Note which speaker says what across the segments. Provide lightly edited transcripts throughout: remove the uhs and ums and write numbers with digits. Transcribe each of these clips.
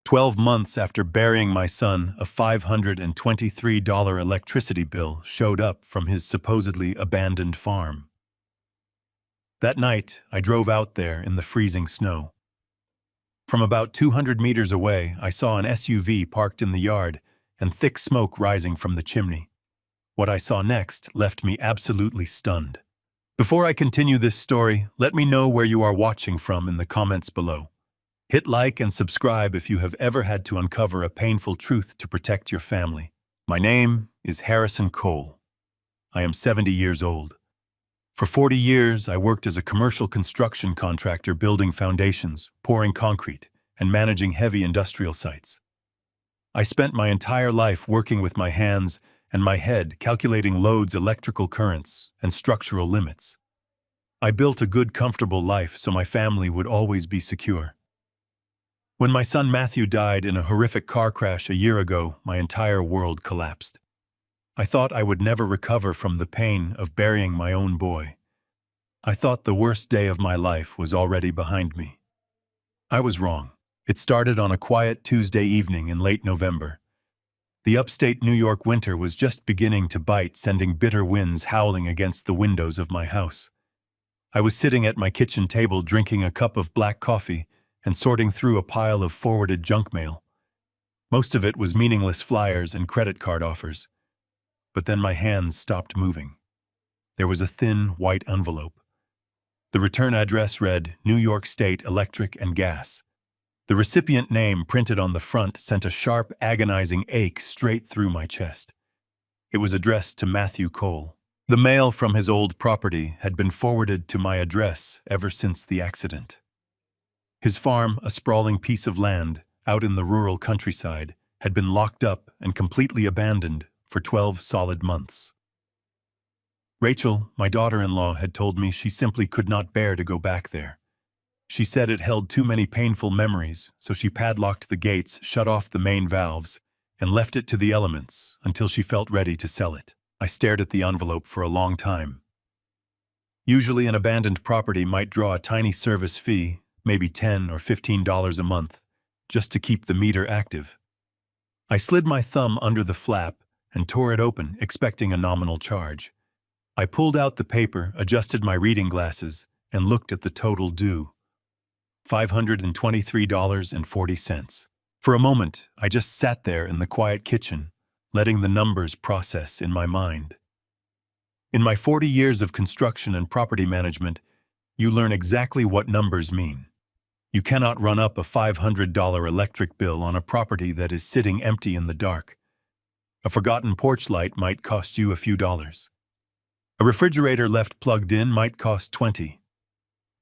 Speaker 1: 12 months after burying my son, a $523 electricity bill showed up from his supposedly abandoned farm. That night, I drove out there in the freezing snow. From about 200 meters away, I saw an SUV parked in the yard and thick smoke rising from the chimney. What I saw next left me absolutely stunned. Before I continue this story, let me know where you are watching from in the comments below. Hit like and subscribe if you have ever had to uncover a painful truth to protect your family. My name is Harrison Cole. I am 70 years old. For 40 years, I worked as a commercial construction contractor building foundations, pouring concrete, and managing heavy industrial sites. I spent my entire life working with my hands and my head calculating loads, electrical currents, and structural limits. I built a good, comfortable life so my family would always be secure. When my son Matthew died in a horrific car crash a year ago, my entire world collapsed. I thought I would never recover from the pain of burying my own boy. I thought the worst day of my life was already behind me. I was wrong. It started on a quiet Tuesday evening in late November. The upstate New York winter was just beginning to bite, sending bitter winds howling against the windows of my house. I was sitting at my kitchen table drinking a cup of black coffee and sorting through a pile of forwarded junk mail. Most of it was meaningless flyers and credit card offers. But then my hands stopped moving. There was a thin, white envelope. The return address read, New York State Electric and Gas. The recipient name printed on the front sent a sharp, agonizing ache straight through my chest. It was addressed to Matthew Cole. The mail from his old property had been forwarded to my address ever since the accident. His farm, a sprawling piece of land out in the rural countryside, had been locked up and completely abandoned for 12 solid months. Rachel, my daughter-in-law, had told me she simply could not bear to go back there. She said it held too many painful memories, so she padlocked the gates, shut off the main valves, and left it to the elements until she felt ready to sell it. I stared at the envelope for a long time. Usually an abandoned property might draw a tiny service fee, maybe $10 or $15 a month, just to keep the meter active. I slid my thumb under the flap and tore it open, expecting a nominal charge. I pulled out the paper, adjusted my reading glasses, and looked at the total due. $523.40. For a moment, I just sat there in the quiet kitchen, letting the numbers process in my mind. In my 40 years of construction and property management, you learn exactly what numbers mean. You cannot run up a $500 electric bill on a property that is sitting empty in the dark. A forgotten porch light might cost you a few dollars. A refrigerator left plugged in might cost $20.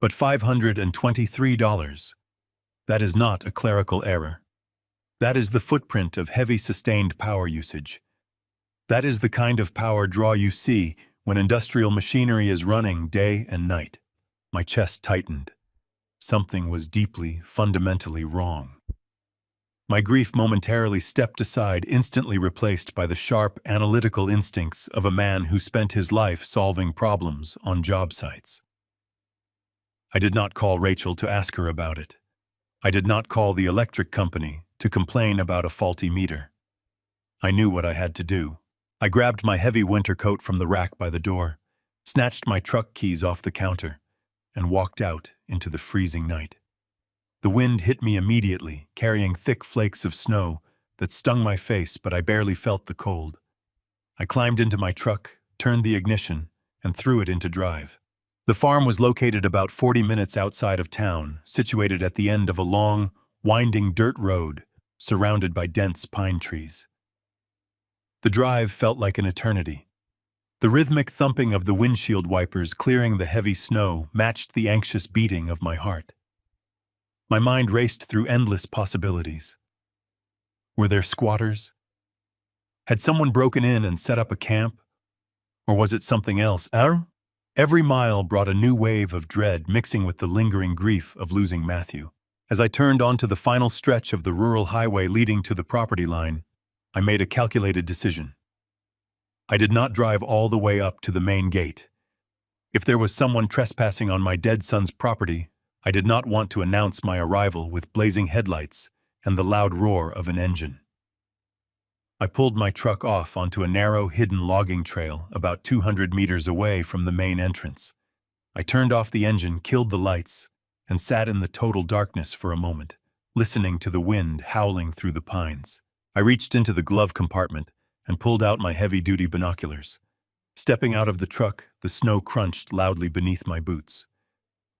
Speaker 1: But $523, that is not a clerical error. That is the footprint of heavy sustained power usage. That is the kind of power draw you see when industrial machinery is running day and night. My chest tightened. Something was deeply, fundamentally wrong. My grief momentarily stepped aside, instantly replaced by the sharp, analytical instincts of a man who spent his life solving problems on job sites. I did not call Rachel to ask her about it. I did not call the electric company to complain about a faulty meter. I knew what I had to do. I grabbed my heavy winter coat from the rack by the door, snatched my truck keys off the counter, and walked out into the freezing night. The wind hit me immediately, carrying thick flakes of snow that stung my face, but I barely felt the cold. I climbed into my truck, turned the ignition, and threw it into drive. The farm was located about 40 minutes outside of town, situated at the end of a long, winding dirt road surrounded by dense pine trees. The drive felt like an eternity. The rhythmic thumping of the windshield wipers clearing the heavy snow matched the anxious beating of my heart. My mind raced through endless possibilities. Were there squatters? Had someone broken in and set up a camp? Or was it something else? Every mile brought a new wave of dread mixing with the lingering grief of losing Matthew. As I turned onto the final stretch of the rural highway leading to the property line, I made a calculated decision. I did not drive all the way up to the main gate. If there was someone trespassing on my dead son's property, I did not want to announce my arrival with blazing headlights and the loud roar of an engine. I pulled my truck off onto a narrow, hidden logging trail about 200 meters away from the main entrance. I turned off the engine, killed the lights, and sat in the total darkness for a moment, listening to the wind howling through the pines. I reached into the glove compartment and pulled out my heavy-duty binoculars. Stepping out of the truck, the snow crunched loudly beneath my boots.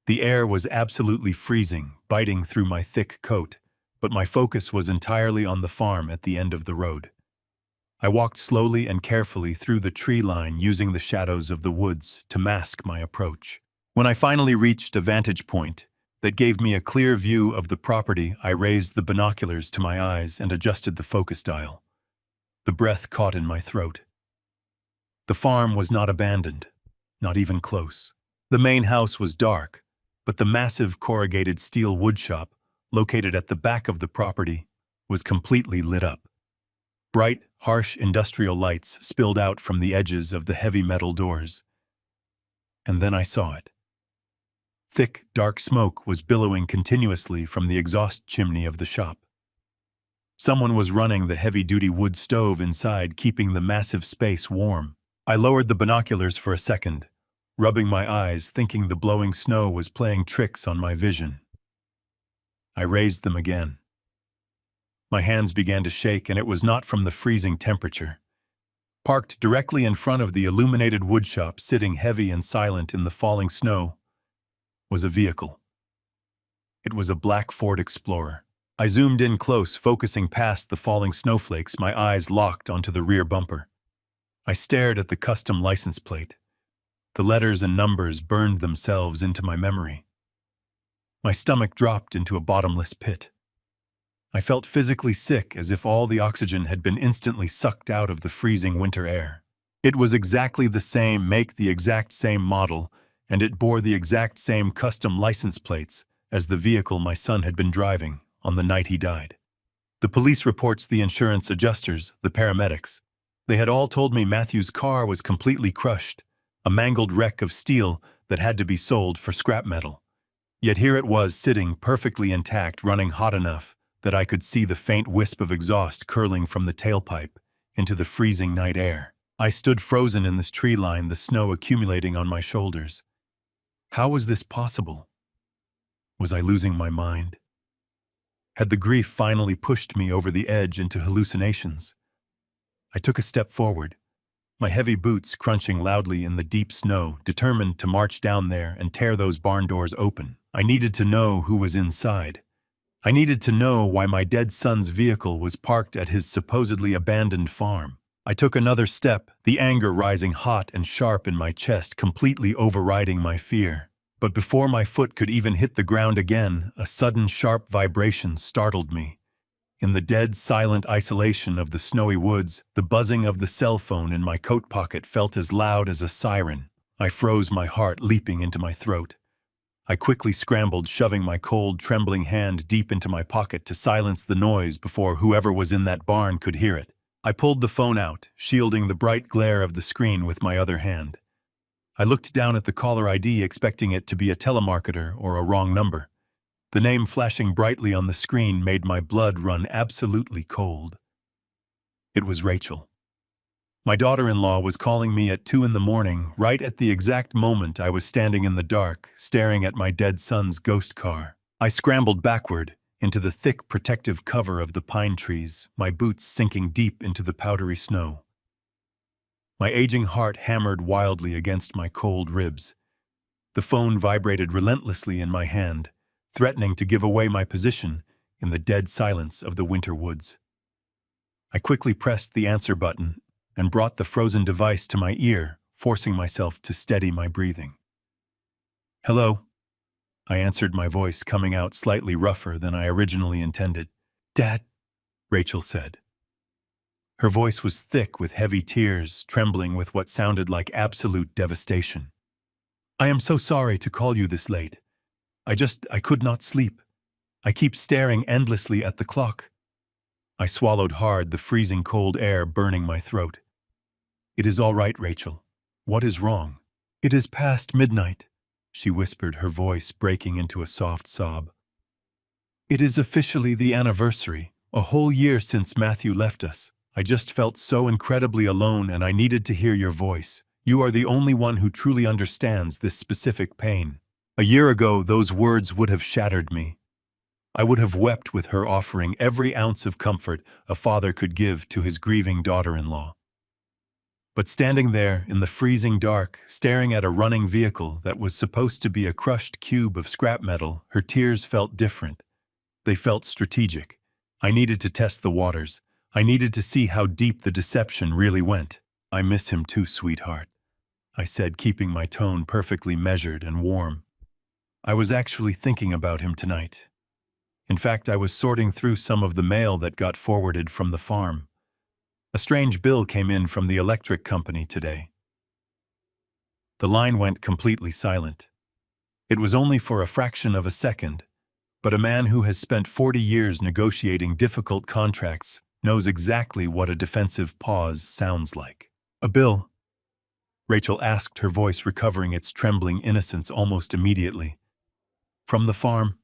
Speaker 1: The air was absolutely freezing, biting through my thick coat, but my focus was entirely on the farm at the end of the road. I walked slowly and carefully through the tree line, using the shadows of the woods to mask my approach. When I finally reached a vantage point that gave me a clear view of the property, I raised the binoculars to my eyes and adjusted the focus dial. The breath caught in my throat. The farm was not abandoned, not even close. The main house was dark, but the massive corrugated steel woodshop, located at the back of the property, was completely lit up. Bright, harsh industrial lights spilled out from the edges of the heavy metal doors. And then I saw it. Thick, dark smoke was billowing continuously from the exhaust chimney of the shop. Someone was running the heavy-duty wood stove inside, keeping the massive space warm. I lowered the binoculars for a second, rubbing my eyes, thinking the blowing snow was playing tricks on my vision. I raised them again. My hands began to shake, and it was not from the freezing temperature. Parked directly in front of the illuminated woodshop, sitting heavy and silent in the falling snow, was a vehicle. It was a black Ford Explorer. I zoomed in close, focusing past the falling snowflakes, my eyes locked onto the rear bumper. I stared at the custom license plate. The letters and numbers burned themselves into my memory. My stomach dropped into a bottomless pit. I felt physically sick, as if all the oxygen had been instantly sucked out of the freezing winter air. It was exactly the same make, the exact same model, and it bore the exact same custom license plates as the vehicle my son had been driving on the night he died. The police reports, the insurance adjusters, the paramedics, they had all told me Matthew's car was completely crushed, a mangled wreck of steel that had to be sold for scrap metal. Yet here it was, sitting perfectly intact, running hot enough that I could see the faint wisp of exhaust curling from the tailpipe into the freezing night air. I stood frozen in this tree line, the snow accumulating on my shoulders. How was this possible? Was I losing my mind? Had the grief finally pushed me over the edge into hallucinations? I took a step forward, my heavy boots crunching loudly in the deep snow, determined to march down there and tear those barn doors open. I needed to know who was inside. I needed to know why my dead son's vehicle was parked at his supposedly abandoned farm. I took another step, the anger rising hot and sharp in my chest, completely overriding my fear. But before my foot could even hit the ground again, a sudden sharp vibration startled me. In the dead, silent isolation of the snowy woods, the buzzing of the cell phone in my coat pocket felt as loud as a siren. I froze, my heart leaping into my throat. I quickly scrambled, shoving my cold, trembling hand deep into my pocket to silence the noise before whoever was in that barn could hear it. I pulled the phone out, shielding the bright glare of the screen with my other hand. I looked down at the caller ID, expecting it to be a telemarketer or a wrong number. The name flashing brightly on the screen made my blood run absolutely cold. It was Rachel. My daughter-in-law was calling me at 2 a.m, right at the exact moment I was standing in the dark, staring at my dead son's ghost car. I scrambled backward into the thick protective cover of the pine trees, my boots sinking deep into the powdery snow. My aging heart hammered wildly against my cold ribs. The phone vibrated relentlessly in my hand, threatening to give away my position in the dead silence of the winter woods. I quickly pressed the answer button and brought the frozen device to my ear, forcing myself to steady my breathing. "Hello," I answered, my voice coming out slightly rougher than I originally intended. "Dad," Rachel said. Her voice was thick with heavy tears, trembling with what sounded like absolute devastation. "I am so sorry to call you this late. I could not sleep. I keep staring endlessly at the clock." I swallowed hard, the freezing cold air burning my throat. "It is all right, Rachel. What is wrong?" "It is past midnight," she whispered, her voice breaking into a soft sob. It is officially the anniversary, a whole year since Matthew left us. I just felt so incredibly alone and I needed to hear your voice. You are the only one who truly understands this specific pain. A year ago, those words would have shattered me. I would have wept with her offering every ounce of comfort a father could give to his grieving daughter-in-law. But standing there in the freezing dark, staring at a running vehicle that was supposed to be a crushed cube of scrap metal, her tears felt different. They felt strategic. I needed to test the waters. I needed to see how deep the deception really went. I miss him too, sweetheart, I said, keeping my tone perfectly measured and warm. I was actually thinking about him tonight. In fact, I was sorting through some of the mail that got forwarded from the farm. A strange bill came in from the electric company today. The line went completely silent. It was only for a fraction of a second, but a man who has spent 40 years negotiating difficult contracts knows exactly what a defensive pause sounds like. A bill? Rachel asked, her voice recovering its trembling innocence almost immediately. From the farm?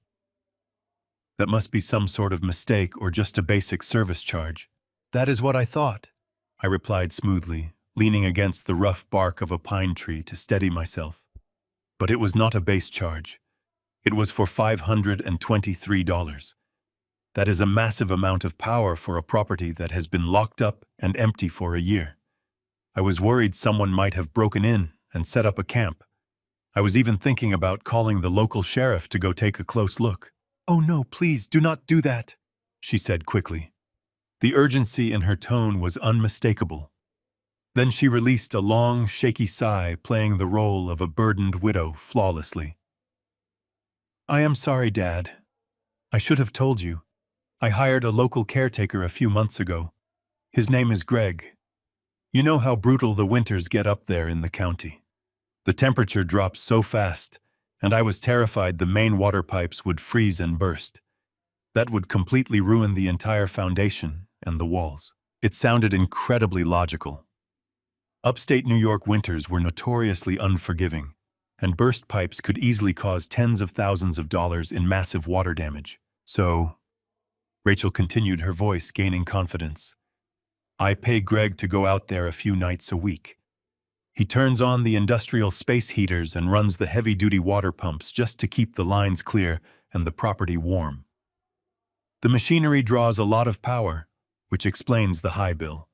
Speaker 1: That must be some sort of mistake or just a basic service charge. That is what I thought, I replied smoothly, leaning against the rough bark of a pine tree to steady myself. But it was not a base charge. It was for $523. That is a massive amount of power for a property that has been locked up and empty for a year. I was worried someone might have broken in and set up a camp. I was even thinking about calling the local sheriff to go take a close look. "Oh no, please, do not do that," she said quickly. The urgency in her tone was unmistakable. Then she released a long, shaky sigh, playing the role of a burdened widow flawlessly. "I am sorry, Dad. I should have told you. I hired a local caretaker a few months ago. His name is Greg. You know how brutal the winters get up there in the county. The temperature drops so fast, and I was terrified the main water pipes would freeze and burst. That would completely ruin the entire foundation and the walls." It sounded incredibly logical. Upstate New York winters were notoriously unforgiving, and burst pipes could easily cause tens of thousands of dollars in massive water damage. So, Rachel continued, her voice gaining confidence, I pay Greg to go out there a few nights a week. He turns on the industrial space heaters and runs the heavy-duty water pumps just to keep the lines clear and the property warm. The machinery draws a lot of power, which explains the high bill.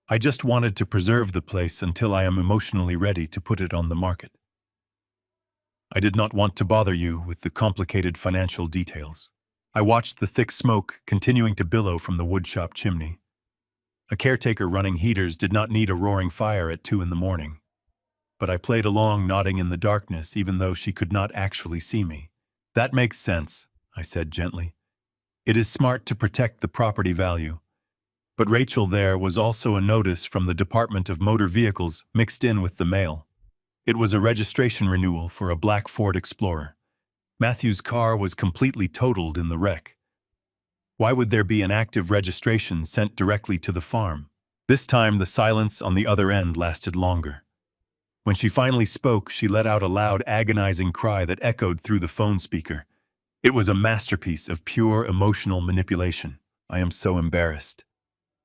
Speaker 1: I just wanted to preserve the place until I am emotionally ready to put it on the market. I did not want to bother you with the complicated financial details. I watched the thick smoke continuing to billow from the woodshop chimney. A caretaker running heaters did not need a roaring fire at 2 a.m. But I played along, nodding in the darkness, even though she could not actually see me. That makes sense, I said gently. It is smart to protect the property value. But Rachel, there was also a notice from the Department of Motor Vehicles mixed in with the mail. It was a registration renewal for a black Ford Explorer. Matthew's car was completely totaled in the wreck. Why would there be an active registration sent directly to the farm? This time, the silence on the other end lasted longer. When she finally spoke, she let out a loud, agonizing cry that echoed through the phone speaker. It was a masterpiece of pure emotional manipulation. I am so embarrassed.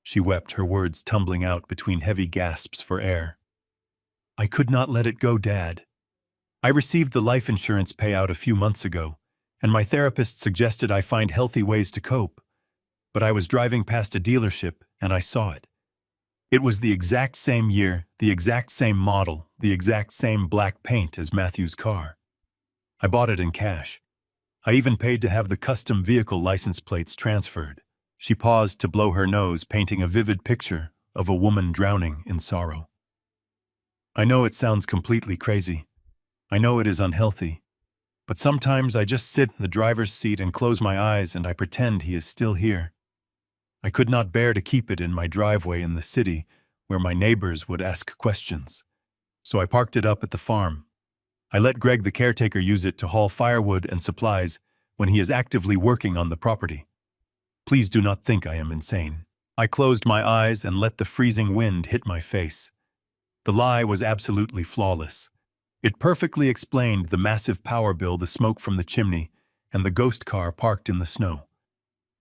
Speaker 1: She wept, her words tumbling out between heavy gasps for air. I could not let it go, Dad. I received the life insurance payout a few months ago, and my therapist suggested I find healthy ways to cope. But I was driving past a dealership, and I saw it. It was the exact same year, the exact same model, the exact same black paint as Matthew's car. I bought it in cash. I even paid to have the custom vehicle license plates transferred. She paused to blow her nose, painting a vivid picture of a woman drowning in sorrow. I know it sounds completely crazy. I know it is unhealthy. But sometimes I just sit in the driver's seat and close my eyes and I pretend he is still here. I could not bear to keep it in my driveway in the city where my neighbors would ask questions. So I parked it up at the farm. I let Greg the caretaker use it to haul firewood and supplies when he is actively working on the property. Please do not think I am insane. I closed my eyes and let the freezing wind hit my face. The lie was absolutely flawless. It perfectly explained the massive power bill, the smoke from the chimney, and the ghost car parked in the snow.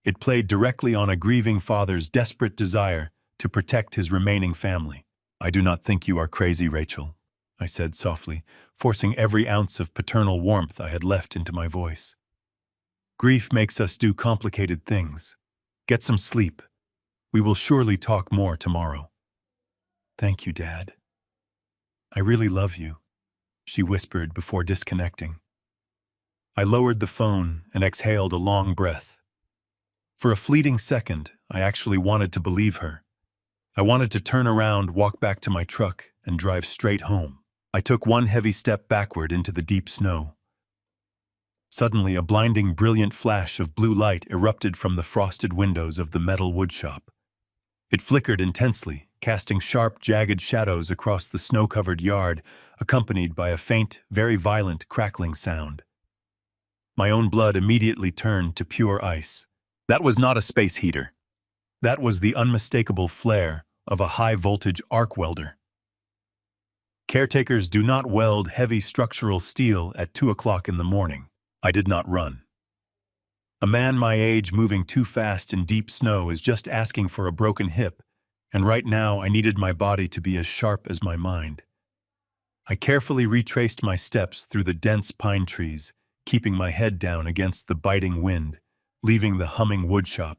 Speaker 1: It played directly on a grieving father's desperate desire to protect his remaining family. "I do not think you are crazy, Rachel," I said softly, forcing every ounce of paternal warmth I had left into my voice. "Grief makes us do complicated things. Get some sleep. We will surely talk more tomorrow." "Thank you, Dad. I really love you," she whispered before disconnecting. I lowered the phone and exhaled a long breath. For a fleeting second, I actually wanted to believe her. I wanted to turn around, walk back to my truck, and drive straight home. I took one heavy step backward into the deep snow. Suddenly, a blinding, brilliant flash of blue light erupted from the frosted windows of the metal woodshop. It flickered intensely, casting sharp, jagged shadows across the snow-covered yard, accompanied by a faint, very violent crackling sound. My own blood immediately turned to pure ice. That was not a space heater. That was the unmistakable flare of a high-voltage arc welder. Caretakers do not weld heavy structural steel at 2 o'clock in the morning. I did not run. A man my age moving too fast in deep snow is just asking for a broken hip, and right now I needed my body to be as sharp as my mind. I carefully retraced my steps through the dense pine trees, keeping my head down against the biting wind, leaving the humming woodshop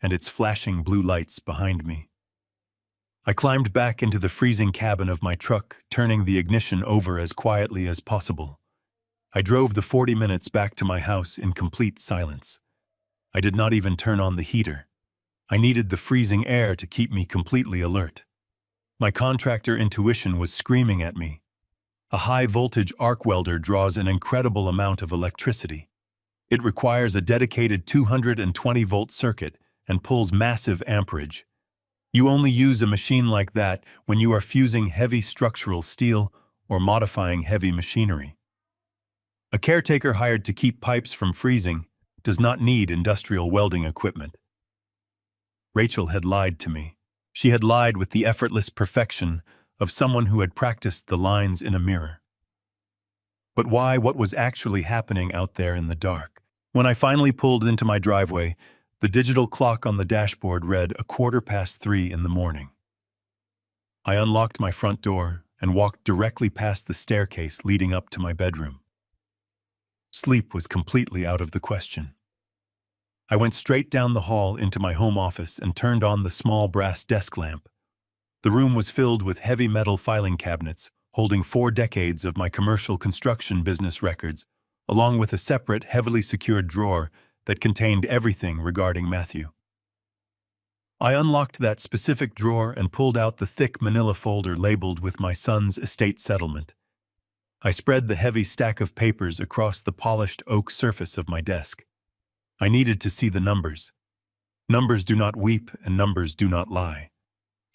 Speaker 1: and its flashing blue lights behind me. I climbed back into the freezing cabin of my truck, turning the ignition over as quietly as possible. I drove the 40 minutes back to my house in complete silence. I did not even turn on the heater. I needed the freezing air to keep me completely alert. My contractor intuition was screaming at me. A high-voltage arc welder draws an incredible amount of electricity. It requires a dedicated 220-volt circuit and pulls massive amperage. You only use a machine like that when you are fusing heavy structural steel or modifying heavy machinery. A caretaker hired to keep pipes from freezing does not need industrial welding equipment. Rachel had lied to me. She had lied with the effortless perfection of someone who had practiced the lines in a mirror. But why? What was actually happening out there in the dark? When I finally pulled into my driveway, the digital clock on the dashboard read 3:15 in the morning. I unlocked my front door and walked directly past the staircase leading up to my bedroom. Sleep was completely out of the question. I went straight down the hall into my home office and turned on the small brass desk lamp. The room was filled with heavy metal filing cabinets holding 4 decades of my commercial construction business records, along with a separate, heavily secured drawer that contained everything regarding Matthew. I unlocked that specific drawer and pulled out the thick manila folder labeled with my son's estate settlement. I spread the heavy stack of papers across the polished oak surface of my desk. I needed to see the numbers. Numbers do not weep and numbers do not lie.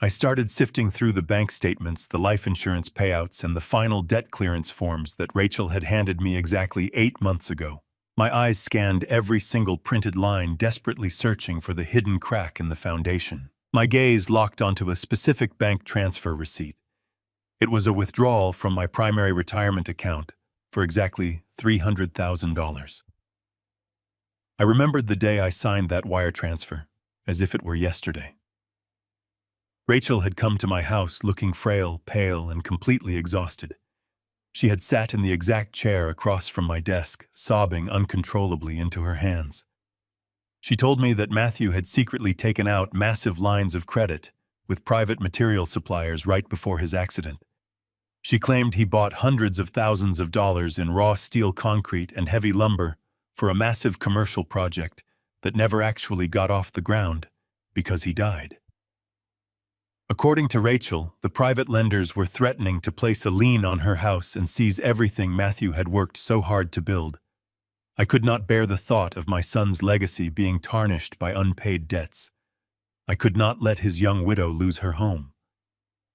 Speaker 1: I started sifting through the bank statements, the life insurance payouts, and the final debt clearance forms that Rachel had handed me exactly 8 months ago. My eyes scanned every single printed line, desperately searching for the hidden crack in the foundation. My gaze locked onto a specific bank transfer receipt. It was a withdrawal from my primary retirement account for exactly $300,000. I remembered the day I signed that wire transfer, as if it were yesterday. Rachel had come to my house looking frail, pale, and completely exhausted. She had sat in the exact chair across from my desk, sobbing uncontrollably into her hands. She told me that Matthew had secretly taken out massive lines of credit with private material suppliers right before his accident. She claimed he bought hundreds of thousands of dollars in raw steel concrete and heavy lumber for a massive commercial project that never actually got off the ground because he died. According to Rachel, the private lenders were threatening to place a lien on her house and seize everything Matthew had worked so hard to build. I could not bear the thought of my son's legacy being tarnished by unpaid debts. I could not let his young widow lose her home.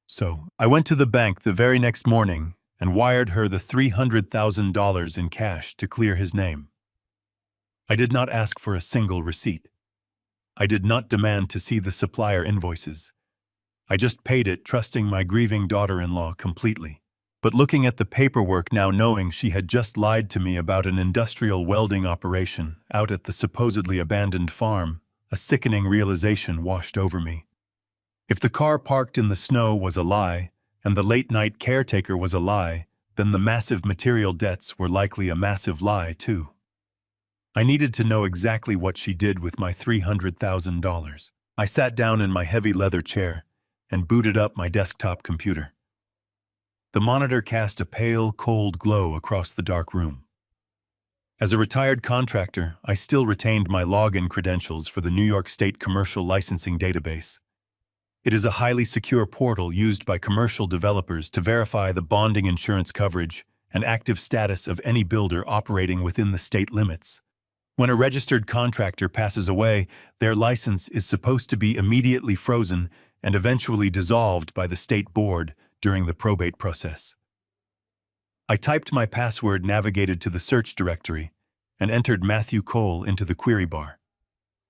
Speaker 1: So, I went to the bank the very next morning and wired her the $300,000 in cash to clear his name. I did not ask for a single receipt. I did not demand to see the supplier invoices. I just paid it, trusting my grieving daughter-in-law completely. But looking at the paperwork now, knowing she had just lied to me about an industrial welding operation out at the supposedly abandoned farm, a sickening realization washed over me. If the car parked in the snow was a lie, and the late-night caretaker was a lie, then the massive material debts were likely a massive lie, too. I needed to know exactly what she did with my $300,000. I sat down in my heavy leather chair and booted up my desktop computer. The monitor cast a pale, cold glow across the dark room. As a retired contractor, I still retained my login credentials for the New York State Commercial Licensing Database. It is a highly secure portal used by commercial developers to verify the bonding insurance coverage and active status of any builder operating within the state limits. When a registered contractor passes away, their license is supposed to be immediately frozen and eventually dissolved by the state board during the probate process. I typed my password, navigated to the search directory, and entered Matthew Cole into the query bar.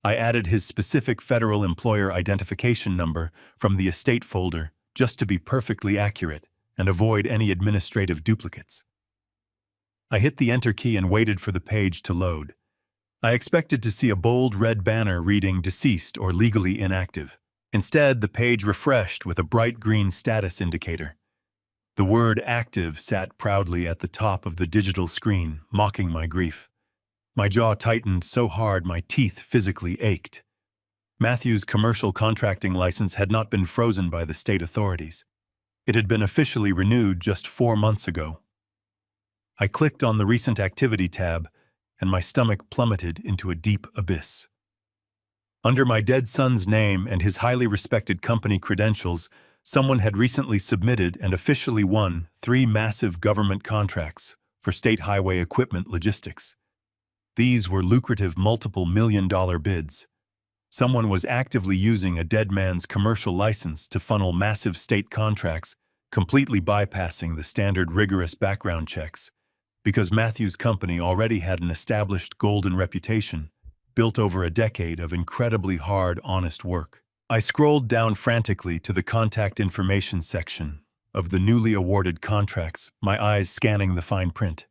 Speaker 1: I added his specific federal employer identification number from the estate folder just to be perfectly accurate and avoid any administrative duplicates. I hit the enter key and waited for the page to load. I expected to see a bold red banner reading deceased or legally inactive. Instead, the page refreshed with a bright green status indicator. The word active sat proudly at the top of the digital screen, mocking my grief. My jaw tightened so hard my teeth physically ached. Matthew's commercial contracting license had not been frozen by the state authorities. It had been officially renewed just 4 months ago. I clicked on the Recent Activity tab, and my stomach plummeted into a deep abyss. Under my dead son's name and his highly respected company credentials, someone had recently submitted and officially won 3 massive government contracts for state highway equipment logistics. These were lucrative multiple million-dollar bids. Someone was actively using a dead man's commercial license to funnel massive state contracts, completely bypassing the standard rigorous background checks, because Matthew's company already had an established golden reputation, built over a decade of incredibly hard, honest work. I scrolled down frantically to the contact information section of the newly awarded contracts, my eyes scanning the fine print.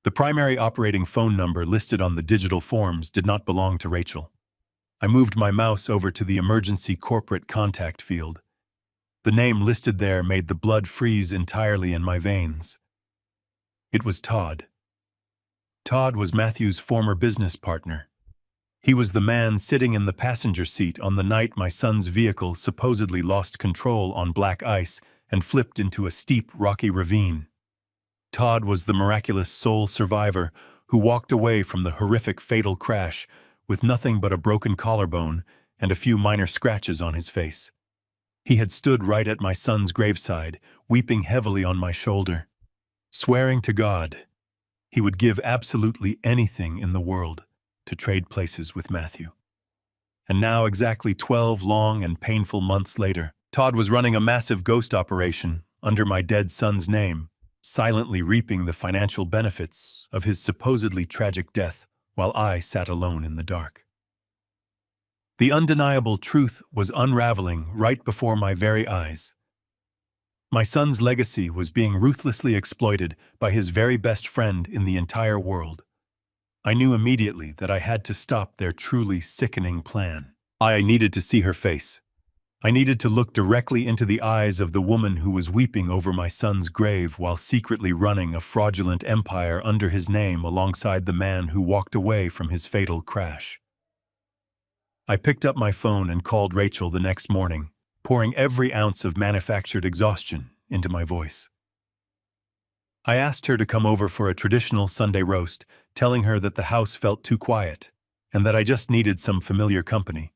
Speaker 1: The primary operating phone number listed on the digital forms did not belong to Rachel. I moved my mouse over to the emergency corporate contact field. The name listed there made the blood freeze entirely in my veins. It was Todd. Todd was Matthew's former business partner. He was the man sitting in the passenger seat on the night my son's vehicle supposedly lost control on black ice and flipped into a steep, rocky ravine. Todd was the miraculous sole survivor who walked away from the horrific fatal crash with nothing but a broken collarbone and a few minor scratches on his face. He had stood right at my son's graveside, weeping heavily on my shoulder, swearing to God he would give absolutely anything in the world to trade places with Matthew. And now, exactly 12 long and painful months later, Todd was running a massive ghost operation under my dead son's name, silently reaping the financial benefits of his supposedly tragic death while I sat alone in the dark. The undeniable truth was unraveling right before my very eyes. My son's legacy was being ruthlessly exploited by his very best friend in the entire world. I knew immediately that I had to stop their truly sickening plan. I needed to see her face. I needed to look directly into the eyes of the woman who was weeping over my son's grave while secretly running a fraudulent empire under his name alongside the man who walked away from his fatal crash. I picked up my phone and called Rachel the next morning, pouring every ounce of manufactured exhaustion into my voice. I asked her to come over for a traditional Sunday roast, telling her that the house felt too quiet and that I just needed some familiar company.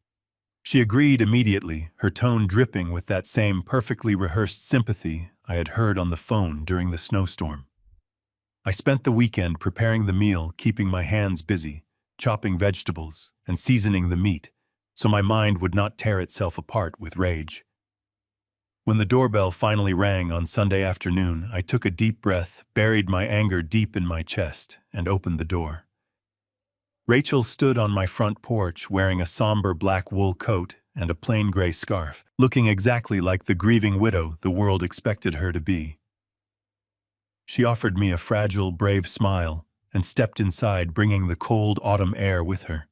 Speaker 1: She agreed immediately, her tone dripping with that same perfectly rehearsed sympathy I had heard on the phone during the snowstorm. I spent the weekend preparing the meal, keeping my hands busy, chopping vegetables and seasoning the meat, so my mind would not tear itself apart with rage. When the doorbell finally rang on Sunday afternoon, I took a deep breath, buried my anger deep in my chest, and opened the door. Rachel stood on my front porch wearing a somber black wool coat and a plain gray scarf, looking exactly like the grieving widow the world expected her to be. She offered me a fragile, brave smile and stepped inside, bringing the cold autumn air with her.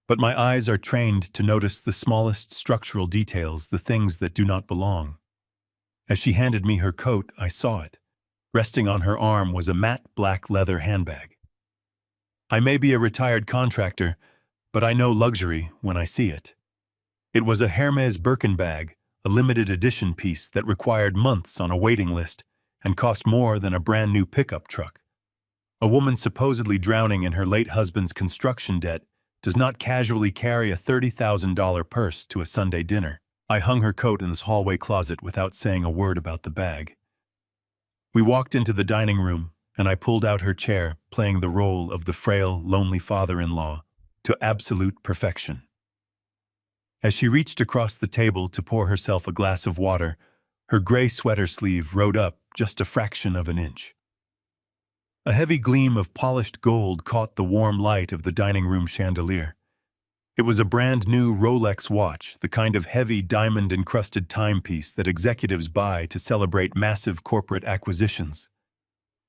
Speaker 1: But my eyes are trained to notice the smallest structural details, the things that do not belong. As she handed me her coat, I saw it. Resting on her arm was a matte black leather handbag. I may be a retired contractor, but I know luxury when I see it. It was a Hermes Birkin bag, a limited edition piece that required months on a waiting list and cost more than a brand new pickup truck. A woman supposedly drowning in her late husband's construction debt does not casually carry a $30,000 purse to a Sunday dinner. I hung her coat in this hallway closet without saying a word about the bag. We walked into the dining room, and I pulled out her chair, playing the role of the frail, lonely father-in-law to absolute perfection. As she reached across the table to pour herself a glass of water, her gray sweater sleeve rode up just a fraction of an inch. A heavy gleam of polished gold caught the warm light of the dining room chandelier. It was a brand new Rolex watch, the kind of heavy diamond-encrusted timepiece that executives buy to celebrate massive corporate acquisitions.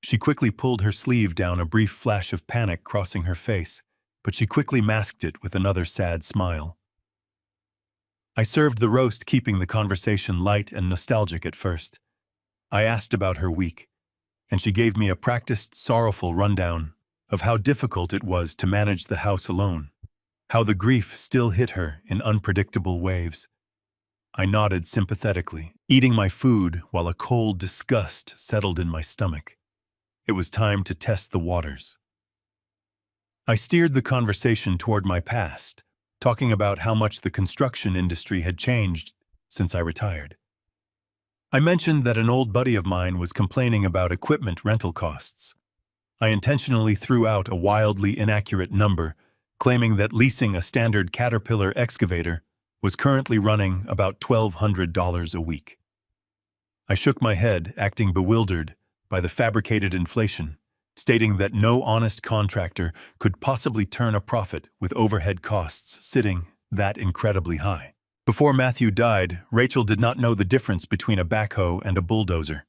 Speaker 1: She quickly pulled her sleeve down, a brief flash of panic crossing her face, but she quickly masked it with another sad smile. I served the roast, keeping the conversation light and nostalgic at first. I asked about her week, and she gave me a practiced, sorrowful rundown of how difficult it was to manage the house alone, how the grief still hit her in unpredictable waves. I nodded sympathetically, eating my food while a cold disgust settled in my stomach. It was time to test the waters. I steered the conversation toward my past, talking about how much the construction industry had changed since I retired. I mentioned that an old buddy of mine was complaining about equipment rental costs. I intentionally threw out a wildly inaccurate number, claiming that leasing a standard Caterpillar excavator was currently running about $1,200 a week. I shook my head, acting bewildered by the fabricated inflation, stating that no honest contractor could possibly turn a profit with overhead costs sitting that incredibly high. Before Matthew died, Rachel did not know the difference between a backhoe and a bulldozer.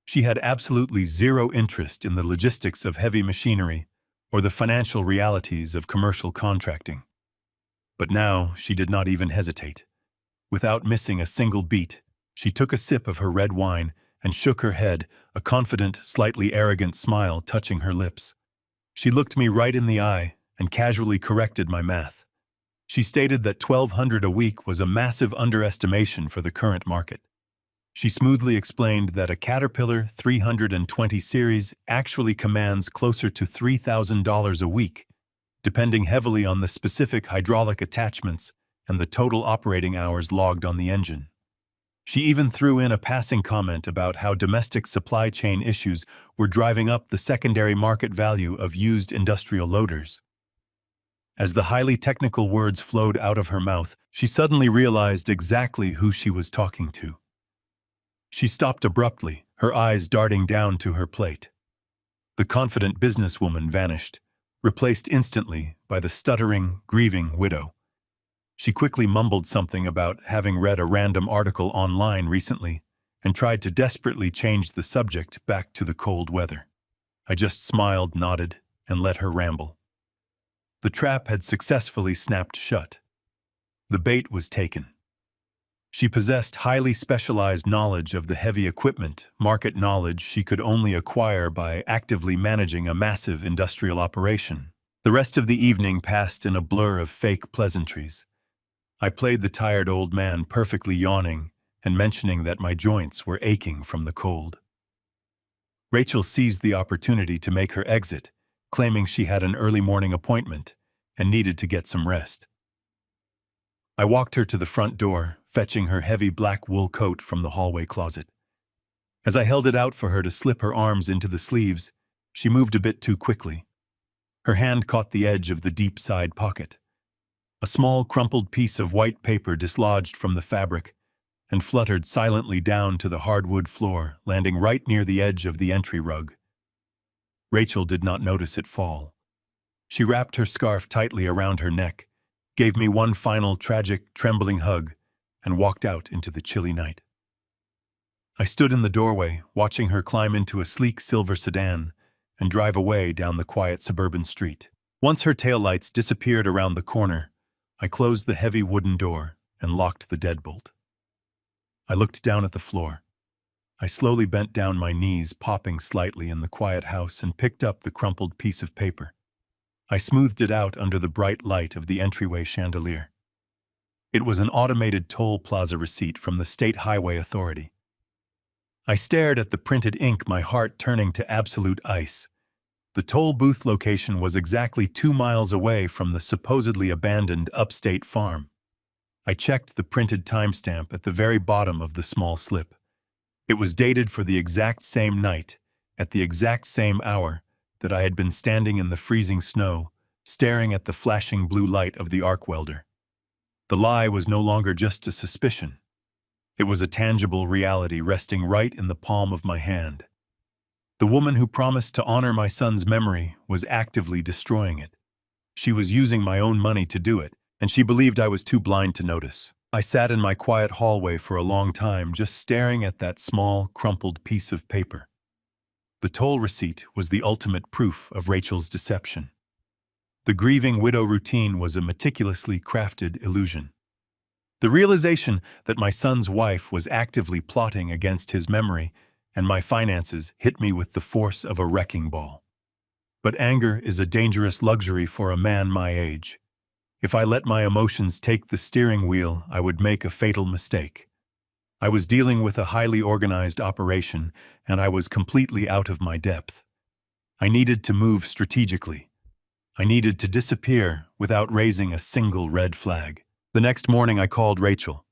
Speaker 1: She had absolutely zero interest in the logistics of heavy machinery or the financial realities of commercial contracting. But now she did not even hesitate. Without missing a single beat, she took a sip of her red wine and shook her head, a confident, slightly arrogant smile touching her lips. She looked me right in the eye and casually corrected my math. She stated that $1,200 a week was a massive underestimation for the current market. She smoothly explained that a Caterpillar 320 series actually commands closer to $3,000 a week, depending heavily on the specific hydraulic attachments and the total operating hours logged on the engine. She even threw in a passing comment about how domestic supply chain issues were driving up the secondary market value of used industrial loaders. As the highly technical words flowed out of her mouth, she suddenly realized exactly who she was talking to. She stopped abruptly, her eyes darting down to her plate. The confident businesswoman vanished, replaced instantly by the stuttering, grieving widow. She quickly mumbled something about having read a random article online recently and tried to desperately change the subject back to the cold weather. I just smiled, nodded, and let her ramble. The trap had successfully snapped shut. The bait was taken. She possessed highly specialized knowledge of the heavy equipment, market knowledge she could only acquire by actively managing a massive industrial operation. The rest of the evening passed in a blur of fake pleasantries. I played the tired old man, perfectly yawning and mentioning that my joints were aching from the cold. Rachel seized the opportunity to make her exit, claiming she had an early morning appointment and needed to get some rest. I walked her to the front door, fetching her heavy black wool coat from the hallway closet. As I held it out for her to slip her arms into the sleeves, she moved a bit too quickly. Her hand caught the edge of the deep side pocket. A small, crumpled piece of white paper dislodged from the fabric and fluttered silently down to the hardwood floor, landing right near the edge of the entry rug. Rachel did not notice it fall. She wrapped her scarf tightly around her neck, gave me one final tragic, trembling hug, and walked out into the chilly night. I stood in the doorway, watching her climb into a sleek silver sedan and drive away down the quiet suburban street. Once her taillights disappeared around the corner, I closed the heavy wooden door and locked the deadbolt. I looked down at the floor. I slowly bent down my knees, popping slightly in the quiet house, and picked up the crumpled piece of paper. I smoothed it out under the bright light of the entryway chandelier. It was an automated toll plaza receipt from the State Highway Authority. I stared at the printed ink, my heart turning to absolute ice. The toll booth location was exactly 2 miles away from the supposedly abandoned upstate farm. I checked the printed timestamp at the very bottom of the small slip. It was dated for the exact same night, at the exact same hour, that I had been standing in the freezing snow, staring at the flashing blue light of the arc welder. The lie was no longer just a suspicion. It was a tangible reality resting right in the palm of my hand. The woman who promised to honor my son's memory was actively destroying it. She was using my own money to do it, and she believed I was too blind to notice. I sat in my quiet hallway for a long time, just staring at that small, crumpled piece of paper. The toll receipt was the ultimate proof of Rachel's deception. The grieving widow routine was a meticulously crafted illusion. The realization that my son's wife was actively plotting against his memory and my finances hit me with the force of a wrecking ball. But anger is a dangerous luxury for a man my age. If I let my emotions take the steering wheel, I would make a fatal mistake. I was dealing with a highly organized operation, and I was completely out of my depth. I needed to move strategically. I needed to disappear without raising a single red flag. The next morning I called Rachel.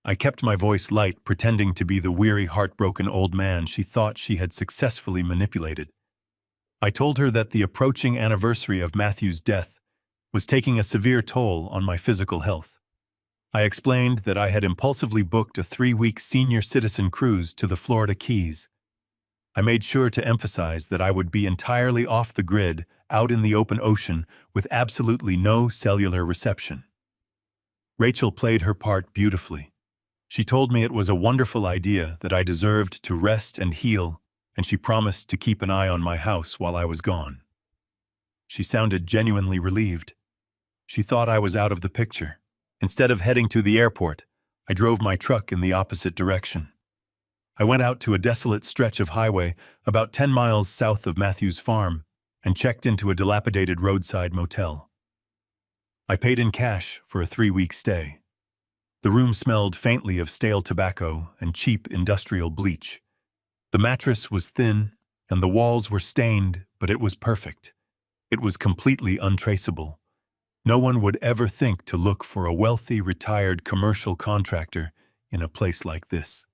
Speaker 1: I kept my voice light, pretending to be the weary, heartbroken old man she thought she had successfully manipulated. I told her that the approaching anniversary of Matthew's death was taking a severe toll on my physical health. I explained that I had impulsively booked a 3-week senior citizen cruise to the Florida Keys. I made sure to emphasize that I would be entirely off the grid, out in the open ocean, with absolutely no cellular reception. Rachel played her part beautifully. She told me it was a wonderful idea, that I deserved to rest and heal, and she promised to keep an eye on my house while I was gone. She sounded genuinely relieved. She thought I was out of the picture. Instead of heading to the airport, I drove my truck in the opposite direction. I went out to a desolate stretch of highway about 10 miles south of Matthew's farm and checked into a dilapidated roadside motel. I paid in cash for a 3-week stay. The room smelled faintly of stale tobacco and cheap industrial bleach. The mattress was thin and the walls were stained, but it was perfect. It was completely untraceable. No one would ever think to look for a wealthy, retired commercial contractor in a place like this.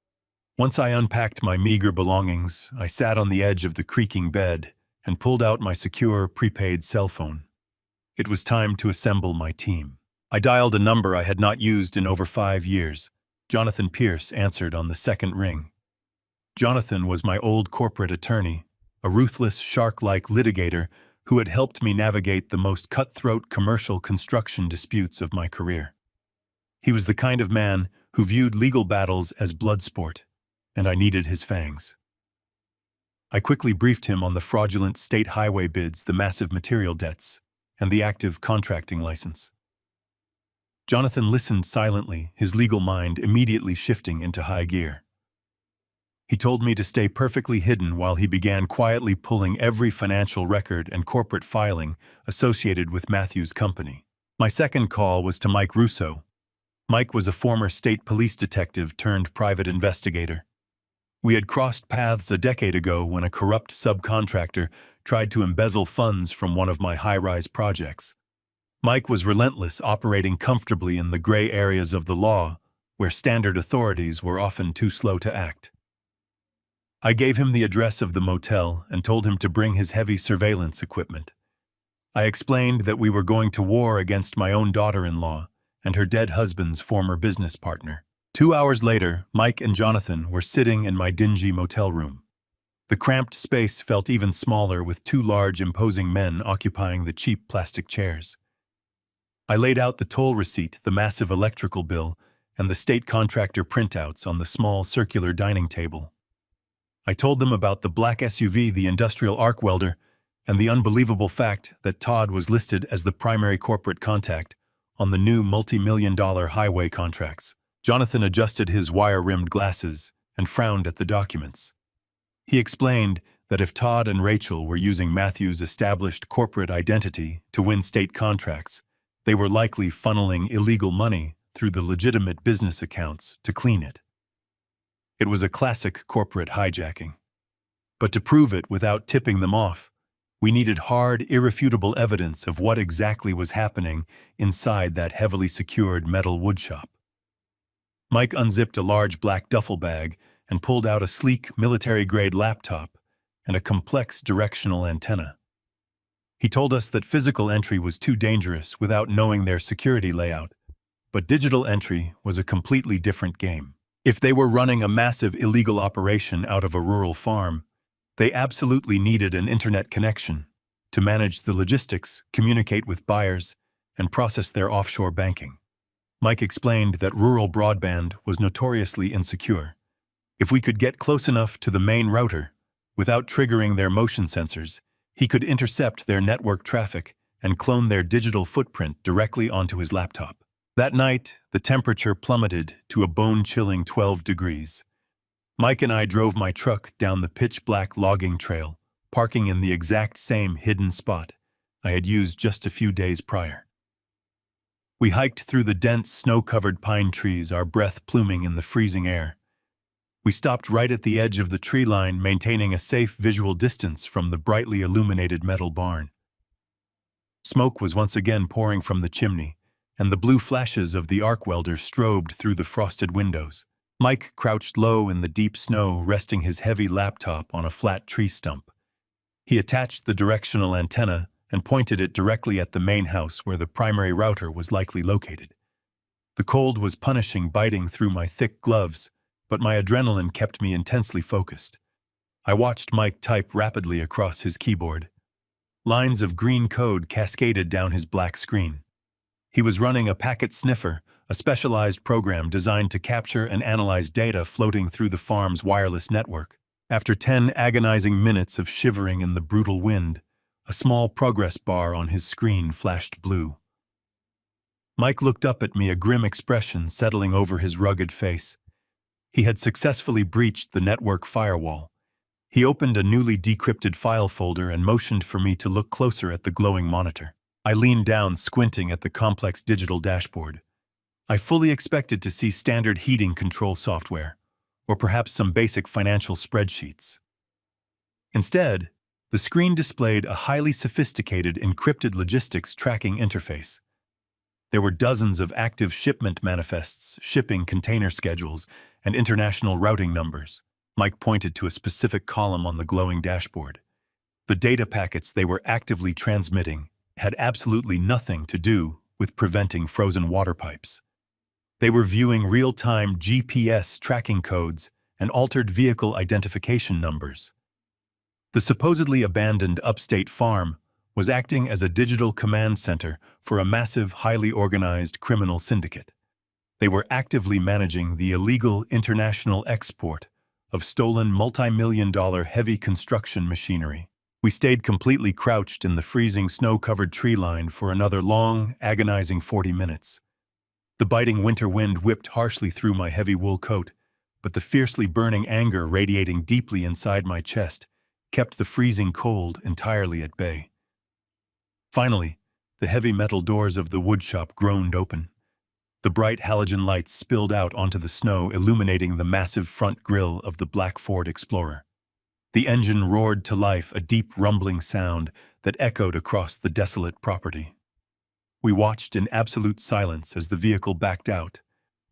Speaker 1: Once I unpacked my meager belongings, I sat on the edge of the creaking bed and pulled out my secure, prepaid cell phone. It was time to assemble my team. I dialed a number I had not used in over 5 years. Jonathan Pierce answered on the second ring. Jonathan was my old corporate attorney, a ruthless, shark-like litigator who had helped me navigate the most cutthroat commercial construction disputes of my career. He was the kind of man who viewed legal battles as blood sport, and I needed his fangs. I quickly briefed him on the fraudulent state highway bids, the massive material debts, and the active contracting license. Jonathan listened silently, his legal mind immediately shifting into high gear. He told me to stay perfectly hidden while he began quietly pulling every financial record and corporate filing associated with Matthew's company. My second call was to Mike Russo. Mike was a former state police detective turned private investigator. We had crossed paths a decade ago when a corrupt subcontractor tried to embezzle funds from one of my high-rise projects. Mike was relentless, operating comfortably in the gray areas of the law, where standard authorities were often too slow to act. I gave him the address of the motel and told him to bring his heavy surveillance equipment. I explained that we were going to war against my own daughter-in-law and her dead husband's former business partner. 2 hours later, Mike and Jonathan were sitting in my dingy motel room. The cramped space felt even smaller with 2 large, imposing men occupying the cheap plastic chairs. I laid out the toll receipt, the massive electrical bill, and the state contractor printouts on the small circular dining table. I told them about the black SUV, the industrial arc welder, and the unbelievable fact that Todd was listed as the primary corporate contact on the new multi-million-dollar highway contracts. Jonathan adjusted his wire-rimmed glasses and frowned at the documents. He explained that if Todd and Rachel were using Matthew's established corporate identity to win state contracts, they were likely funneling illegal money through the legitimate business accounts to clean it. It was a classic corporate hijacking. But to prove it without tipping them off, we needed hard, irrefutable evidence of what exactly was happening inside that heavily secured metal woodshop. Mike unzipped a large black duffel bag and pulled out a sleek, military-grade laptop and a complex directional antenna. He told us that physical entry was too dangerous without knowing their security layout, but digital entry was a completely different game. If they were running a massive illegal operation out of a rural farm, they absolutely needed an internet connection to manage the logistics, communicate with buyers, and process their offshore banking. Mike explained that rural broadband was notoriously insecure. If we could get close enough to the main router, without triggering their motion sensors, he could intercept their network traffic and clone their digital footprint directly onto his laptop. That night, the temperature plummeted to a bone-chilling 12 degrees. Mike and I drove my truck down the pitch-black logging trail, parking in the exact same hidden spot I had used just a few days prior. We hiked through the dense, snow-covered pine trees, our breath pluming in the freezing air. We stopped right at the edge of the tree line, maintaining a safe visual distance from the brightly illuminated metal barn. Smoke was once again pouring from the chimney, and the blue flashes of the arc welder strobed through the frosted windows. Mike crouched low in the deep snow, resting his heavy laptop on a flat tree stump. He attached the directional antenna and pointed it directly at the main house where the primary router was likely located. The cold was punishing, biting through my thick gloves, but my adrenaline kept me intensely focused. I watched Mike type rapidly across his keyboard. Lines of green code cascaded down his black screen. He was running a packet sniffer, a specialized program designed to capture and analyze data floating through the farm's wireless network. After 10 agonizing minutes of shivering in the brutal wind, a small progress bar on his screen flashed blue. Mike looked up at me, a grim expression settling over his rugged face. He had successfully breached the network firewall. He opened a newly decrypted file folder and motioned for me to look closer at the glowing monitor. I leaned down, squinting at the complex digital dashboard. I fully expected to see standard heating control software, or perhaps some basic financial spreadsheets. Instead, the screen displayed a highly sophisticated encrypted logistics tracking interface. There were dozens of active shipment manifests, shipping container schedules, and international routing numbers. Mike pointed to a specific column on the glowing dashboard. The data packets they were actively transmitting had absolutely nothing to do with preventing frozen water pipes. They were viewing real-time GPS tracking codes and altered vehicle identification numbers. The supposedly abandoned upstate farm was acting as a digital command center for a massive, highly organized criminal syndicate. They were actively managing the illegal international export of stolen multi-million-dollar heavy construction machinery. We stayed completely crouched in the freezing snow-covered tree line for another long, agonizing 40 minutes. The biting winter wind whipped harshly through my heavy wool coat, but the fiercely burning anger radiating deeply inside my chest kept the freezing cold entirely at bay. Finally, the heavy metal doors of the woodshop groaned open. The bright halogen lights spilled out onto the snow, illuminating the massive front grille of the black Ford Explorer. The engine roared to life, a deep rumbling sound that echoed across the desolate property. We watched in absolute silence as the vehicle backed out,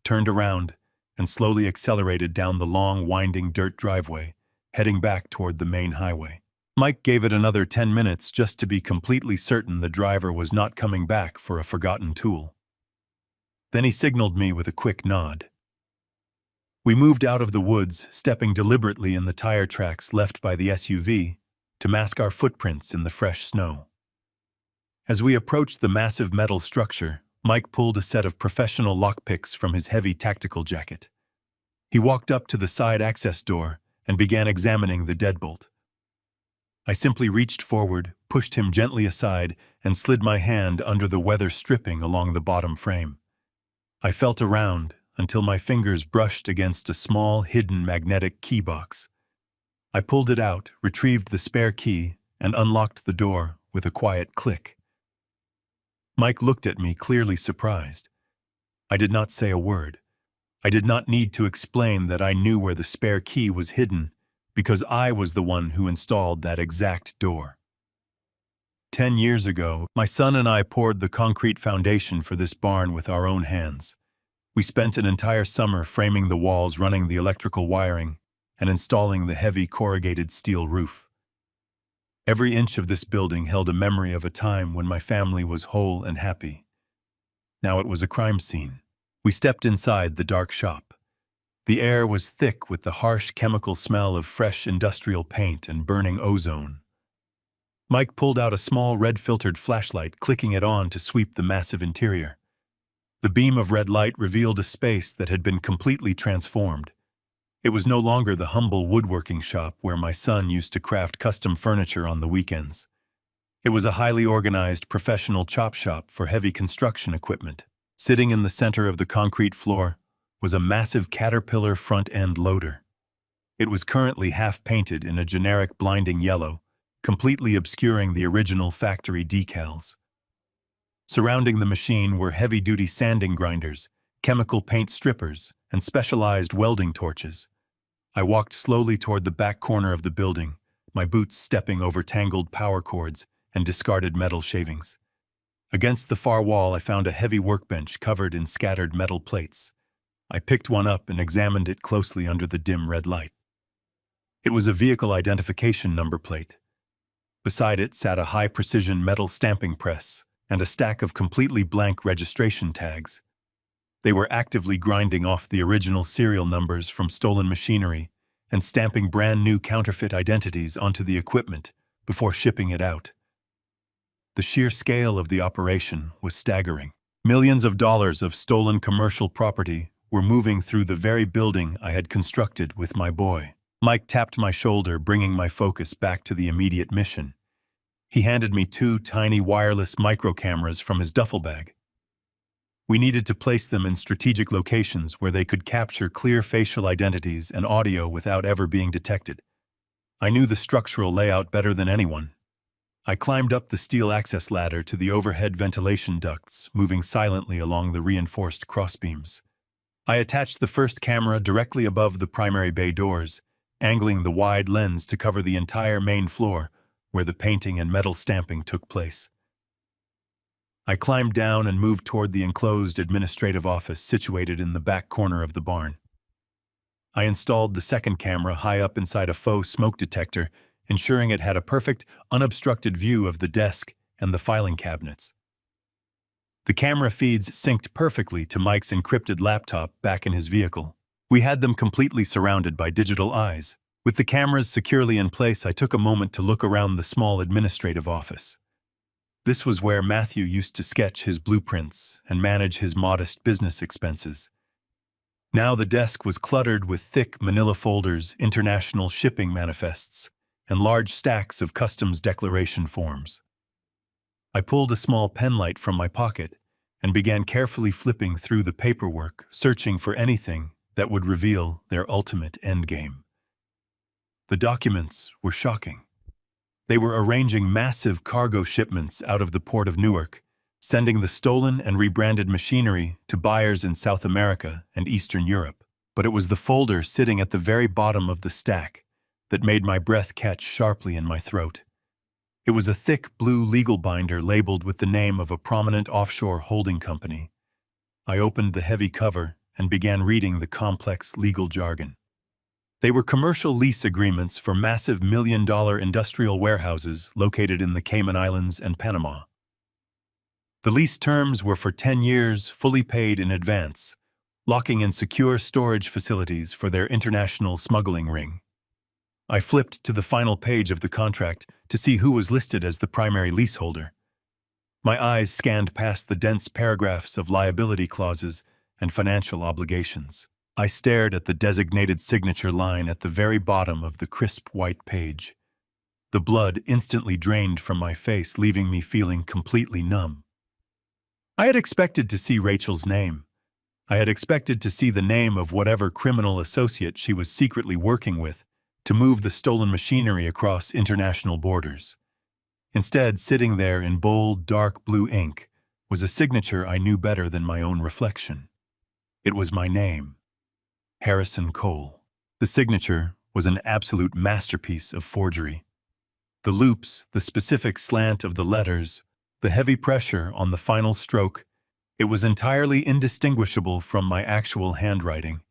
Speaker 1: turned around, and slowly accelerated down the long, winding dirt driveway, heading back toward the main highway. Mike gave it another 10 minutes just to be completely certain the driver was not coming back for a forgotten tool. Then he signaled me with a quick nod. We moved out of the woods, stepping deliberately in the tire tracks left by the SUV to mask our footprints in the fresh snow. As we approached the massive metal structure, Mike pulled a set of professional lockpicks from his heavy tactical jacket. He walked up to the side access door and began examining the deadbolt. I simply reached forward, pushed him gently aside, and slid my hand under the weather stripping along the bottom frame. I felt around until my fingers brushed against a small, hidden magnetic key box. I pulled it out, retrieved the spare key, and unlocked the door with a quiet click. Mike looked at me, clearly surprised. I did not say a word. I did not need to explain that I knew where the spare key was hidden, because I was the one who installed that exact door. 10 years ago, my son and I poured the concrete foundation for this barn with our own hands. We spent an entire summer framing the walls, running the electrical wiring, and installing the heavy corrugated steel roof. Every inch of this building held a memory of a time when my family was whole and happy. Now it was a crime scene. We stepped inside the dark shop. The air was thick with the harsh chemical smell of fresh industrial paint and burning ozone. Mike pulled out a small red-filtered flashlight, clicking it on to sweep the massive interior. The beam of red light revealed a space that had been completely transformed. It was no longer the humble woodworking shop where my son used to craft custom furniture on the weekends. It was a highly organized professional chop shop for heavy construction equipment. Sitting in the center of the concrete floor was a massive Caterpillar front-end loader. It was currently half-painted in a generic blinding yellow, completely obscuring the original factory decals. Surrounding the machine were heavy-duty sanding grinders, chemical paint strippers, and specialized welding torches. I walked slowly toward the back corner of the building, my boots stepping over tangled power cords and discarded metal shavings. Against the far wall, I found a heavy workbench covered in scattered metal plates. I picked one up and examined it closely under the dim red light. It was a vehicle identification number plate. Beside it sat a high-precision metal stamping press and a stack of completely blank registration tags. They were actively grinding off the original serial numbers from stolen machinery and stamping brand-new counterfeit identities onto the equipment before shipping it out. The sheer scale of the operation was staggering. Millions of dollars of stolen commercial property were moving through the very building I had constructed with my boy. Mike tapped my shoulder, bringing my focus back to the immediate mission. He handed me 2 tiny wireless micro cameras from his duffel bag. We needed to place them in strategic locations where they could capture clear facial identities and audio without ever being detected. I knew the structural layout better than anyone. I climbed up the steel access ladder to the overhead ventilation ducts, moving silently along the reinforced crossbeams. I attached the first camera directly above the primary bay doors, angling the wide lens to cover the entire main floor where the painting and metal stamping took place. I climbed down and moved toward the enclosed administrative office situated in the back corner of the barn. I installed the second camera high up inside a faux smoke detector, ensuring it had a perfect, unobstructed view of the desk and the filing cabinets. The camera feeds synced perfectly to Mike's encrypted laptop back in his vehicle. We had them completely surrounded by digital eyes. With the cameras securely in place, I took a moment to look around the small administrative office. This was where Matthew used to sketch his blueprints and manage his modest business expenses. Now the desk was cluttered with thick manila folders, international shipping manifests, and large stacks of customs declaration forms. I pulled a small penlight from my pocket and began carefully flipping through the paperwork, searching for anything that would reveal their ultimate endgame. The documents were shocking. They were arranging massive cargo shipments out of the port of Newark, sending the stolen and rebranded machinery to buyers in South America and Eastern Europe. But it was the folder sitting at the very bottom of the stack that made my breath catch sharply in my throat. It was a thick blue legal binder labeled with the name of a prominent offshore holding company. I opened the heavy cover and began reading the complex legal jargon. They were commercial lease agreements for massive million-dollar industrial warehouses located in the Cayman Islands and Panama. The lease terms were for 10 years, fully paid in advance, locking in secure storage facilities for their international smuggling ring. I flipped to the final page of the contract to see who was listed as the primary leaseholder. My eyes scanned past the dense paragraphs of liability clauses and financial obligations. I stared at the designated signature line at the very bottom of the crisp white page. The blood instantly drained from my face, leaving me feeling completely numb. I had expected to see Rachel's name. I had expected to see the name of whatever criminal associate she was secretly working with to move the stolen machinery across international borders. Instead, sitting there in bold, dark blue ink was a signature I knew better than my own reflection. It was my name, Harrison Cole. The signature was an absolute masterpiece of forgery. The loops, the specific slant of the letters, the heavy pressure on the final stroke, it was entirely indistinguishable from my actual handwriting.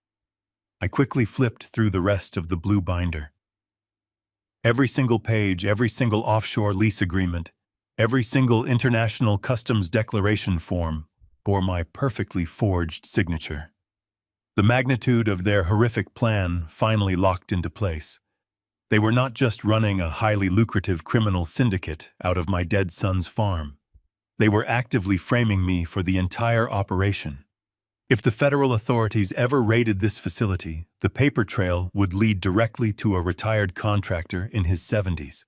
Speaker 1: I quickly flipped through the rest of the blue binder. Every single page, every single offshore lease agreement, every single international customs declaration form bore my perfectly forged signature. The magnitude of their horrific plan finally locked into place. They were not just running a highly lucrative criminal syndicate out of my dead son's farm. They were actively framing me for the entire operation. If the federal authorities ever raided this facility, the paper trail would lead directly to a retired contractor in his 70s.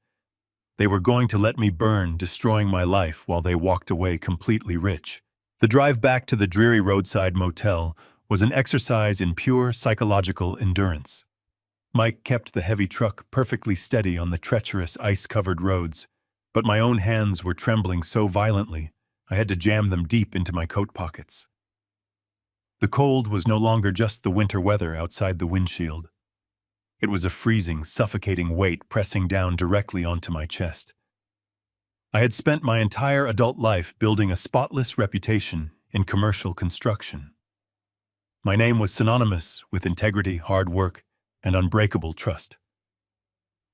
Speaker 1: They were going to let me burn, destroying my life while they walked away completely rich. The drive back to the dreary roadside motel was an exercise in pure psychological endurance. Mike kept the heavy truck perfectly steady on the treacherous, ice-covered roads, but my own hands were trembling so violently I had to jam them deep into my coat pockets. The cold was no longer just the winter weather outside the windshield. It was a freezing, suffocating weight pressing down directly onto my chest. I had spent my entire adult life building a spotless reputation in commercial construction. My name was synonymous with integrity, hard work, and unbreakable trust.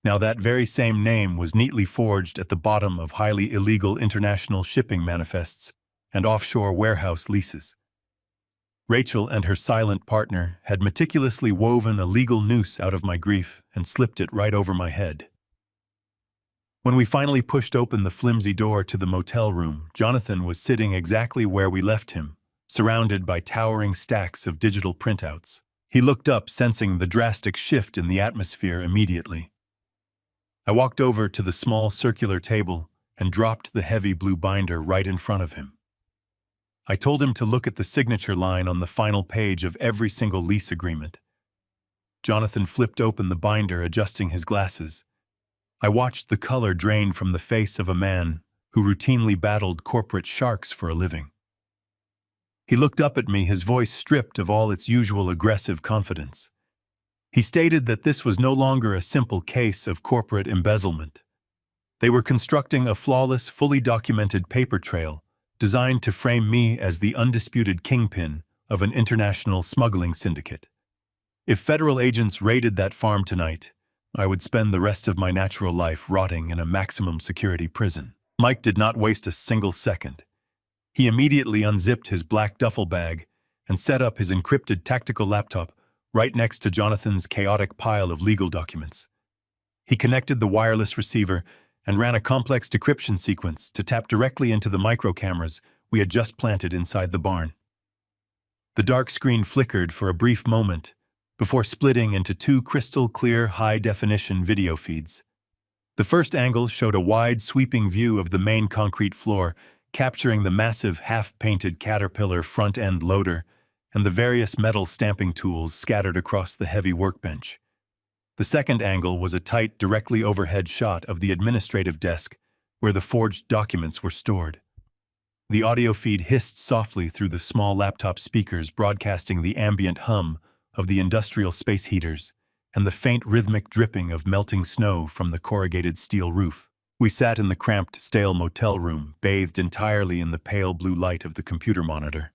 Speaker 1: Now that very same name was neatly forged at the bottom of highly illegal international shipping manifests and offshore warehouse leases. Rachel and her silent partner had meticulously woven a legal noose out of my grief and slipped it right over my head. When we finally pushed open the flimsy door to the motel room, Jonathan was sitting exactly where we left him, surrounded by towering stacks of digital printouts. He looked up, sensing the drastic shift in the atmosphere immediately. I walked over to the small circular table and dropped the heavy blue binder right in front of him. I told him to look at the signature line on the final page of every single lease agreement. Jonathan flipped open the binder, adjusting his glasses. I watched the color drain from the face of a man who routinely battled corporate sharks for a living. He looked up at me, his voice stripped of all its usual aggressive confidence. He stated that this was no longer a simple case of corporate embezzlement. They were constructing a flawless, fully documented paper trail designed to frame me as the undisputed kingpin of an international smuggling syndicate. If federal agents raided that farm tonight, I would spend the rest of my natural life rotting in a maximum security prison. Mike did not waste a single second. He immediately unzipped his black duffel bag and set up his encrypted tactical laptop right next to Jonathan's chaotic pile of legal documents. He connected the wireless receiver and ran a complex decryption sequence to tap directly into the micro cameras we had just planted inside the barn. The dark screen flickered for a brief moment before splitting into two crystal-clear, high-definition video feeds. The first angle showed a wide, sweeping view of the main concrete floor, capturing the massive, half-painted Caterpillar front-end loader and the various metal stamping tools scattered across the heavy workbench. The second angle was a tight, directly overhead shot of the administrative desk, where the forged documents were stored. The audio feed hissed softly through the small laptop speakers, broadcasting the ambient hum of the industrial space heaters and the faint rhythmic dripping of melting snow from the corrugated steel roof. We sat in the cramped, stale motel room, bathed entirely in the pale blue light of the computer monitor.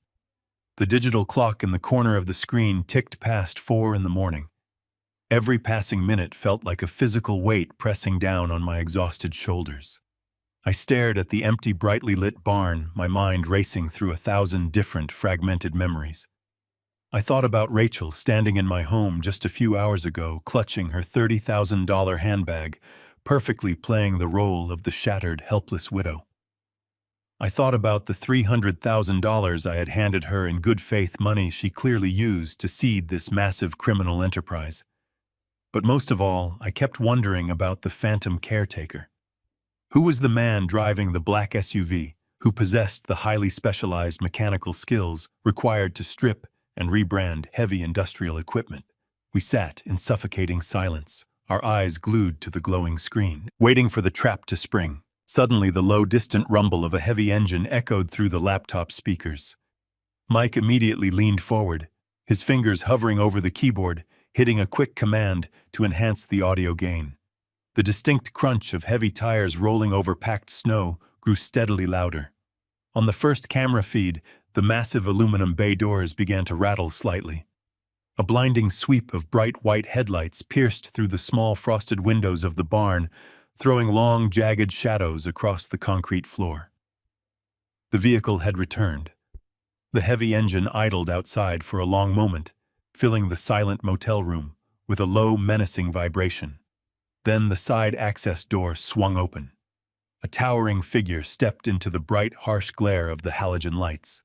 Speaker 1: The digital clock in the corner of the screen ticked past 4 in the morning. Every passing minute felt like a physical weight pressing down on my exhausted shoulders. I stared at the empty, brightly lit barn, my mind racing through 1,000 different, fragmented memories. I thought about Rachel standing in my home just a few hours ago, clutching her $30,000 handbag, perfectly playing the role of the shattered, helpless widow. I thought about the $300,000 I had handed her in good faith, money she clearly used to seed this massive criminal enterprise. But most of all, I kept wondering about the phantom caretaker. Who was the man driving the black SUV who possessed the highly specialized mechanical skills required to strip and rebrand heavy industrial equipment? We sat in suffocating silence, our eyes glued to the glowing screen, waiting for the trap to spring. Suddenly, the low, distant rumble of a heavy engine echoed through the laptop speakers. Mike immediately leaned forward, his fingers hovering over the keyboard, hitting a quick command to enhance the audio gain. The distinct crunch of heavy tires rolling over packed snow grew steadily louder. On the first camera feed, the massive aluminum bay doors began to rattle slightly. A blinding sweep of bright white headlights pierced through the small frosted windows of the barn, throwing long, jagged shadows across the concrete floor. The vehicle had returned. The heavy engine idled outside for a long moment, filling the silent motel room with a low, menacing vibration. Then the side access door swung open. A towering figure stepped into the bright, harsh glare of the halogen lights.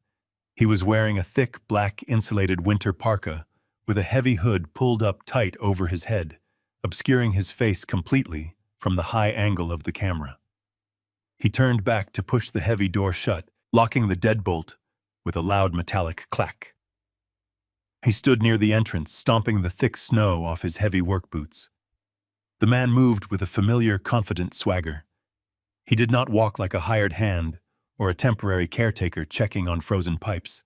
Speaker 1: He was wearing a thick, black, insulated winter parka with a heavy hood pulled up tight over his head, obscuring his face completely from the high angle of the camera. He turned back to push the heavy door shut, locking the deadbolt with a loud metallic clack. He stood near the entrance, stomping the thick snow off his heavy work boots. The man moved with a familiar, confident swagger. He did not walk like a hired hand or a temporary caretaker checking on frozen pipes.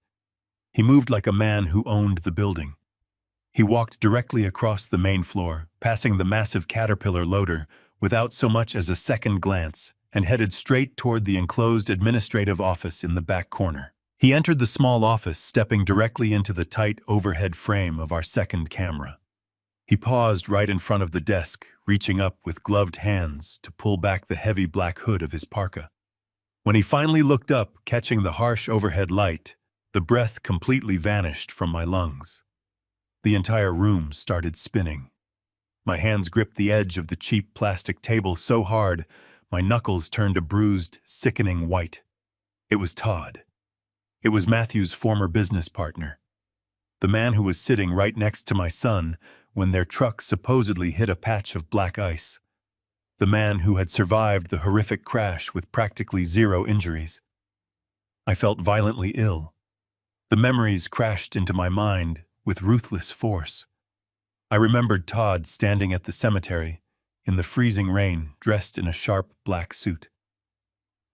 Speaker 1: He moved like a man who owned the building. He walked directly across the main floor, passing the massive Caterpillar loader without so much as a second glance, and headed straight toward the enclosed administrative office in the back corner. He entered the small office, stepping directly into the tight overhead frame of our second camera. He paused right in front of the desk, reaching up with gloved hands to pull back the heavy black hood of his parka. When he finally looked up, catching the harsh overhead light, the breath completely vanished from my lungs. The entire room started spinning. My hands gripped the edge of the cheap plastic table so hard, my knuckles turned a bruised, sickening white. It was Todd. It was Matthew's former business partner. The man who was sitting right next to my son when their truck supposedly hit a patch of black ice. The man who had survived the horrific crash with practically zero injuries. I felt violently ill. The memories crashed into my mind with ruthless force. I remembered Todd standing at the cemetery, in the freezing rain, dressed in a sharp black suit.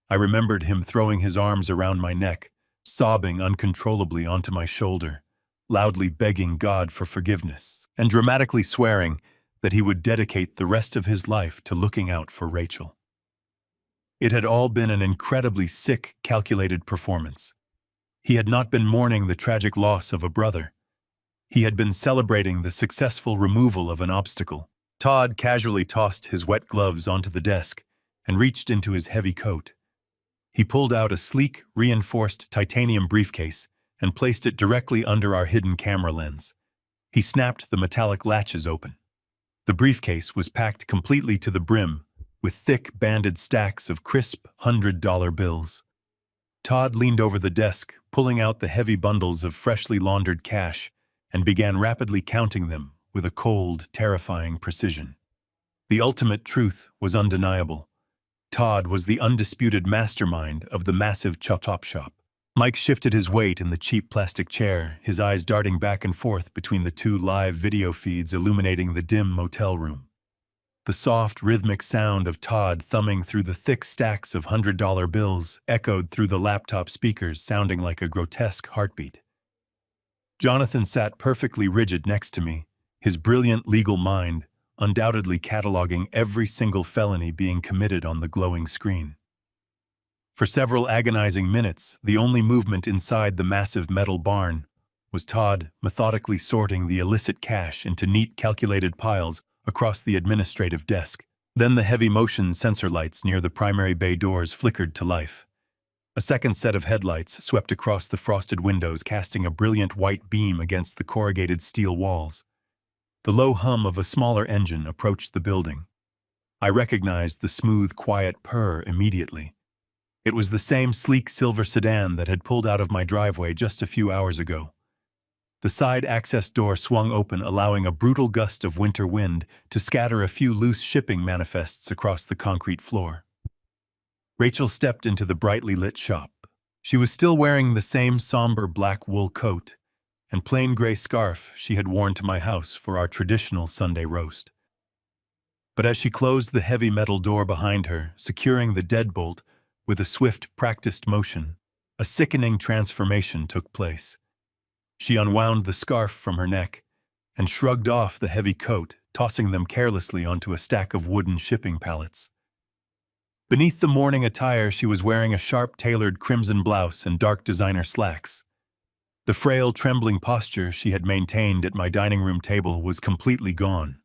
Speaker 1: I remembered him throwing his arms around my neck, sobbing uncontrollably onto my shoulder, loudly begging God for forgiveness, and dramatically swearing that he would dedicate the rest of his life to looking out for Rachel. It had all been an incredibly sick, calculated performance. He had not been mourning the tragic loss of a brother. He had been celebrating the successful removal of an obstacle. Todd casually tossed his wet gloves onto the desk and reached into his heavy coat. He pulled out a sleek, reinforced titanium briefcase and placed it directly under our hidden camera lens. He snapped the metallic latches open. The briefcase was packed completely to the brim with thick, banded stacks of crisp $100 bills. Todd leaned over the desk, pulling out the heavy bundles of freshly laundered cash, and began rapidly counting them with a cold, terrifying precision. The ultimate truth was undeniable. Todd was the undisputed mastermind of the massive chop shop. Mike shifted his weight in the cheap plastic chair, his eyes darting back and forth between the two live video feeds illuminating the dim motel room. The soft, rhythmic sound of Todd thumbing through the thick stacks of $100 bills echoed through the laptop speakers, sounding like a grotesque heartbeat. Jonathan sat perfectly rigid next to me, his brilliant legal mind undoubtedly cataloging every single felony being committed on the glowing screen. For several agonizing minutes, the only movement inside the massive metal barn was Todd methodically sorting the illicit cash into neat, calculated piles across the administrative desk. Then the heavy motion sensor lights near the primary bay doors flickered to life. A second set of headlights swept across the frosted windows, casting a brilliant white beam against the corrugated steel walls. The low hum of a smaller engine approached the building. I recognized the smooth, quiet purr immediately. It was the same sleek silver sedan that had pulled out of my driveway just a few hours ago. The side access door swung open, allowing a brutal gust of winter wind to scatter a few loose shipping manifests across the concrete floor. Rachel stepped into the brightly lit shop. She was still wearing the same somber black wool coat and plain gray scarf she had worn to my house for our traditional Sunday roast. But as she closed the heavy metal door behind her, securing the deadbolt with a swift, practiced motion, a sickening transformation took place. She unwound the scarf from her neck and shrugged off the heavy coat, tossing them carelessly onto a stack of wooden shipping pallets. Beneath the morning attire, she was wearing a sharp tailored crimson blouse and dark designer slacks. The frail, trembling posture she had maintained at my dining room table was completely gone.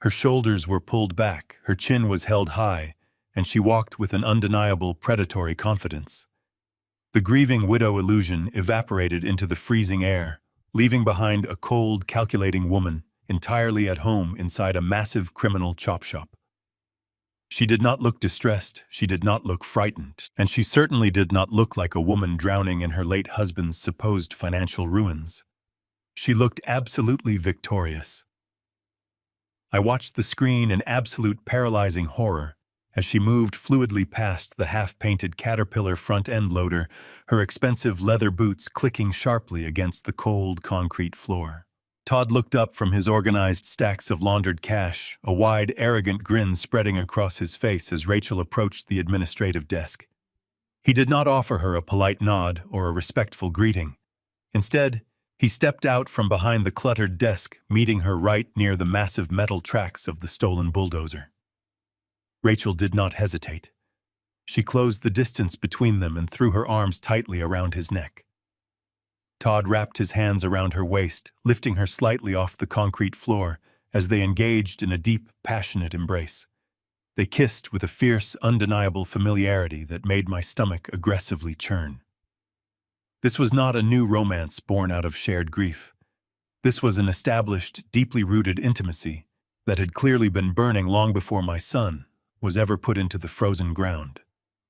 Speaker 1: Her shoulders were pulled back, her chin was held high, and she walked with an undeniable predatory confidence. The grieving widow illusion evaporated into the freezing air, leaving behind a cold, calculating woman entirely at home inside a massive criminal chop shop. She did not look distressed, she did not look frightened, and she certainly did not look like a woman drowning in her late husband's supposed financial ruins. She looked absolutely victorious. I watched the screen in absolute paralyzing horror as she moved fluidly past the half-painted Caterpillar front-end loader, her expensive leather boots clicking sharply against the cold concrete floor. Todd looked up from his organized stacks of laundered cash, a wide, arrogant grin spreading across his face as Rachel approached the administrative desk. He did not offer her a polite nod or a respectful greeting. Instead, he stepped out from behind the cluttered desk, meeting her right near the massive metal tracks of the stolen bulldozer. Rachel did not hesitate. She closed the distance between them and threw her arms tightly around his neck. Todd wrapped his hands around her waist, lifting her slightly off the concrete floor as they engaged in a deep, passionate embrace. They kissed with a fierce, undeniable familiarity that made my stomach aggressively churn. This was not a new romance born out of shared grief. This was an established, deeply rooted intimacy that had clearly been burning long before my son was ever put into the frozen ground.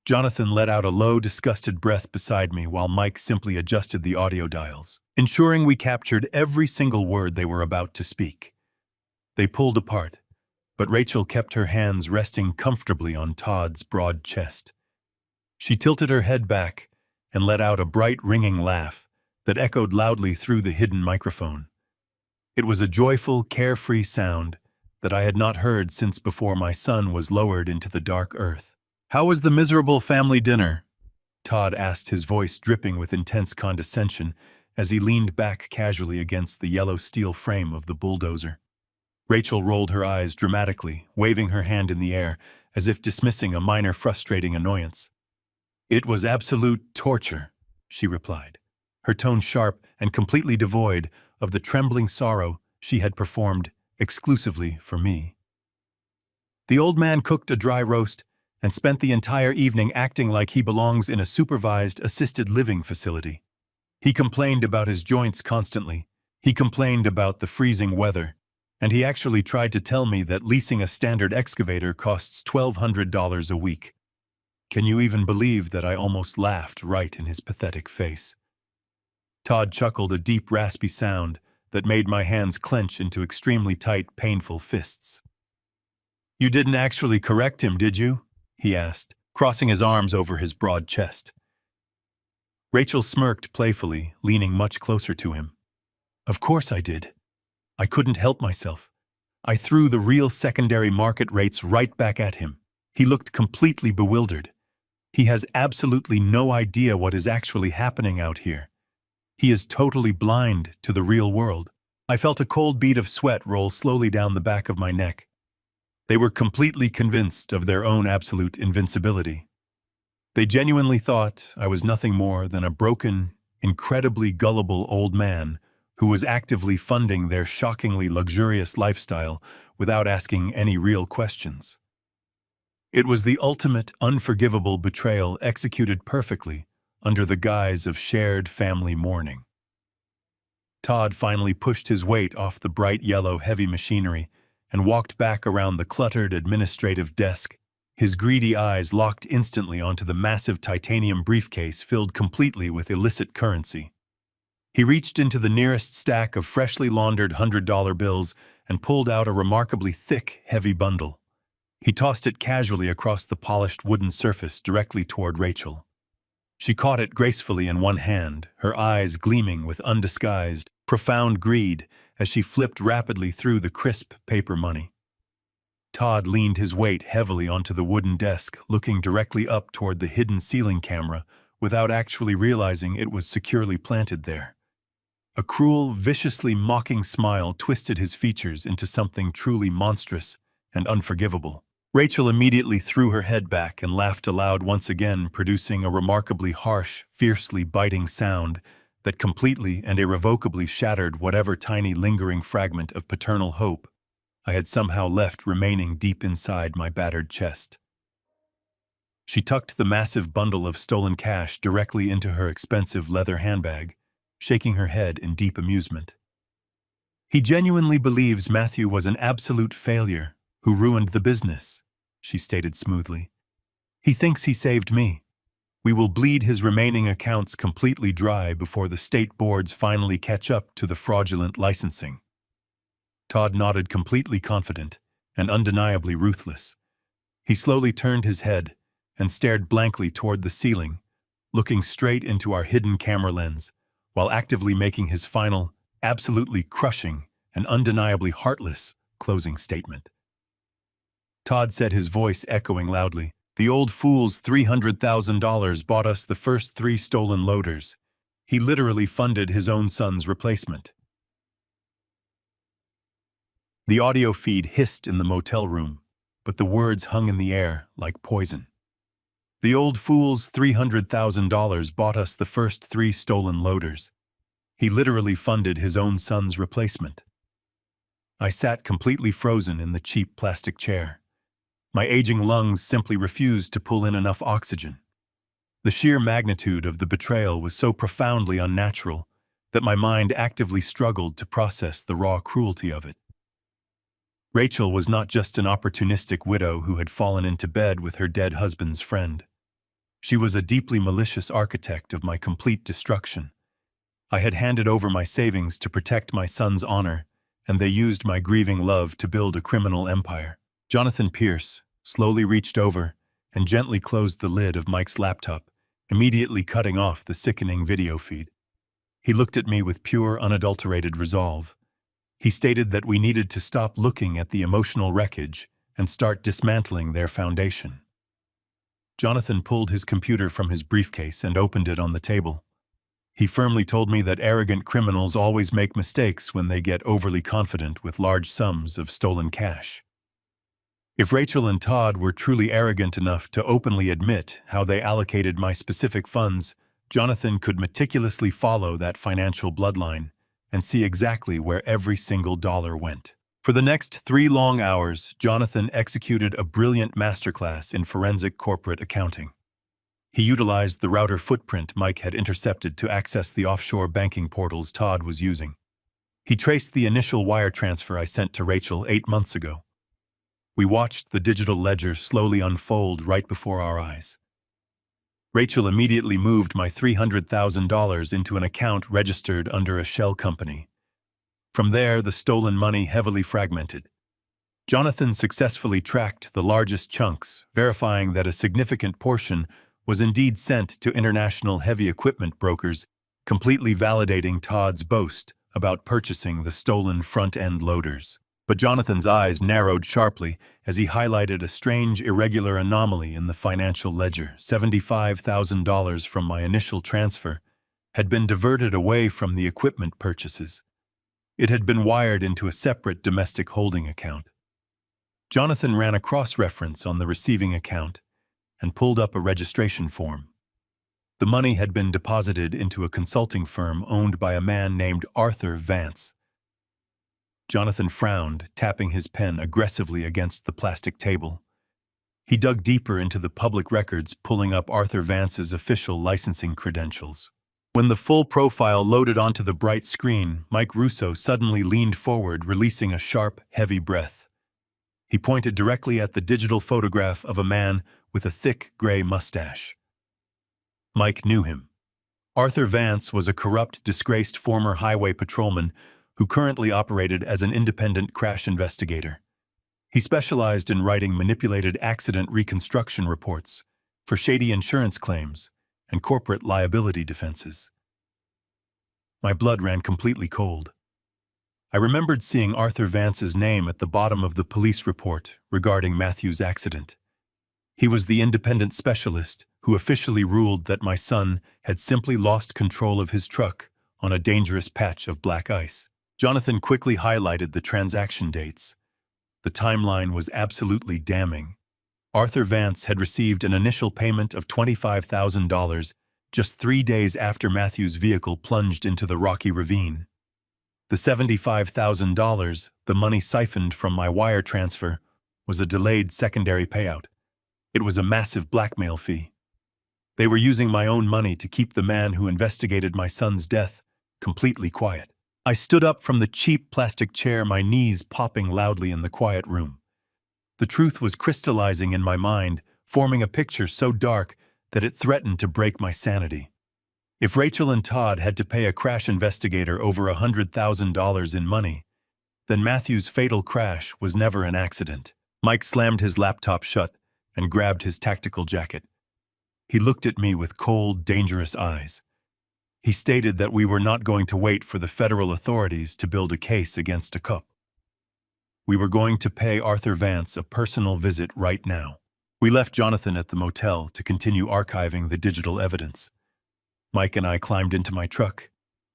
Speaker 1: Jonathan let out a low, disgusted breath beside me while Mike simply adjusted the audio dials, ensuring we captured every single word they were about to speak. They pulled apart, but Rachel kept her hands resting comfortably on Todd's broad chest. She tilted her head back and let out a bright, ringing laugh that echoed loudly through the hidden microphone. It was a joyful, carefree sound that I had not heard since before my son was lowered into the dark earth. "How was the miserable family dinner?" Todd asked, his voice dripping with intense condescension as he leaned back casually against the yellow steel frame of the bulldozer. Rachel rolled her eyes dramatically, waving her hand in the air as if dismissing a minor frustrating annoyance. "It was absolute torture," she replied, her tone sharp and completely devoid of the trembling sorrow she had performed exclusively for me. The old man cooked a dry roast and spent the entire evening acting like he belongs in a supervised assisted living facility. He complained about his joints constantly. He complained about the freezing weather. And he actually tried to tell me that leasing a standard excavator costs $1,200 a week. Can you even believe that I almost laughed right in his pathetic face? Todd chuckled, a deep, raspy sound that made my hands clench into extremely tight, painful fists. "You didn't actually correct him, did you?" he asked, crossing his arms over his broad chest. Rachel smirked playfully, leaning much closer to him. "Of course I did. I couldn't help myself. I threw the real secondary market rates right back at him. He looked completely bewildered. He has absolutely no idea what is actually happening out here. He is totally blind to the real world." I felt a cold bead of sweat roll slowly down the back of my neck. They were completely convinced of their own absolute invincibility. They genuinely thought I was nothing more than a broken, incredibly gullible old man who was actively funding their shockingly luxurious lifestyle without asking any real questions. It was the ultimate, unforgivable betrayal executed perfectly under the guise of shared family mourning. Todd finally pushed his weight off the bright yellow heavy machinery and walked back around the cluttered administrative desk, His greedy eyes locked instantly onto the massive titanium briefcase filled completely with illicit currency. He reached into the nearest stack of freshly laundered $100 bills and pulled out a remarkably thick, heavy bundle. He tossed it casually across the polished wooden surface directly toward Rachel. She caught it gracefully in one hand, her eyes gleaming with undisguised, profound greed as she flipped rapidly through the crisp paper money. Todd leaned his weight heavily onto the wooden desk, looking directly up toward the hidden ceiling camera without actually realizing it was securely planted there. A cruel, viciously mocking smile twisted his features into something truly monstrous and unforgivable. Rachel immediately threw her head back and laughed aloud once again, producing a remarkably harsh, fiercely biting sound that completely and irrevocably shattered whatever tiny lingering fragment of paternal hope I had somehow left remaining deep inside my battered chest. She tucked the massive bundle of stolen cash directly into her expensive leather handbag, shaking her head in deep amusement. "He genuinely believes Matthew was an absolute failure who ruined the business," she stated smoothly. "He thinks he saved me. We will bleed his remaining accounts completely dry before the state boards finally catch up to the fraudulent licensing." Todd nodded, completely confident and undeniably ruthless. He slowly turned his head and stared blankly toward the ceiling, looking straight into our hidden camera lens, while actively making his final, absolutely crushing and undeniably heartless closing statement. Todd said, his voice echoing loudly, "The old fool's $300,000 bought us the first 3 stolen loaders. He literally funded his own son's replacement." The audio feed hissed in the motel room, but the words hung in the air like poison. "The old fool's $300,000 bought us the first 3 stolen loaders. He literally funded his own son's replacement." I sat completely frozen in the cheap plastic chair. My aging lungs simply refused to pull in enough oxygen. The sheer magnitude of the betrayal was so profoundly unnatural that my mind actively struggled to process the raw cruelty of it. Rachel was not just an opportunistic widow who had fallen into bed with her dead husband's friend. She was a deeply malicious architect of my complete destruction. I had handed over my savings to protect my son's honor, and they used my grieving love to build a criminal empire. Jonathan Pierce slowly reached over and gently closed the lid of Mike's laptop, immediately cutting off the sickening video feed. He looked at me with pure, unadulterated resolve. He stated that we needed to stop looking at the emotional wreckage and start dismantling their foundation. Jonathan pulled his computer from his briefcase and opened it on the table. He firmly told me that arrogant criminals always make mistakes when they get overly confident with large sums of stolen cash. If Rachel and Todd were truly arrogant enough to openly admit how they allocated my specific funds, Jonathan could meticulously follow that financial bloodline and see exactly where every single dollar went. For the next 3 long hours, Jonathan executed a brilliant masterclass in forensic corporate accounting. He utilized the router footprint Mike had intercepted to access the offshore banking portals Todd was using. He traced the initial wire transfer I sent to Rachel 8 months ago. We watched the digital ledger slowly unfold right before our eyes. Rachel immediately moved my $300,000 into an account registered under a shell company. From there, the stolen money heavily fragmented. Jonathan successfully tracked the largest chunks, verifying that a significant portion was indeed sent to international heavy equipment brokers, completely validating Todd's boast about purchasing the stolen front-end loaders. But Jonathan's eyes narrowed sharply as he highlighted a strange, irregular anomaly in the financial ledger. $75,000 from my initial transfer had been diverted away from the equipment purchases. It had been wired into a separate domestic holding account. Jonathan ran a cross-reference on the receiving account and pulled up a registration form. The money had been deposited into a consulting firm owned by a man named Arthur Vance. Jonathan frowned, tapping his pen aggressively against the plastic table. He dug deeper into the public records, pulling up Arthur Vance's official licensing credentials. When the full profile loaded onto the bright screen, Mike Russo suddenly leaned forward, releasing a sharp, heavy breath. He pointed directly at the digital photograph of a man with a thick gray mustache. Mike knew him. Arthur Vance was a corrupt, disgraced former highway patrolman who currently operated as an independent crash investigator. He specialized in writing manipulated accident reconstruction reports for shady insurance claims and corporate liability defenses. My blood ran completely cold. I remembered seeing Arthur Vance's name at the bottom of the police report regarding Matthew's accident. He was the independent specialist who officially ruled that my son had simply lost control of his truck on a dangerous patch of black ice. Jonathan quickly highlighted the transaction dates. The timeline was absolutely damning. Arthur Vance had received an initial payment of $25,000 just 3 days after Matthew's vehicle plunged into the rocky ravine. The $75,000, the money siphoned from my wire transfer, was a delayed secondary payout. It was a massive blackmail fee. They were using my own money to keep the man who investigated my son's death completely quiet. I stood up from the cheap plastic chair, my knees popping loudly in the quiet room. The truth was crystallizing in my mind, forming a picture so dark that it threatened to break my sanity. If Rachel and Todd had to pay a crash investigator over $100,000 in money, then Matthew's fatal crash was never an accident. Mike slammed his laptop shut and grabbed his tactical jacket. He looked at me with cold, dangerous eyes. He stated that we were not going to wait for the federal authorities to build a case against a cop. We were going to pay Arthur Vance a personal visit right now. We left Jonathan at the motel to continue archiving the digital evidence. Mike and I climbed into my truck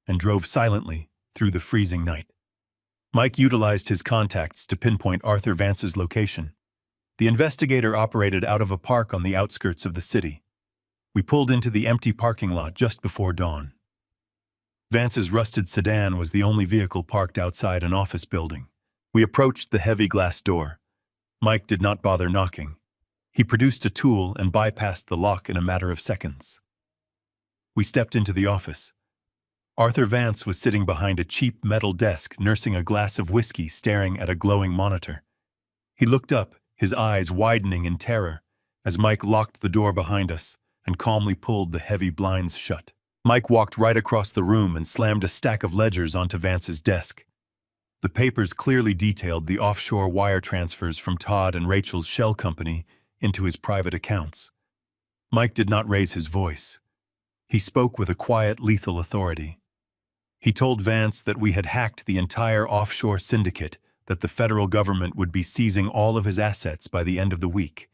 Speaker 1: and drove silently through the freezing night. Mike utilized his contacts to pinpoint Arthur Vance's location. The investigator operated out of a park on the outskirts of the city. We pulled into the empty parking lot just before dawn. Vance's rusted sedan was the only vehicle parked outside an office building. We approached the heavy glass door. Mike did not bother knocking. He produced a tool and bypassed the lock in a matter of seconds. We stepped into the office. Arthur Vance was sitting behind a cheap metal desk, nursing a glass of whiskey, staring at a glowing monitor. He looked up, his eyes widening in terror, as Mike locked the door behind us and calmly pulled the heavy blinds shut. Mike walked right across the room and slammed a stack of ledgers onto Vance's desk. The papers clearly detailed the offshore wire transfers from Todd and Rachel's shell company into his private accounts. Mike did not raise his voice. He spoke with a quiet, lethal authority. He told Vance that we had hacked the entire offshore syndicate, that the federal government would be seizing all of his assets by the end of the week,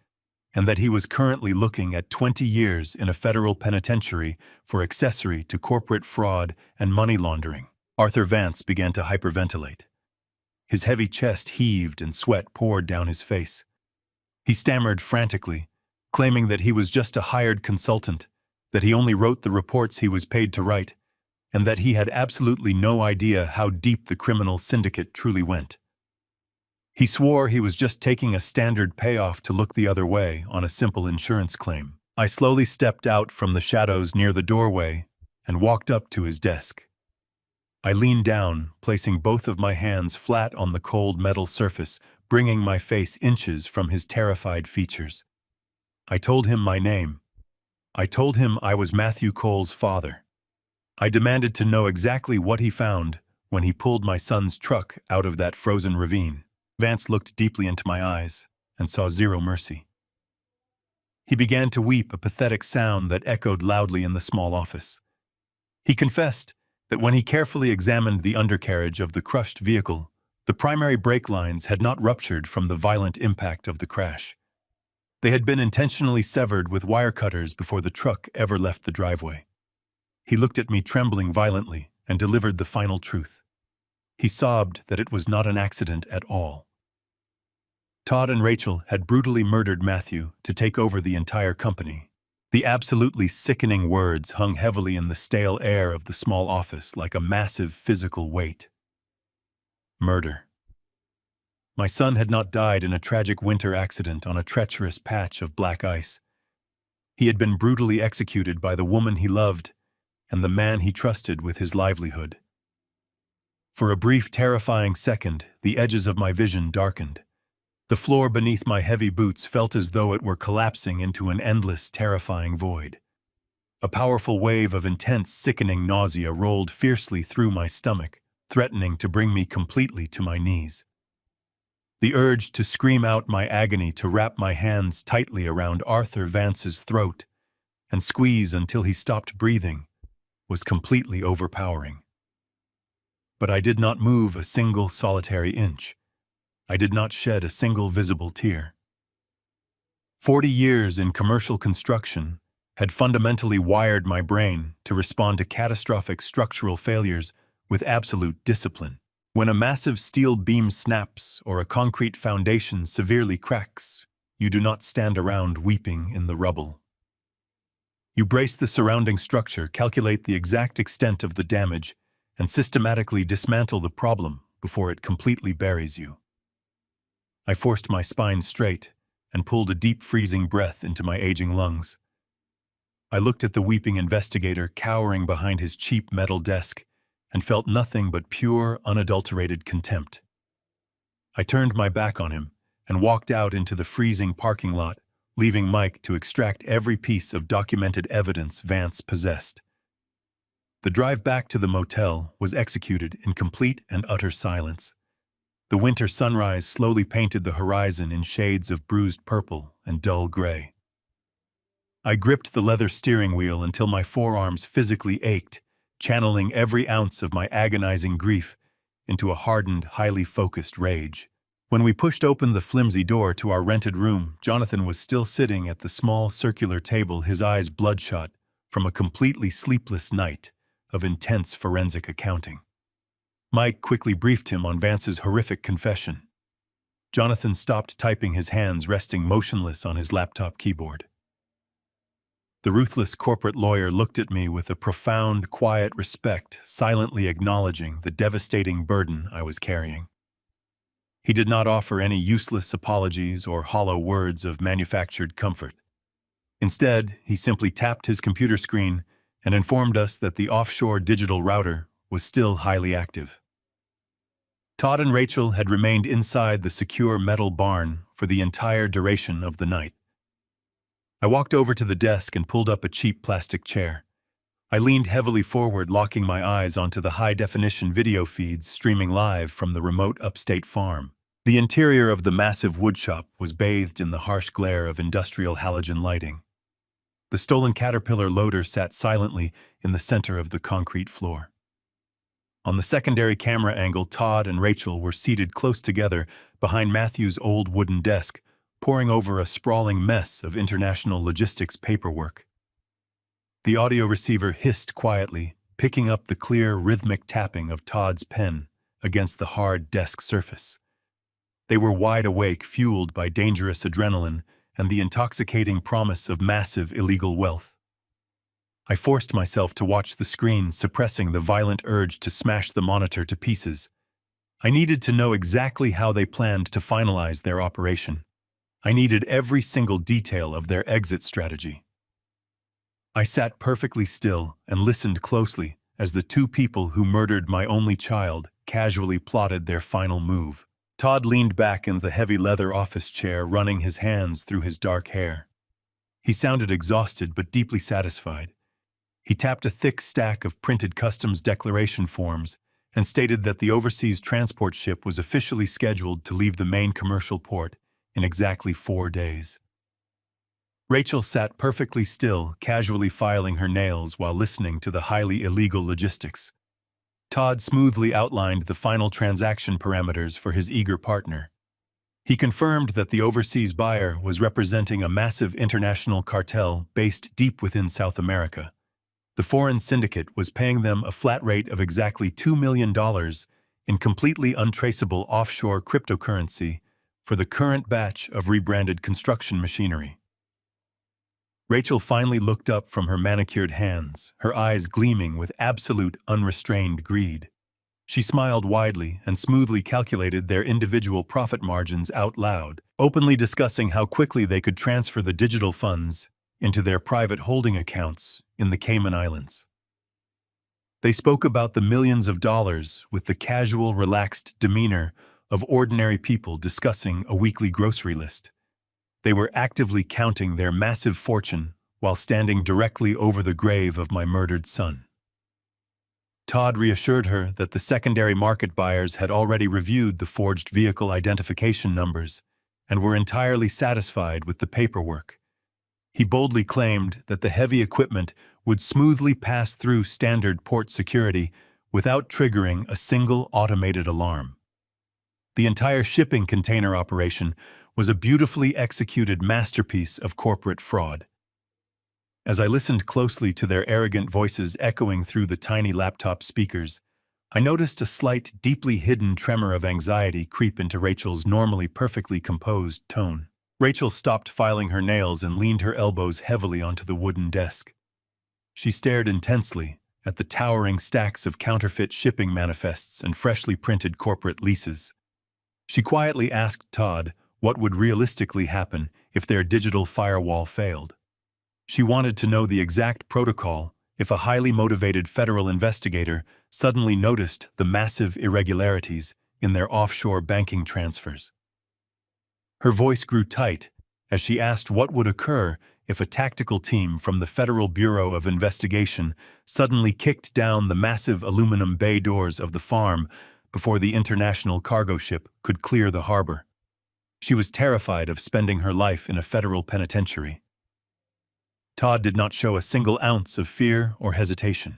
Speaker 1: and that he was currently looking at 20 years in a federal penitentiary for accessory to corporate fraud and money laundering. Arthur Vance began to hyperventilate. His heavy chest heaved and sweat poured down his face. He stammered frantically, claiming that he was just a hired consultant, that he only wrote the reports he was paid to write, and that he had absolutely no idea how deep the criminal syndicate truly went. He swore he was just taking a standard payoff to look the other way on a simple insurance claim. I slowly stepped out from the shadows near the doorway and walked up to his desk. I leaned down, placing both of my hands flat on the cold metal surface, bringing my face inches from his terrified features. I told him my name. I told him I was Matthew Cole's father. I demanded to know exactly what he found when he pulled my son's truck out of that frozen ravine. Vance looked deeply into my eyes and saw zero mercy. He began to weep, a pathetic sound that echoed loudly in the small office. He confessed that when he carefully examined the undercarriage of the crushed vehicle, the primary brake lines had not ruptured from the violent impact of the crash. They had been intentionally severed with wire cutters before the truck ever left the driveway. He looked at me trembling violently and delivered the final truth. He sobbed that it was not an accident at all. Todd and Rachel had brutally murdered Matthew to take over the entire company. The absolutely sickening words hung heavily in the stale air of the small office like a massive physical weight. Murder. My son had not died in a tragic winter accident on a treacherous patch of black ice. He had been brutally executed by the woman he loved and the man he trusted with his livelihood. For a brief, terrifying second, the edges of my vision darkened. The floor beneath my heavy boots felt as though it were collapsing into an endless, terrifying void. A powerful wave of intense, sickening nausea rolled fiercely through my stomach, threatening to bring me completely to my knees. The urge to scream out my agony, to wrap my hands tightly around Arthur Vance's throat and squeeze until he stopped breathing, was completely overpowering. But I did not move a single solitary inch. I did not shed a single visible tear. 40 years in commercial construction had fundamentally wired my brain to respond to catastrophic structural failures with absolute discipline. When a massive steel beam snaps or a concrete foundation severely cracks, you do not stand around weeping in the rubble. You brace the surrounding structure, calculate the exact extent of the damage, and systematically dismantle the problem before it completely buries you. I forced my spine straight and pulled a deep, freezing breath into my aging lungs. I looked at the weeping investigator cowering behind his cheap metal desk and felt nothing but pure, unadulterated contempt. I turned my back on him and walked out into the freezing parking lot, leaving Mike to extract every piece of documented evidence Vance possessed. The drive back to the motel was executed in complete and utter silence. The winter sunrise slowly painted the horizon in shades of bruised purple and dull gray. I gripped the leather steering wheel until my forearms physically ached, channeling every ounce of my agonizing grief into a hardened, highly focused rage. When we pushed open the flimsy door to our rented room, Jonathan was still sitting at the small circular table, his eyes bloodshot from a completely sleepless night of intense forensic accounting. Mike quickly briefed him on Vance's horrific confession. Jonathan stopped typing, his hands resting motionless on his laptop keyboard. The ruthless corporate lawyer looked at me with a profound, quiet respect, silently acknowledging the devastating burden I was carrying. He did not offer any useless apologies or hollow words of manufactured comfort. Instead, he simply tapped his computer screen and informed us that the offshore digital router was still highly active. Todd and Rachel had remained inside the secure metal barn for the entire duration of the night. I walked over to the desk and pulled up a cheap plastic chair. I leaned heavily forward, locking my eyes onto the high-definition video feeds streaming live from the remote upstate farm. The interior of the massive woodshop was bathed in the harsh glare of industrial halogen lighting. The stolen Caterpillar loader sat silently in the center of the concrete floor. On the secondary camera angle, Todd and Rachel were seated close together behind Matthew's old wooden desk, poring over a sprawling mess of international logistics paperwork. The audio receiver hissed quietly, picking up the clear, rhythmic tapping of Todd's pen against the hard desk surface. They were wide awake, fueled by dangerous adrenaline and the intoxicating promise of massive illegal wealth. I forced myself to watch the screen, suppressing the violent urge to smash the monitor to pieces. I needed to know exactly how they planned to finalize their operation. I needed every single detail of their exit strategy. I sat perfectly still and listened closely as the two people who murdered my only child casually plotted their final move. Todd leaned back in the heavy leather office chair, running his hands through his dark hair. He sounded exhausted but deeply satisfied. He tapped a thick stack of printed customs declaration forms and stated that the overseas transport ship was officially scheduled to leave the main commercial port in exactly 4 days. Rachel sat perfectly still, casually filing her nails while listening to the highly illegal logistics. Todd smoothly outlined the final transaction parameters for his eager partner. He confirmed that the overseas buyer was representing a massive international cartel based deep within South America. The foreign syndicate was paying them a flat rate of exactly $2 million in completely untraceable offshore cryptocurrency for the current batch of rebranded construction machinery. Rachel finally looked up from her manicured hands, her eyes gleaming with absolute unrestrained greed. She smiled widely and smoothly calculated their individual profit margins out loud, openly discussing how quickly they could transfer the digital funds into their private holding accounts in the Cayman Islands. They spoke about the millions of dollars with the casual, relaxed demeanor of ordinary people discussing a weekly grocery list. They were actively counting their massive fortune while standing directly over the grave of my murdered son. Todd reassured her that the secondary market buyers had already reviewed the forged vehicle identification numbers and were entirely satisfied with the paperwork. He boldly claimed that the heavy equipment would smoothly pass through standard port security without triggering a single automated alarm. The entire shipping container operation was a beautifully executed masterpiece of corporate fraud. As I listened closely to their arrogant voices echoing through the tiny laptop speakers, I noticed a slight, deeply hidden tremor of anxiety creep into Rachel's normally perfectly composed tone. Rachel stopped filing her nails and leaned her elbows heavily onto the wooden desk. She stared intensely at the towering stacks of counterfeit shipping manifests and freshly printed corporate leases. She quietly asked Todd what would realistically happen if their digital firewall failed. She wanted to know the exact protocol if a highly motivated federal investigator suddenly noticed the massive irregularities in their offshore banking transfers. Her voice grew tight as she asked what would occur if a tactical team from the Federal Bureau of Investigation suddenly kicked down the massive aluminum bay doors of the farm before the international cargo ship could clear the harbor. She was terrified of spending her life in a federal penitentiary. Todd did not show a single ounce of fear or hesitation.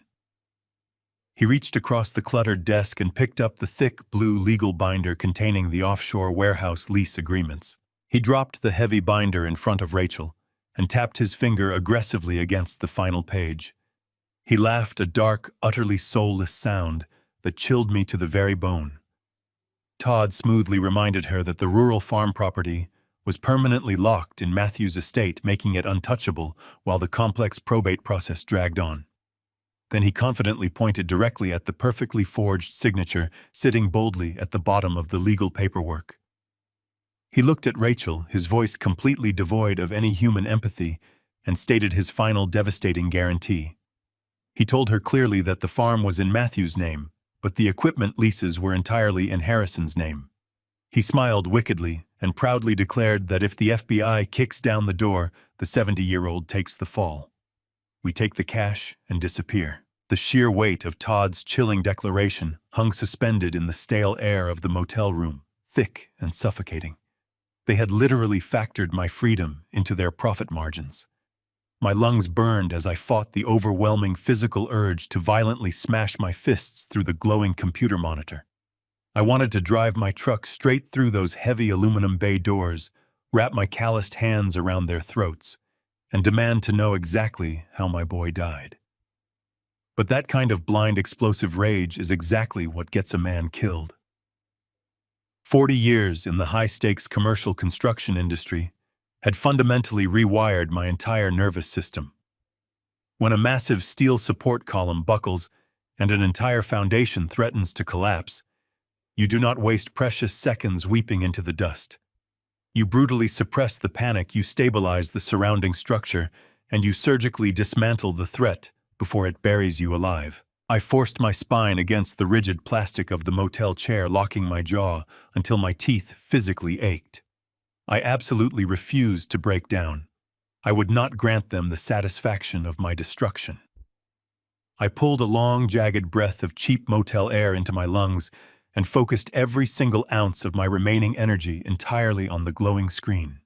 Speaker 1: He reached across the cluttered desk and picked up the thick blue legal binder containing the offshore warehouse lease agreements. He dropped the heavy binder in front of Rachel and tapped his finger aggressively against the final page. He laughed a dark, utterly soulless sound that chilled me to the very bone. Todd smoothly reminded her that the rural farm property was permanently locked in Matthew's estate, making it untouchable while the complex probate process dragged on. Then he confidently pointed directly at the perfectly forged signature sitting boldly at the bottom of the legal paperwork. He looked at Rachel, his voice completely devoid of any human empathy, and stated his final devastating guarantee. He told her clearly that the farm was in Matthew's name, but the equipment leases were entirely in Harrison's name. He smiled wickedly and proudly declared that if the FBI kicks down the door, the 70-year-old takes the fall. We take the cash and disappear. The sheer weight of Todd's chilling declaration hung suspended in the stale air of the motel room, thick and suffocating. They had literally factored my freedom into their profit margins. My lungs burned as I fought the overwhelming physical urge to violently smash my fists through the glowing computer monitor. I wanted to drive my truck straight through those heavy aluminum bay doors, wrap my calloused hands around their throats, and demand to know exactly how my boy died. But that kind of blind explosive rage is exactly what gets a man killed. 40 years in the high-stakes commercial construction industry had fundamentally rewired my entire nervous system. When a massive steel support column buckles and an entire foundation threatens to collapse, you do not waste precious seconds weeping into the dust. You brutally suppress the panic, you stabilize the surrounding structure, and you surgically dismantle the threat before it buries you alive. I forced my spine against the rigid plastic of the motel chair, locking my jaw until my teeth physically ached. I absolutely refused to break down. I would not grant them the satisfaction of my destruction. I pulled a long, jagged breath of cheap motel air into my lungs and focused every single ounce of my remaining energy entirely on the glowing screen.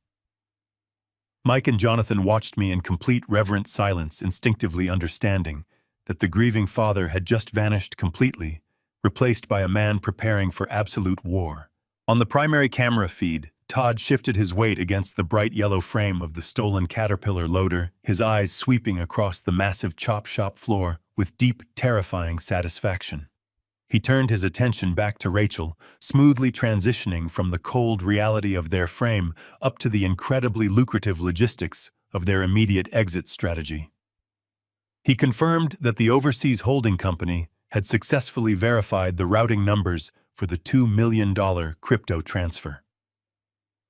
Speaker 1: Mike and Jonathan watched me in complete reverent silence, instinctively understanding that the grieving father had just vanished completely, replaced by a man preparing for absolute war. On the primary camera feed, Todd shifted his weight against the bright yellow frame of the stolen Caterpillar loader, his eyes sweeping across the massive chop shop floor with deep, terrifying satisfaction. He turned his attention back to Rachel, smoothly transitioning from the cold reality of their frame up to the incredibly lucrative logistics of their immediate exit strategy. He confirmed that the overseas holding company had successfully verified the routing numbers for the $2 million crypto transfer.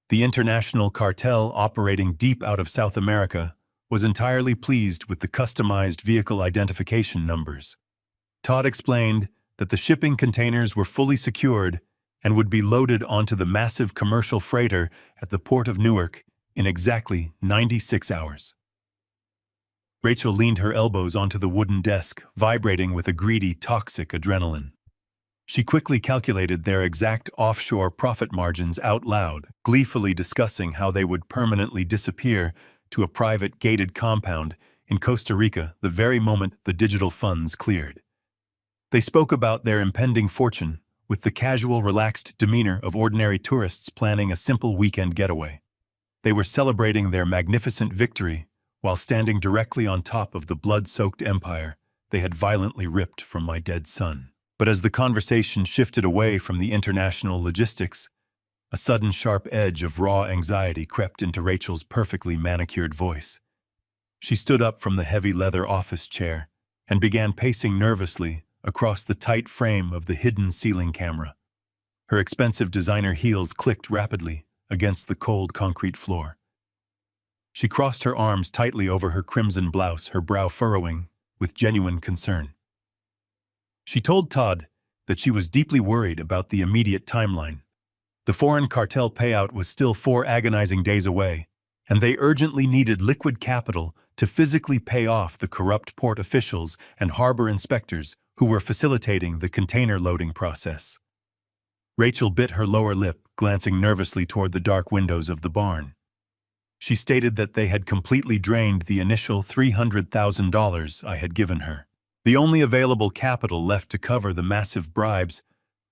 Speaker 1: The international cartel operating deep out of South America was entirely pleased with the customized vehicle identification numbers. Todd explained that the shipping containers were fully secured and would be loaded onto the massive commercial freighter at the port of Newark in exactly 96 hours. Rachel leaned her elbows onto the wooden desk, vibrating with a greedy, toxic adrenaline. She quickly calculated their exact offshore profit margins out loud, gleefully discussing how they would permanently disappear to a private gated compound in Costa Rica the very moment the digital funds cleared. They spoke about their impending fortune with the casual, relaxed demeanor of ordinary tourists planning a simple weekend getaway. They were celebrating their magnificent victory while standing directly on top of the blood-soaked empire they had violently ripped from my dead son. But as the conversation shifted away from the international logistics, a sudden sharp edge of raw anxiety crept into Rachel's perfectly manicured voice. She stood up from the heavy leather office chair and began pacing nervously across the tight frame of the hidden ceiling camera. Her expensive designer heels clicked rapidly against the cold concrete floor. She crossed her arms tightly over her crimson blouse, her brow furrowing with genuine concern. She told Todd that she was deeply worried about the immediate timeline. The foreign cartel payout was still 4 agonizing days away, and they urgently needed liquid capital to physically pay off the corrupt port officials and harbor inspectors who were facilitating the container loading process. Rachel bit her lower lip, glancing nervously toward the dark windows of the barn. She stated that they had completely drained the initial $300,000 I had given her. The only available capital left to cover the massive bribes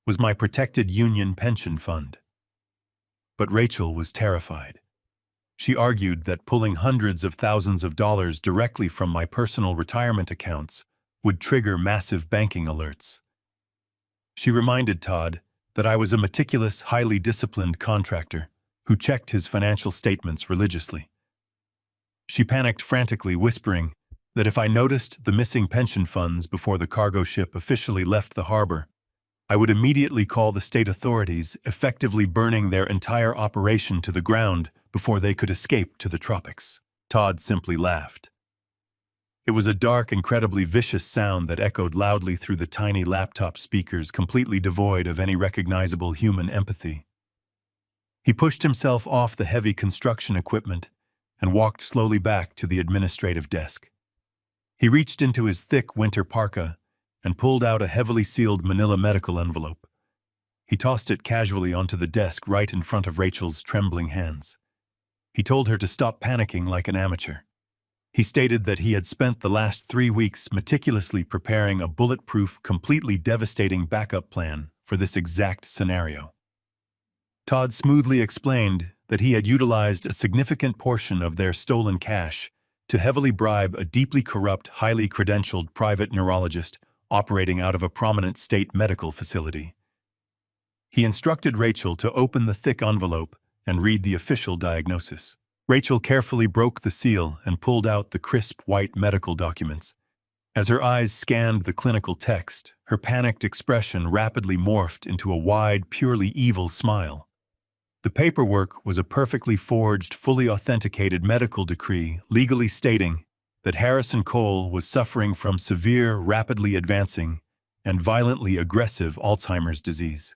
Speaker 1: was my protected union pension fund. But Rachel was terrified. She argued that pulling hundreds of thousands of dollars directly from my personal retirement accounts would trigger massive banking alerts. She reminded Todd that I was a meticulous, highly disciplined contractor who checked his financial statements religiously. She panicked frantically, whispering that if I noticed the missing pension funds before the cargo ship officially left the harbor, I would immediately call the state authorities, effectively burning their entire operation to the ground before they could escape to the tropics. Todd simply laughed. It was a dark, incredibly vicious sound that echoed loudly through the tiny laptop speakers, completely devoid of any recognizable human empathy. He pushed himself off the heavy construction equipment and walked slowly back to the administrative desk. He reached into his thick winter parka and pulled out a heavily sealed manila medical envelope. He tossed it casually onto the desk right in front of Rachel's trembling hands. He told her to stop panicking like an amateur. He stated that he had spent the last 3 weeks meticulously preparing a bulletproof, completely devastating backup plan for this exact scenario. Todd smoothly explained that he had utilized a significant portion of their stolen cash to heavily bribe a deeply corrupt, highly credentialed private neurologist operating out of a prominent state medical facility. He instructed Rachel to open the thick envelope and read the official diagnosis. Rachel carefully broke the seal and pulled out the crisp white medical documents. As her eyes scanned the clinical text, her panicked expression rapidly morphed into a wide, purely evil smile. The paperwork was a perfectly forged, fully authenticated medical decree legally stating that Harrison Cole was suffering from severe, rapidly advancing, and violently aggressive Alzheimer's disease.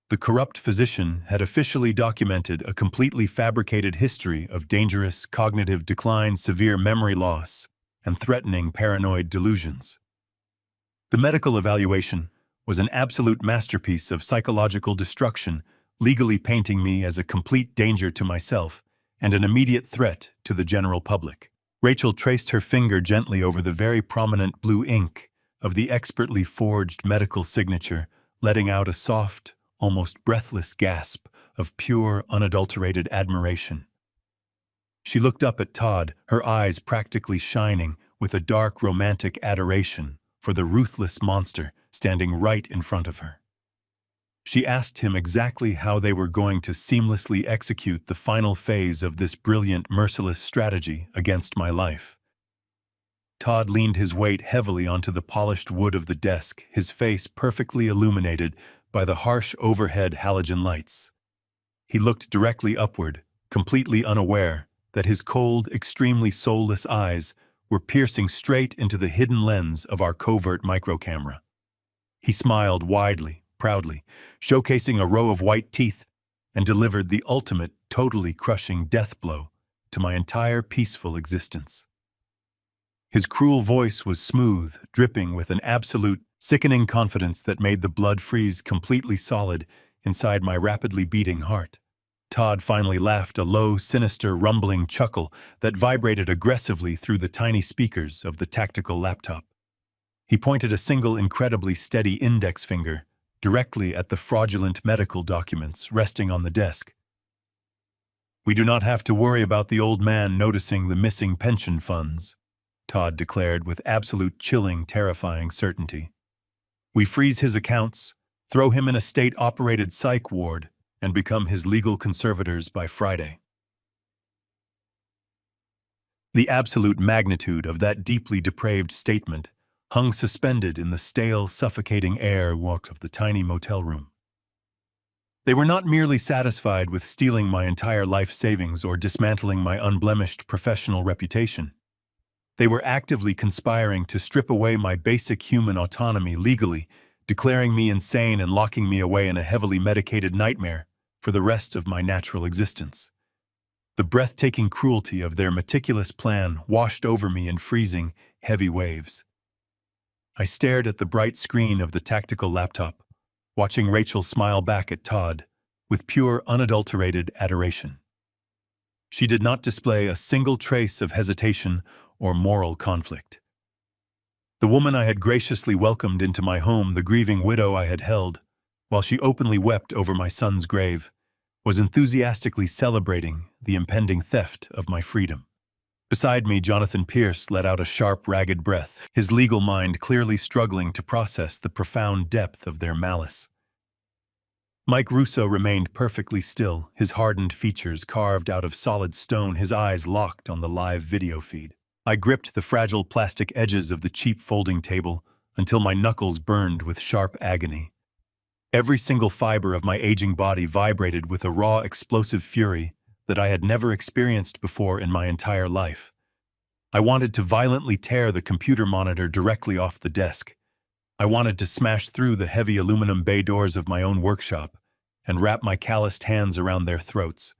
Speaker 1: The corrupt physician had officially documented a completely fabricated history of dangerous cognitive decline, severe memory loss, and threatening paranoid delusions. The medical evaluation was an absolute masterpiece of psychological destruction, legally painting me as a complete danger to myself and an immediate threat to the general public. Rachel traced her finger gently over the very prominent blue ink of the expertly forged medical signature, letting out a soft, almost breathless gasp of pure, unadulterated admiration. She looked up at Todd, her eyes practically shining with a dark, romantic adoration for the ruthless monster standing right in front of her. She asked him exactly how they were going to seamlessly execute the final phase of this brilliant, merciless strategy against my life. Todd leaned his weight heavily onto the polished wood of the desk, his face perfectly illuminated by the harsh overhead halogen lights. He looked directly upward, completely unaware that his cold, extremely soulless eyes were piercing straight into the hidden lens of our covert microcamera. He smiled widely, proudly, showcasing a row of white teeth, and delivered the ultimate, totally crushing death blow to my entire peaceful existence. His cruel voice was smooth, dripping with an absolute, sickening confidence that made the blood freeze completely solid inside my rapidly beating heart. Todd finally laughed a low, sinister, rumbling chuckle that vibrated aggressively through the tiny speakers of the tactical laptop. He pointed a single incredibly steady index finger directly at the fraudulent medical documents resting on the desk. "We do not have to worry about the old man noticing the missing pension funds," Todd declared with absolute chilling, terrifying certainty. "We freeze his accounts, throw him in a state-operated psych ward, and become his legal conservators by Friday." The absolute magnitude of that deeply depraved statement hung suspended in the stale, suffocating air of the tiny motel room. They were not merely satisfied with stealing my entire life savings or dismantling my unblemished professional reputation. They were actively conspiring to strip away my basic human autonomy legally, declaring me insane and locking me away in a heavily medicated nightmare for the rest of my natural existence. The breathtaking cruelty of their meticulous plan washed over me in freezing, heavy waves. I stared at the bright screen of the tactical laptop, watching Rachel smile back at Todd with pure, unadulterated adoration. She did not display a single trace of hesitation or moral conflict. The woman I had graciously welcomed into my home, the grieving widow I had held, while she openly wept over my son's grave, was enthusiastically celebrating the impending theft of my freedom. Beside me, Jonathan Pierce let out a sharp, ragged breath, his legal mind clearly struggling to process the profound depth of their malice. Mike Russo remained perfectly still, his hardened features carved out of solid stone, his eyes locked on the live video feed. I gripped the fragile plastic edges of the cheap folding table until my knuckles burned with sharp agony. Every single fiber of my aging body vibrated with a raw, explosive fury that I had never experienced before in my entire life. I wanted to violently tear the computer monitor directly off the desk. I wanted to smash through the heavy aluminum bay doors of my own workshop and wrap my calloused hands around their throats.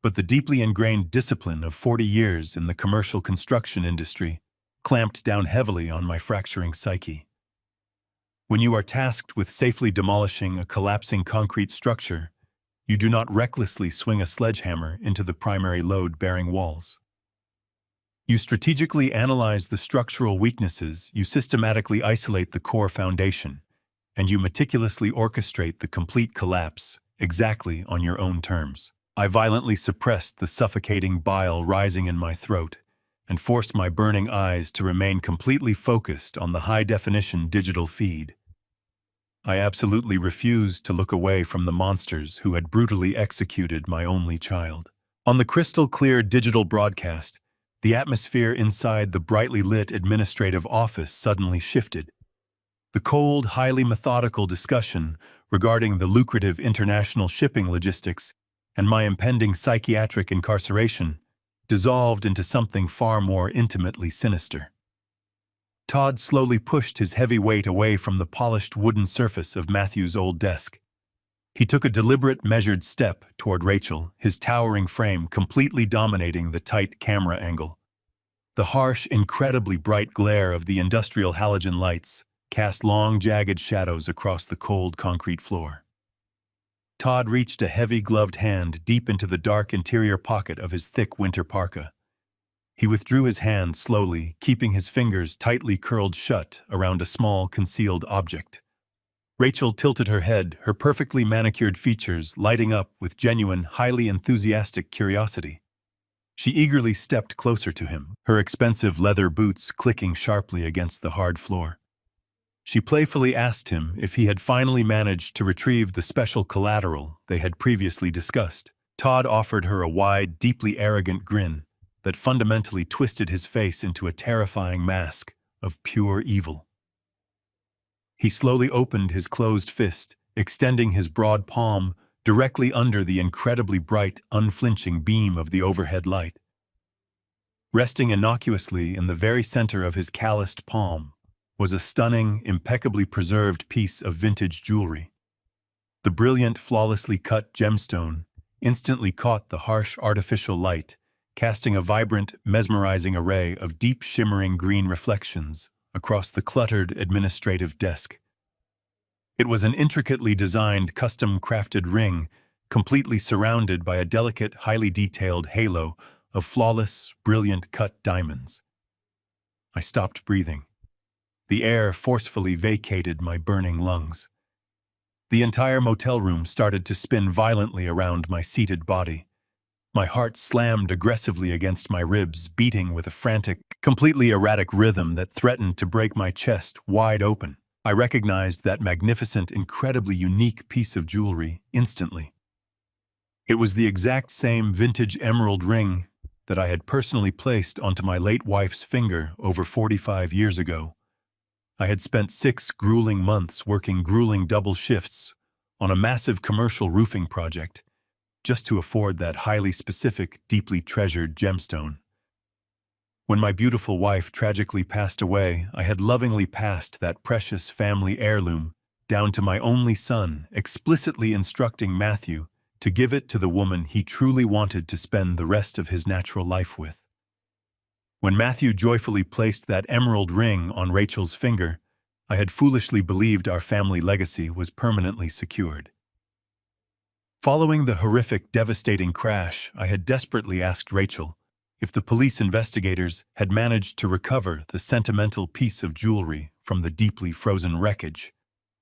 Speaker 1: But the deeply ingrained discipline of 40 years in the commercial construction industry clamped down heavily on my fracturing psyche. When you are tasked with safely demolishing a collapsing concrete structure, you do not recklessly swing a sledgehammer into the primary load-bearing walls. You strategically analyze the structural weaknesses, you systematically isolate the core foundation, and you meticulously orchestrate the complete collapse exactly on your own terms. I violently suppressed the suffocating bile rising in my throat and forced my burning eyes to remain completely focused on the high-definition digital feed. I absolutely refused to look away from the monsters who had brutally executed my only child. On the crystal-clear digital broadcast, the atmosphere inside the brightly lit administrative office suddenly shifted. The cold, highly methodical discussion regarding the lucrative international shipping logistics and my impending psychiatric incarceration dissolved into something far more intimately sinister. Todd slowly pushed his heavy weight away from the polished wooden surface of Matthew's old desk. He took a deliberate, measured step toward Rachel, his towering frame completely dominating the tight camera angle. The harsh, incredibly bright glare of the industrial halogen lights cast long, jagged shadows across the cold concrete floor. Todd reached a heavy, gloved hand deep into the dark interior pocket of his thick winter parka. He withdrew his hand slowly, keeping his fingers tightly curled shut around a small, concealed object. Rachel tilted her head, her perfectly manicured features lighting up with genuine, highly enthusiastic curiosity. She eagerly stepped closer to him, her expensive leather boots clicking sharply against the hard floor. She playfully asked him if he had finally managed to retrieve the special collateral they had previously discussed. Todd offered her a wide, deeply arrogant grin that fundamentally twisted his face into a terrifying mask of pure evil. He slowly opened his closed fist, extending his broad palm directly under the incredibly bright, unflinching beam of the overhead light. Resting innocuously in the very center of his calloused palm was a stunning, impeccably preserved piece of vintage jewelry. The brilliant, flawlessly cut gemstone instantly caught the harsh artificial light, casting a vibrant, mesmerizing array of deep shimmering green reflections across the cluttered administrative desk. It was an intricately designed, custom-crafted ring, completely surrounded by a delicate, highly detailed halo of flawless, brilliant cut diamonds. I stopped breathing. The air forcefully vacated my burning lungs. The entire motel room started to spin violently around my seated body. My heart slammed aggressively against my ribs, beating with a frantic, completely erratic rhythm that threatened to break my chest wide open. I recognized that magnificent, incredibly unique piece of jewelry instantly. It was the exact same vintage emerald ring that I had personally placed onto my late wife's finger over 45 years ago. I had spent 6 grueling months working grueling double shifts on a massive commercial roofing project just to afford that highly specific, deeply treasured gemstone. When my beautiful wife tragically passed away, I had lovingly passed that precious family heirloom down to my only son, explicitly instructing Matthew to give it to the woman he truly wanted to spend the rest of his natural life with. When Matthew joyfully placed that emerald ring on Rachel's finger, I had foolishly believed our family legacy was permanently secured. Following the horrific, devastating crash, I had desperately asked Rachel if the police investigators had managed to recover the sentimental piece of jewelry from the deeply frozen wreckage.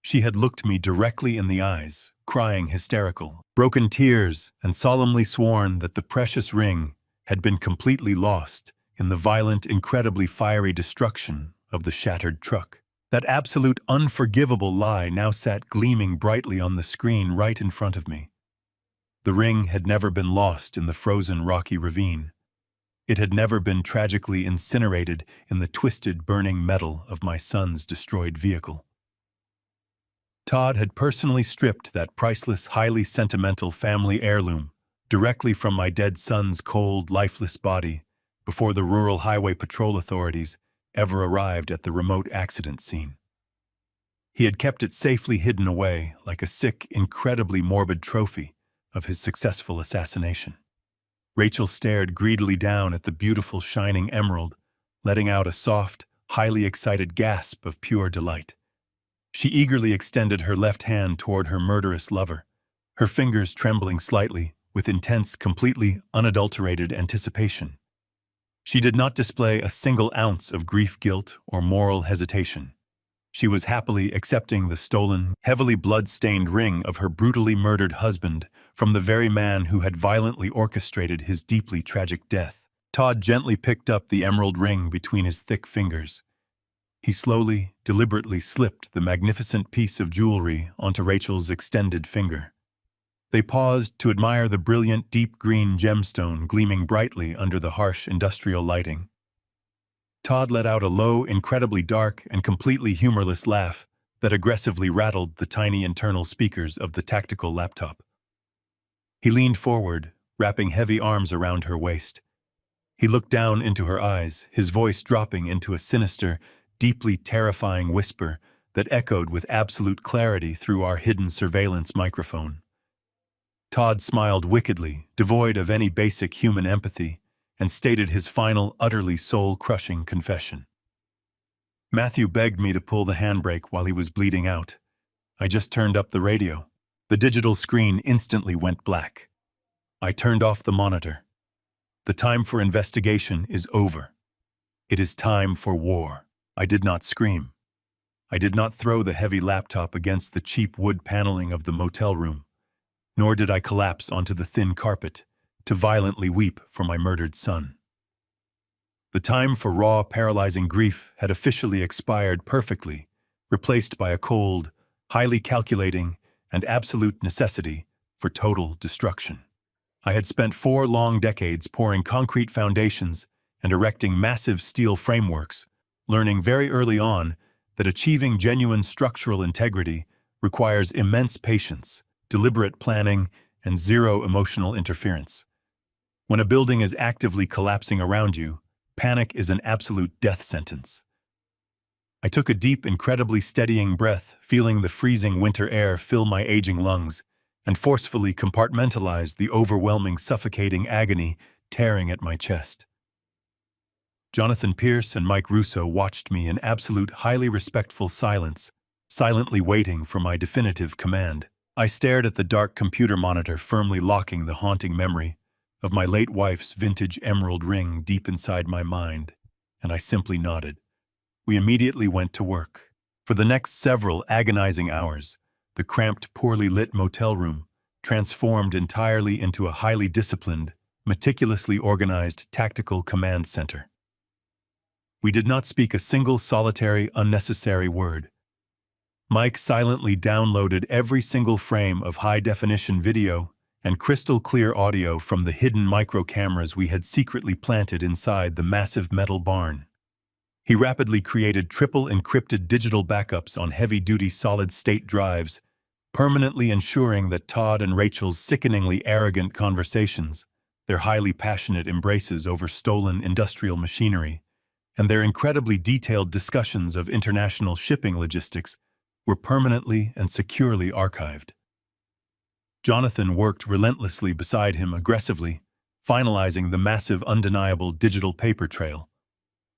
Speaker 1: She had looked me directly in the eyes, crying hysterical, broken tears, and solemnly sworn that the precious ring had been completely lost in the violent, incredibly fiery destruction of the shattered truck. That absolute, unforgivable lie now sat gleaming brightly on the screen right in front of me. The ring had never been lost in the frozen rocky ravine. It had never been tragically incinerated in the twisted, burning metal of my son's destroyed vehicle. Todd had personally stripped that priceless, highly sentimental family heirloom directly from my dead son's cold, lifeless body before the Rural Highway Patrol authorities ever arrived at the remote accident scene. He had kept it safely hidden away like a sick, incredibly morbid trophy of his successful assassination. Rachel stared greedily down at the beautiful, shining emerald, letting out a soft, highly excited gasp of pure delight. She eagerly extended her left hand toward her murderous lover, her fingers trembling slightly with intense, completely unadulterated anticipation. She did not display a single ounce of grief, guilt, or moral hesitation. She was happily accepting the stolen, heavily blood-stained ring of her brutally murdered husband from the very man who had violently orchestrated his deeply tragic death. Todd gently picked up the emerald ring between his thick fingers. He slowly, deliberately slipped the magnificent piece of jewelry onto Rachel's extended finger. They paused to admire the brilliant, deep green gemstone gleaming brightly under the harsh industrial lighting. Todd let out a low, incredibly dark, and completely humorless laugh that aggressively rattled the tiny internal speakers of the tactical laptop. He leaned forward, wrapping heavy arms around her waist. He looked down into her eyes, his voice dropping into a sinister, deeply terrifying whisper that echoed with absolute clarity through our hidden surveillance microphone. Todd smiled wickedly, devoid of any basic human empathy, and stated his final, utterly soul-crushing confession. Matthew begged me to pull the handbrake while he was bleeding out. I just turned up the radio. The digital screen instantly went black. I turned off the monitor. The time for investigation is over. It is time for war. I did not scream. I did not throw the heavy laptop against the cheap wood paneling of the motel room, nor did I collapse onto the thin carpet to violently weep for my murdered son. The time for raw, paralyzing grief had officially expired perfectly, replaced by a cold, highly calculating, and absolute necessity for total destruction. I had spent 4 long decades pouring concrete foundations and erecting massive steel frameworks, learning very early on that achieving genuine structural integrity requires immense patience, deliberate planning, and zero emotional interference. When a building is actively collapsing around you, panic is an absolute death sentence. I took a deep, incredibly steadying breath, feeling the freezing winter air fill my aging lungs, and forcefully compartmentalized the overwhelming, suffocating agony tearing at my chest. Jonathan Pierce and Mike Russo watched me in absolute, highly respectful silence, silently waiting for my definitive command. I stared at the dark computer monitor, firmly locking the haunting memory of my late wife's vintage emerald ring deep inside my mind, and I simply nodded. We immediately went to work. For the next several agonizing hours, the cramped, poorly lit motel room transformed entirely into a highly disciplined, meticulously organized tactical command center. We did not speak a single solitary, unnecessary word. Mike silently downloaded every single frame of high-definition video and crystal-clear audio from the hidden micro-cameras we had secretly planted inside the massive metal barn. He rapidly created triple-encrypted digital backups on heavy-duty solid-state drives, permanently ensuring that Todd and Rachel's sickeningly arrogant conversations, their highly passionate embraces over stolen industrial machinery, and their incredibly detailed discussions of international shipping logistics were permanently and securely archived. Jonathan worked relentlessly beside him, aggressively, finalizing the massive, undeniable digital paper trail.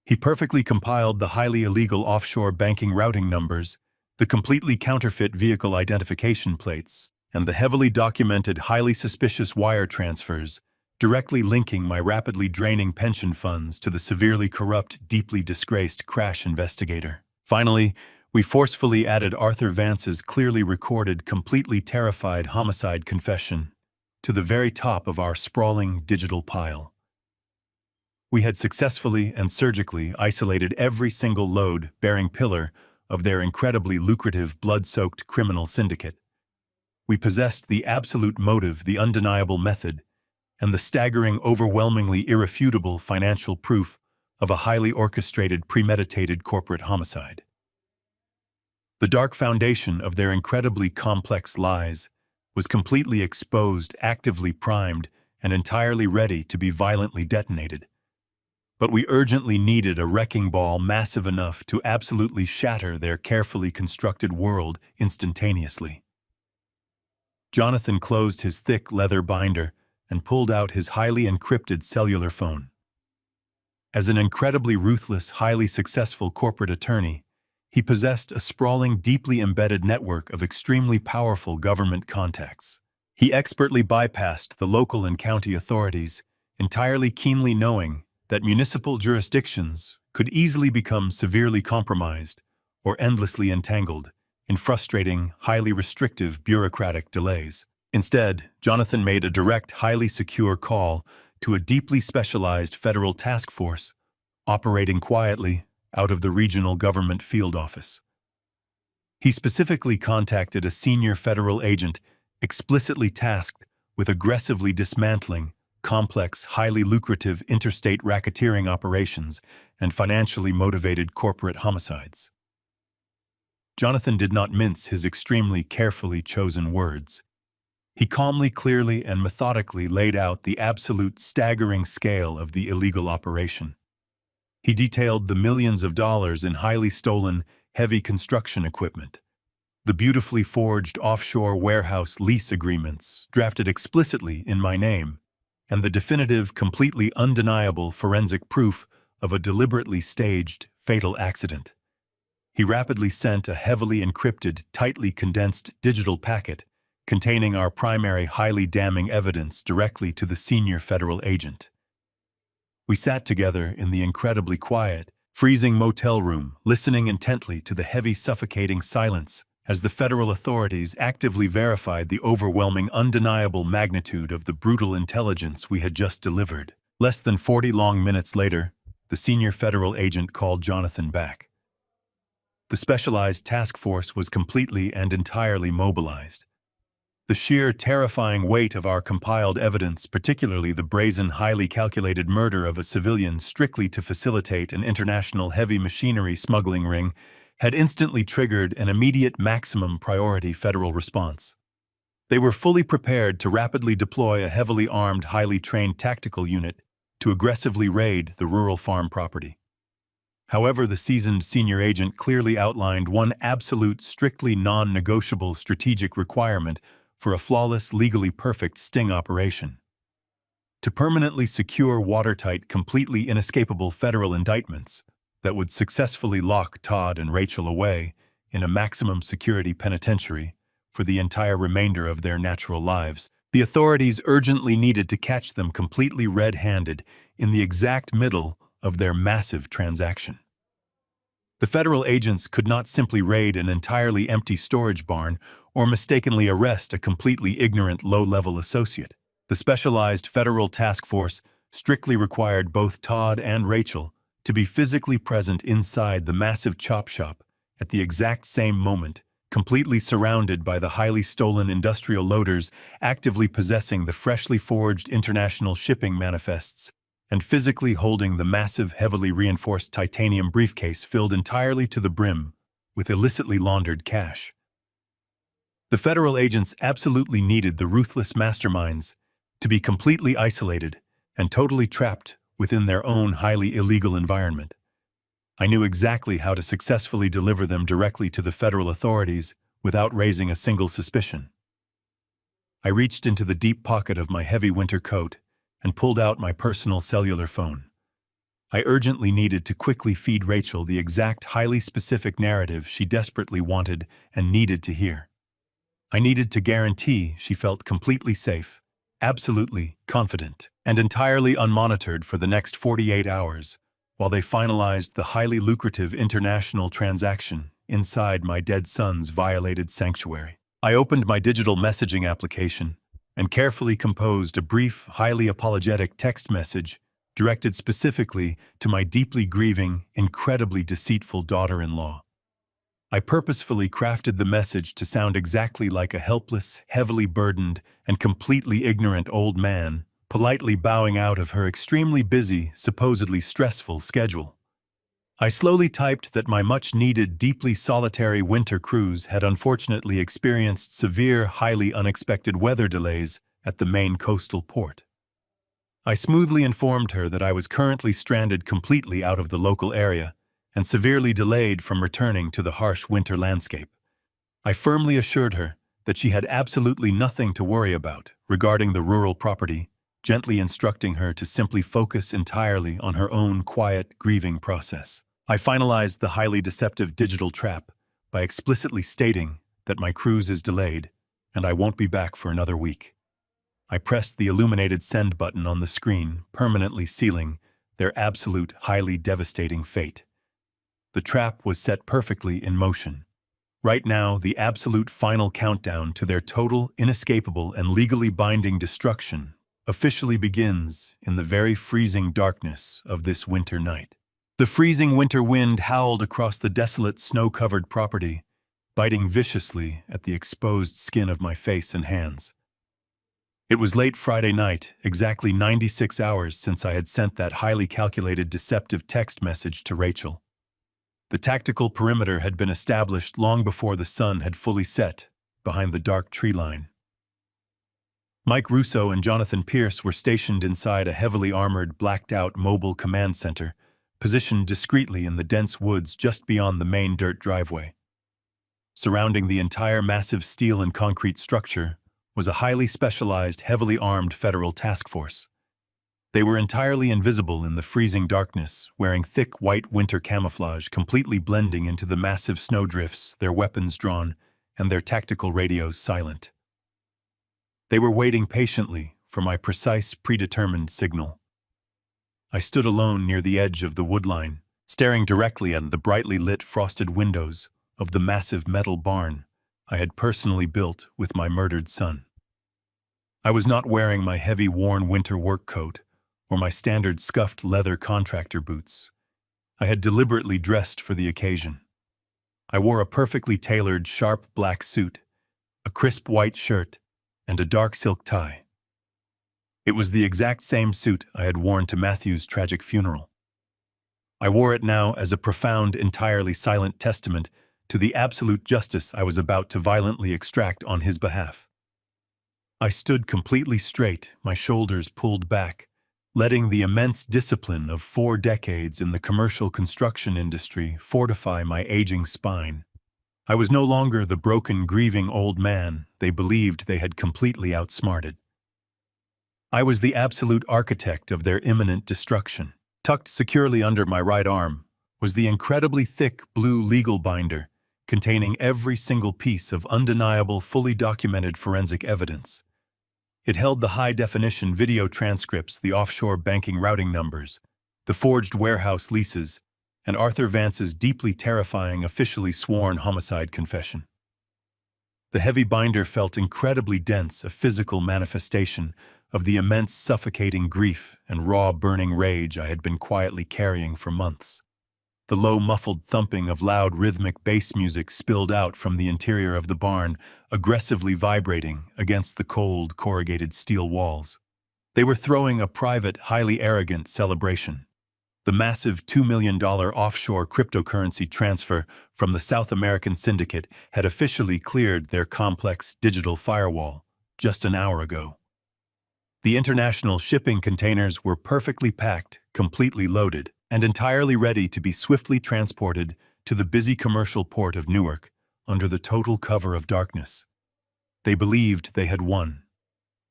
Speaker 1: He perfectly compiled the highly illegal offshore banking routing numbers, the completely counterfeit vehicle identification plates, and the heavily documented, highly suspicious wire transfers, directly linking my rapidly draining pension funds to the severely corrupt, deeply disgraced crash investigator. Finally, we forcefully added Arthur Vance's clearly recorded, completely terrified homicide confession to the very top of our sprawling digital pile. We had successfully and surgically isolated every single load-bearing pillar of their incredibly lucrative, blood-soaked criminal syndicate. We possessed the absolute motive, the undeniable method, and the staggering, overwhelmingly irrefutable financial proof of a highly orchestrated, premeditated corporate homicide. The dark foundation of their incredibly complex lies was completely exposed, actively primed, and entirely ready to be violently detonated. But we urgently needed a wrecking ball massive enough to absolutely shatter their carefully constructed world instantaneously. Jonathan closed his thick leather binder and pulled out his highly encrypted cellular phone. As an incredibly ruthless, highly successful corporate attorney, he possessed a sprawling, deeply embedded network of extremely powerful government contacts. He expertly bypassed the local and county authorities, entirely keenly knowing that municipal jurisdictions could easily become severely compromised or endlessly entangled in frustrating, highly restrictive bureaucratic delays. Instead, Jonathan made a direct, highly secure call to a deeply specialized federal task force operating quietly out of the regional government field office. He specifically contacted a senior federal agent explicitly tasked with aggressively dismantling complex, highly lucrative interstate racketeering operations and financially motivated corporate homicides. Jonathan did not mince his extremely carefully chosen words. He calmly, clearly, and methodically laid out the absolute staggering scale of the illegal operation. He detailed the millions of dollars in highly stolen, heavy construction equipment, the beautifully forged offshore warehouse lease agreements drafted explicitly in my name, and the definitive, completely undeniable forensic proof of a deliberately staged, fatal accident. He rapidly sent a heavily encrypted, tightly condensed digital packet containing our primary highly damning evidence directly to the senior federal agent. We sat together in the incredibly quiet, freezing motel room, listening intently to the heavy, suffocating silence as the federal authorities actively verified the overwhelming, undeniable magnitude of the brutal intelligence we had just delivered. Less than 40 long minutes later, the senior federal agent called Jonathan back. The specialized task force was completely and entirely mobilized. The sheer, terrifying weight of our compiled evidence, particularly the brazen, highly calculated murder of a civilian strictly to facilitate an international heavy machinery smuggling ring, had instantly triggered an immediate maximum priority federal response. They were fully prepared to rapidly deploy a heavily armed, highly trained tactical unit to aggressively raid the rural farm property. However, the seasoned senior agent clearly outlined one absolute, strictly non-negotiable strategic requirement for a flawless, legally perfect sting operation: to permanently secure watertight, completely inescapable federal indictments that would successfully lock Todd and Rachel away in a maximum security penitentiary for the entire remainder of their natural lives. The authorities urgently needed to catch them completely red-handed in the exact middle of their massive transaction. The federal agents could not simply raid an entirely empty storage barn or mistakenly arrest a completely ignorant low-level associate. The specialized federal task force strictly required both Todd and Rachel to be physically present inside the massive chop shop at the exact same moment, completely surrounded by the highly stolen industrial loaders actively possessing the freshly forged international shipping manifests, and physically holding the massive, heavily reinforced titanium briefcase filled entirely to the brim with illicitly laundered cash. The federal agents absolutely needed the ruthless masterminds to be completely isolated and totally trapped within their own highly illegal environment. I knew exactly how to successfully deliver them directly to the federal authorities without raising a single suspicion. I reached into the deep pocket of my heavy winter coat and pulled out my personal cellular phone. I urgently needed to quickly feed Rachel the exact, highly specific narrative she desperately wanted and needed to hear. I needed to guarantee she felt completely safe, absolutely confident, and entirely unmonitored for the next 48 hours while they finalized the highly lucrative international transaction inside my dead son's violated sanctuary. I opened my digital messaging application and carefully composed a brief, highly apologetic text message directed specifically to my deeply grieving, incredibly deceitful daughter-in-law. I purposefully crafted the message to sound exactly like a helpless, heavily burdened, and completely ignorant old man politely bowing out of her extremely busy, supposedly stressful schedule. I slowly typed that my much-needed, deeply solitary winter cruise had unfortunately experienced severe, highly unexpected weather delays at the main coastal port. I smoothly informed her that I was currently stranded completely out of the local area and severely delayed from returning to the harsh winter landscape. I firmly assured her that she had absolutely nothing to worry about regarding the rural property, gently instructing her to simply focus entirely on her own quiet, grieving process. I finalized the highly deceptive digital trap by explicitly stating that my cruise is delayed and I won't be back for another week. I pressed the illuminated send button on the screen, permanently sealing their absolute, highly devastating fate. The trap was set perfectly in motion. Right now, the absolute final countdown to their total, inescapable, and legally binding destruction officially begins in the very freezing darkness of this winter night. The freezing winter wind howled across the desolate, snow-covered property, biting viciously at the exposed skin of my face and hands. It was late Friday night, exactly 96 hours since I had sent that highly calculated, deceptive text message to Rachel. The tactical perimeter had been established long before the sun had fully set behind the dark tree line. Mike Russo and Jonathan Pierce were stationed inside a heavily armored, blacked-out mobile command center, positioned discreetly in the dense woods just beyond the main dirt driveway. Surrounding the entire massive steel and concrete structure was a highly specialized, heavily armed federal task force. They were entirely invisible in the freezing darkness, wearing thick white winter camouflage completely blending into the massive snowdrifts, their weapons drawn, and their tactical radios silent. They were waiting patiently for my precise, predetermined signal. I stood alone near the edge of the woodline, staring directly at the brightly lit frosted windows of the massive metal barn I had personally built with my murdered son. I was not wearing my heavy, worn winter work coat or my standard scuffed leather contractor boots. I had deliberately dressed for the occasion. I wore a perfectly tailored, sharp black suit, a crisp white shirt, and a dark silk tie. It was the exact same suit I had worn to Matthew's tragic funeral. I wore it now as a profound, entirely silent testament to the absolute justice I was about to violently extract on his behalf. I stood completely straight, my shoulders pulled back, letting the immense discipline of 4 decades in the commercial construction industry fortify my aging spine. I was no longer the broken, grieving old man they believed they had completely outsmarted. I was the absolute architect of their imminent destruction. Tucked securely under my right arm was the incredibly thick blue legal binder containing every single piece of undeniable, fully documented forensic evidence. It held the high-definition video transcripts, the offshore banking routing numbers, the forged warehouse leases, and Arthur Vance's deeply terrifying, officially sworn homicide confession. The heavy binder felt incredibly dense, a physical manifestation of the immense suffocating grief and raw burning rage I had been quietly carrying for months. The low muffled thumping of loud rhythmic bass music spilled out from the interior of the barn, aggressively vibrating against the cold, corrugated steel walls. They were throwing a private, highly arrogant celebration. The massive $2 million offshore cryptocurrency transfer from the South American syndicate had officially cleared their complex digital firewall just an hour ago. The international shipping containers were perfectly packed, completely loaded, and entirely ready to be swiftly transported to the busy commercial port of Newark under the total cover of darkness. They believed they had won.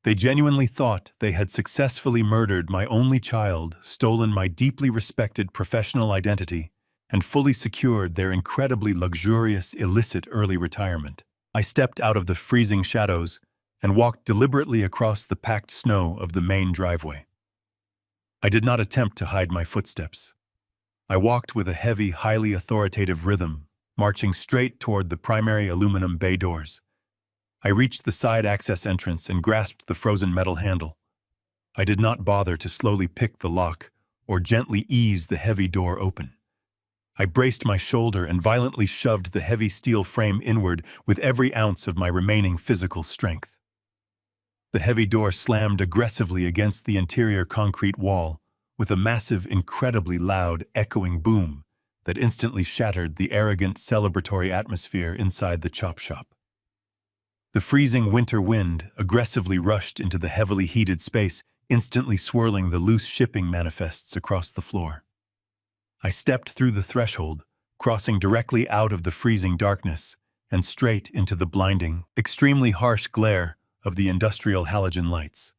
Speaker 1: They genuinely thought they had successfully murdered my only child, stolen my deeply respected professional identity, and fully secured their incredibly luxurious, illicit early retirement. I stepped out of the freezing shadows and walked deliberately across the packed snow of the main driveway. I did not attempt to hide my footsteps. I walked with a heavy, highly authoritative rhythm, marching straight toward the primary aluminum bay doors. I reached the side access entrance and grasped the frozen metal handle. I did not bother to slowly pick the lock or gently ease the heavy door open. I braced my shoulder and violently shoved the heavy steel frame inward with every ounce of my remaining physical strength. The heavy door slammed aggressively against the interior concrete wall with a massive, incredibly loud, echoing boom that instantly shattered the arrogant, celebratory atmosphere inside the chop shop. The freezing winter wind aggressively rushed into the heavily heated space, instantly swirling the loose shipping manifests across the floor. I stepped through the threshold, crossing directly out of the freezing darkness and straight into the blinding, extremely harsh glare of the industrial halogen lights.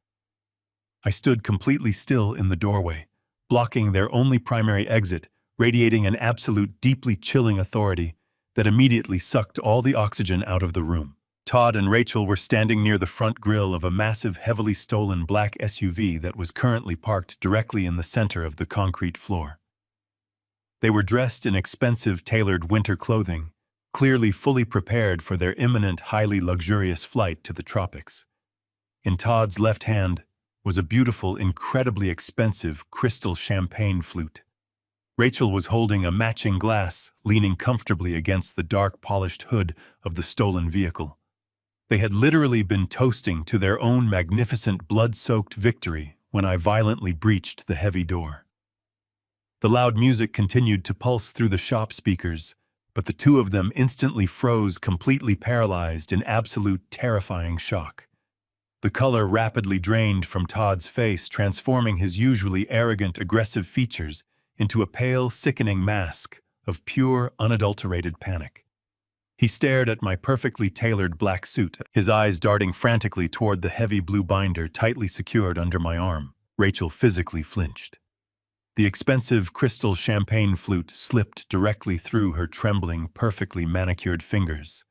Speaker 1: I stood completely still in the doorway, blocking their only primary exit, radiating an absolute, deeply chilling authority that immediately sucked all the oxygen out of the room. Todd and Rachel were standing near the front grille of a massive, heavily stolen black SUV that was currently parked directly in the center of the concrete floor. They were dressed in expensive, tailored winter clothing, clearly fully prepared for their imminent, highly luxurious flight to the tropics. In Todd's left hand was a beautiful, incredibly expensive crystal champagne flute. Rachel was holding a matching glass, leaning comfortably against the dark, polished hood of the stolen vehicle. They had literally been toasting to their own magnificent, blood-soaked victory when I violently breached the heavy door. The loud music continued to pulse through the shop speakers, but the two of them instantly froze, completely paralyzed in absolute, terrifying shock. The color rapidly drained from Todd's face, transforming his usually arrogant, aggressive features into a pale, sickening mask of pure, unadulterated panic. He stared at my perfectly tailored black suit, his eyes darting frantically toward the heavy blue binder tightly secured under my arm. Rachel physically flinched. The expensive crystal champagne flute slipped directly through her trembling, perfectly manicured fingers.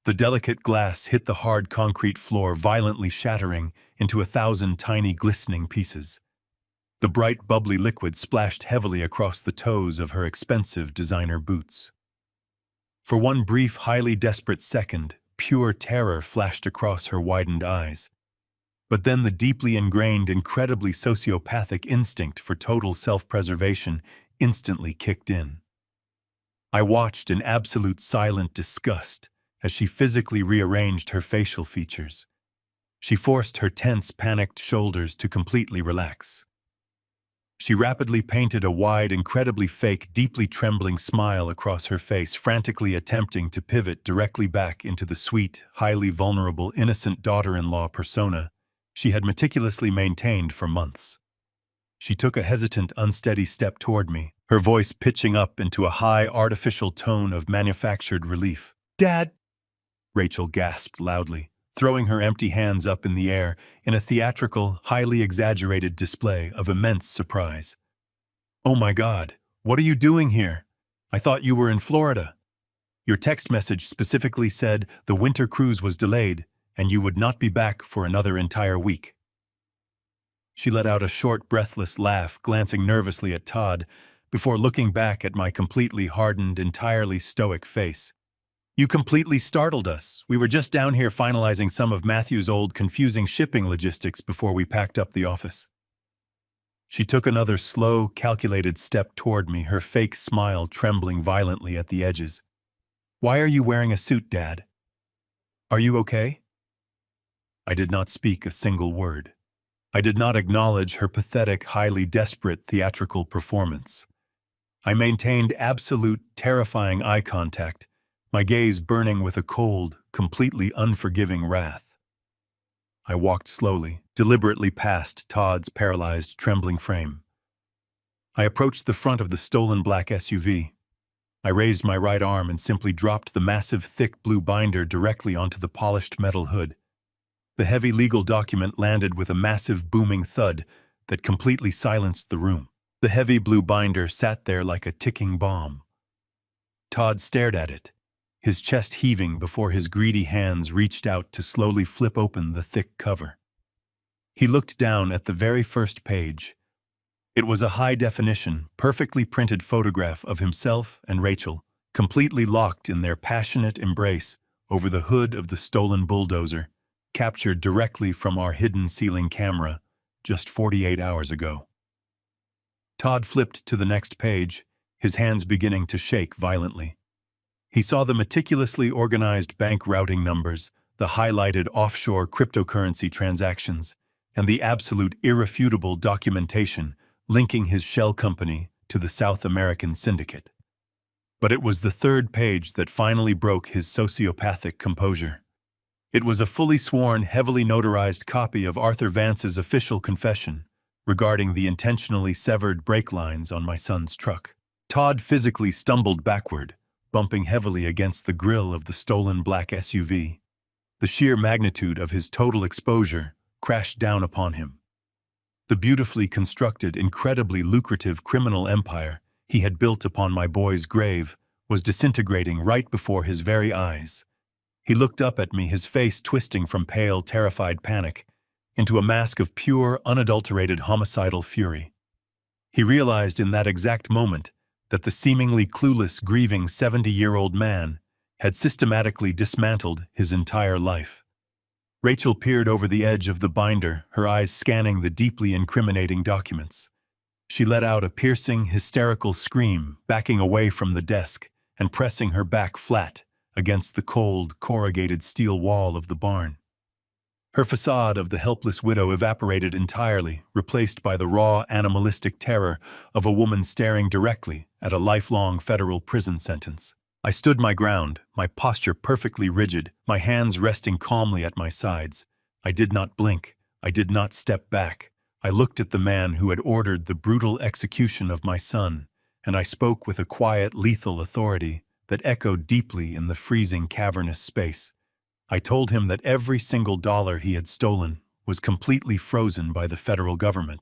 Speaker 1: The delicate glass hit the hard concrete floor, violently shattering into 1,000 tiny, glistening pieces. The bright, bubbly liquid splashed heavily across the toes of her expensive designer boots. For one brief, highly desperate second, pure terror flashed across her widened eyes. But then the deeply ingrained, incredibly sociopathic instinct for total self-preservation instantly kicked in. I watched in absolute silent disgust as she physically rearranged her facial features. She forced her tense, panicked shoulders to completely relax. She rapidly painted a wide, incredibly fake, deeply trembling smile across her face, frantically attempting to pivot directly back into the sweet, highly vulnerable, innocent daughter-in-law persona she had meticulously maintained for months. She took a hesitant, unsteady step toward me, her voice pitching up into a high, artificial tone of manufactured relief. "Dad!" Rachel gasped loudly, throwing her empty hands up in the air in a theatrical, highly exaggerated display of immense surprise. "Oh my God, what are you doing here? I thought you were in Florida. Your text message specifically said the winter cruise was delayed and you would not be back for another entire week." She let out a short, breathless laugh, glancing nervously at Todd, before looking back at my completely hardened, entirely stoic face. "You completely startled us. We were just down here finalizing some of Matthew's old, confusing shipping logistics before we packed up the office." She took another slow, calculated step toward me, her fake smile trembling violently at the edges. "Why are you wearing a suit, Dad? Are you okay?" I did not speak a single word. I did not acknowledge her pathetic, highly desperate theatrical performance. I maintained absolute, terrifying eye contact, my gaze burning with a cold, completely unforgiving wrath. I walked slowly, deliberately past Todd's paralyzed, trembling frame. I approached the front of the stolen black SUV. I raised my right arm and simply dropped the massive, thick blue binder directly onto the polished metal hood. The heavy legal document landed with a massive, booming thud that completely silenced the room. The heavy blue binder sat there like a ticking bomb. Todd stared at it, his chest heaving before his greedy hands reached out to slowly flip open the thick cover. He looked down at the very first page. It was a high-definition, perfectly printed photograph of himself and Rachel, completely locked in their passionate embrace over the hood of the stolen bulldozer, captured directly from our hidden ceiling camera just 48 hours ago. Todd flipped to the next page, his hands beginning to shake violently. He saw the meticulously organized bank routing numbers, the highlighted offshore cryptocurrency transactions, and the absolute irrefutable documentation linking his shell company to the South American syndicate. But it was the third page that finally broke his sociopathic composure. It was a fully sworn, heavily notarized copy of Arthur Vance's official confession regarding the intentionally severed brake lines on my son's truck. Todd physically stumbled backward, bumping heavily against the grille of the stolen black SUV. The sheer magnitude of his total exposure crashed down upon him. The beautifully constructed, incredibly lucrative criminal empire he had built upon my boy's grave was disintegrating right before his very eyes. He looked up at me, his face twisting from pale, terrified panic into a mask of pure, unadulterated homicidal fury. He realized in that exact moment that the seemingly clueless, grieving 70-year-old man had systematically dismantled his entire life. Rachel peered over the edge of the binder, her eyes scanning the deeply incriminating documents. She let out a piercing, hysterical scream, backing away from the desk and pressing her back flat against the cold, corrugated steel wall of the barn. Her facade of the helpless widow evaporated entirely, replaced by the raw, animalistic terror of a woman staring directly at a lifelong federal prison sentence. I stood my ground, my posture perfectly rigid, my hands resting calmly at my sides. I did not blink. I did not step back. I looked at the man who had ordered the brutal execution of my son, and I spoke with a quiet, lethal authority that echoed deeply in the freezing, cavernous space. I told him that every single dollar he had stolen was completely frozen by the federal government.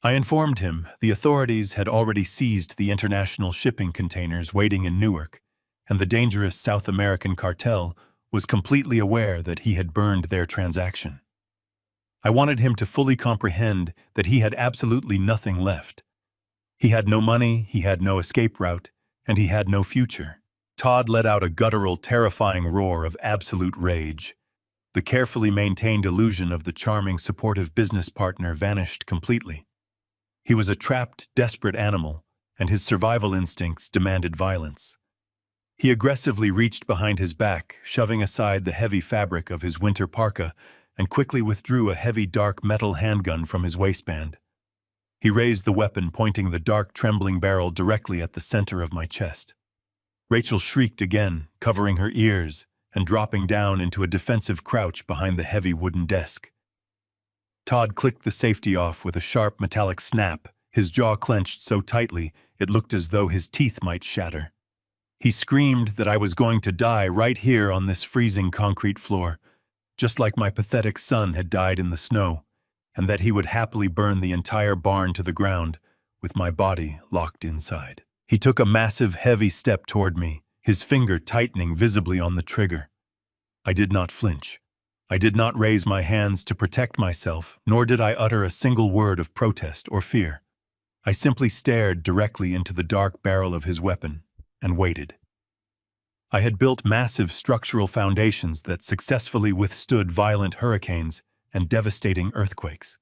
Speaker 1: I informed him the authorities had already seized the international shipping containers waiting in Newark, and the dangerous South American cartel was completely aware that he had burned their transaction. I wanted him to fully comprehend that he had absolutely nothing left. He had no money, he had no escape route, and he had no future. Todd let out a guttural, terrifying roar of absolute rage. The carefully maintained illusion of the charming, supportive business partner vanished completely. He was a trapped, desperate animal, and his survival instincts demanded violence. He aggressively reached behind his back, shoving aside the heavy fabric of his winter parka, and quickly withdrew a heavy, dark metal handgun from his waistband. He raised the weapon, pointing the dark, trembling barrel directly at the center of my chest. Rachel shrieked again, covering her ears and dropping down into a defensive crouch behind the heavy wooden desk. Todd clicked the safety off with a sharp metallic snap, his jaw clenched so tightly it looked as though his teeth might shatter. He screamed that I was going to die right here on this freezing concrete floor, just like my pathetic son had died in the snow, and that he would happily burn the entire barn to the ground, with my body locked inside. He took a massive, heavy step toward me, his finger tightening visibly on the trigger. I did not flinch. I did not raise my hands to protect myself, nor did I utter a single word of protest or fear. I simply stared directly into the dark barrel of his weapon and waited. I had built massive structural foundations that successfully withstood violent hurricanes and devastating earthquakes.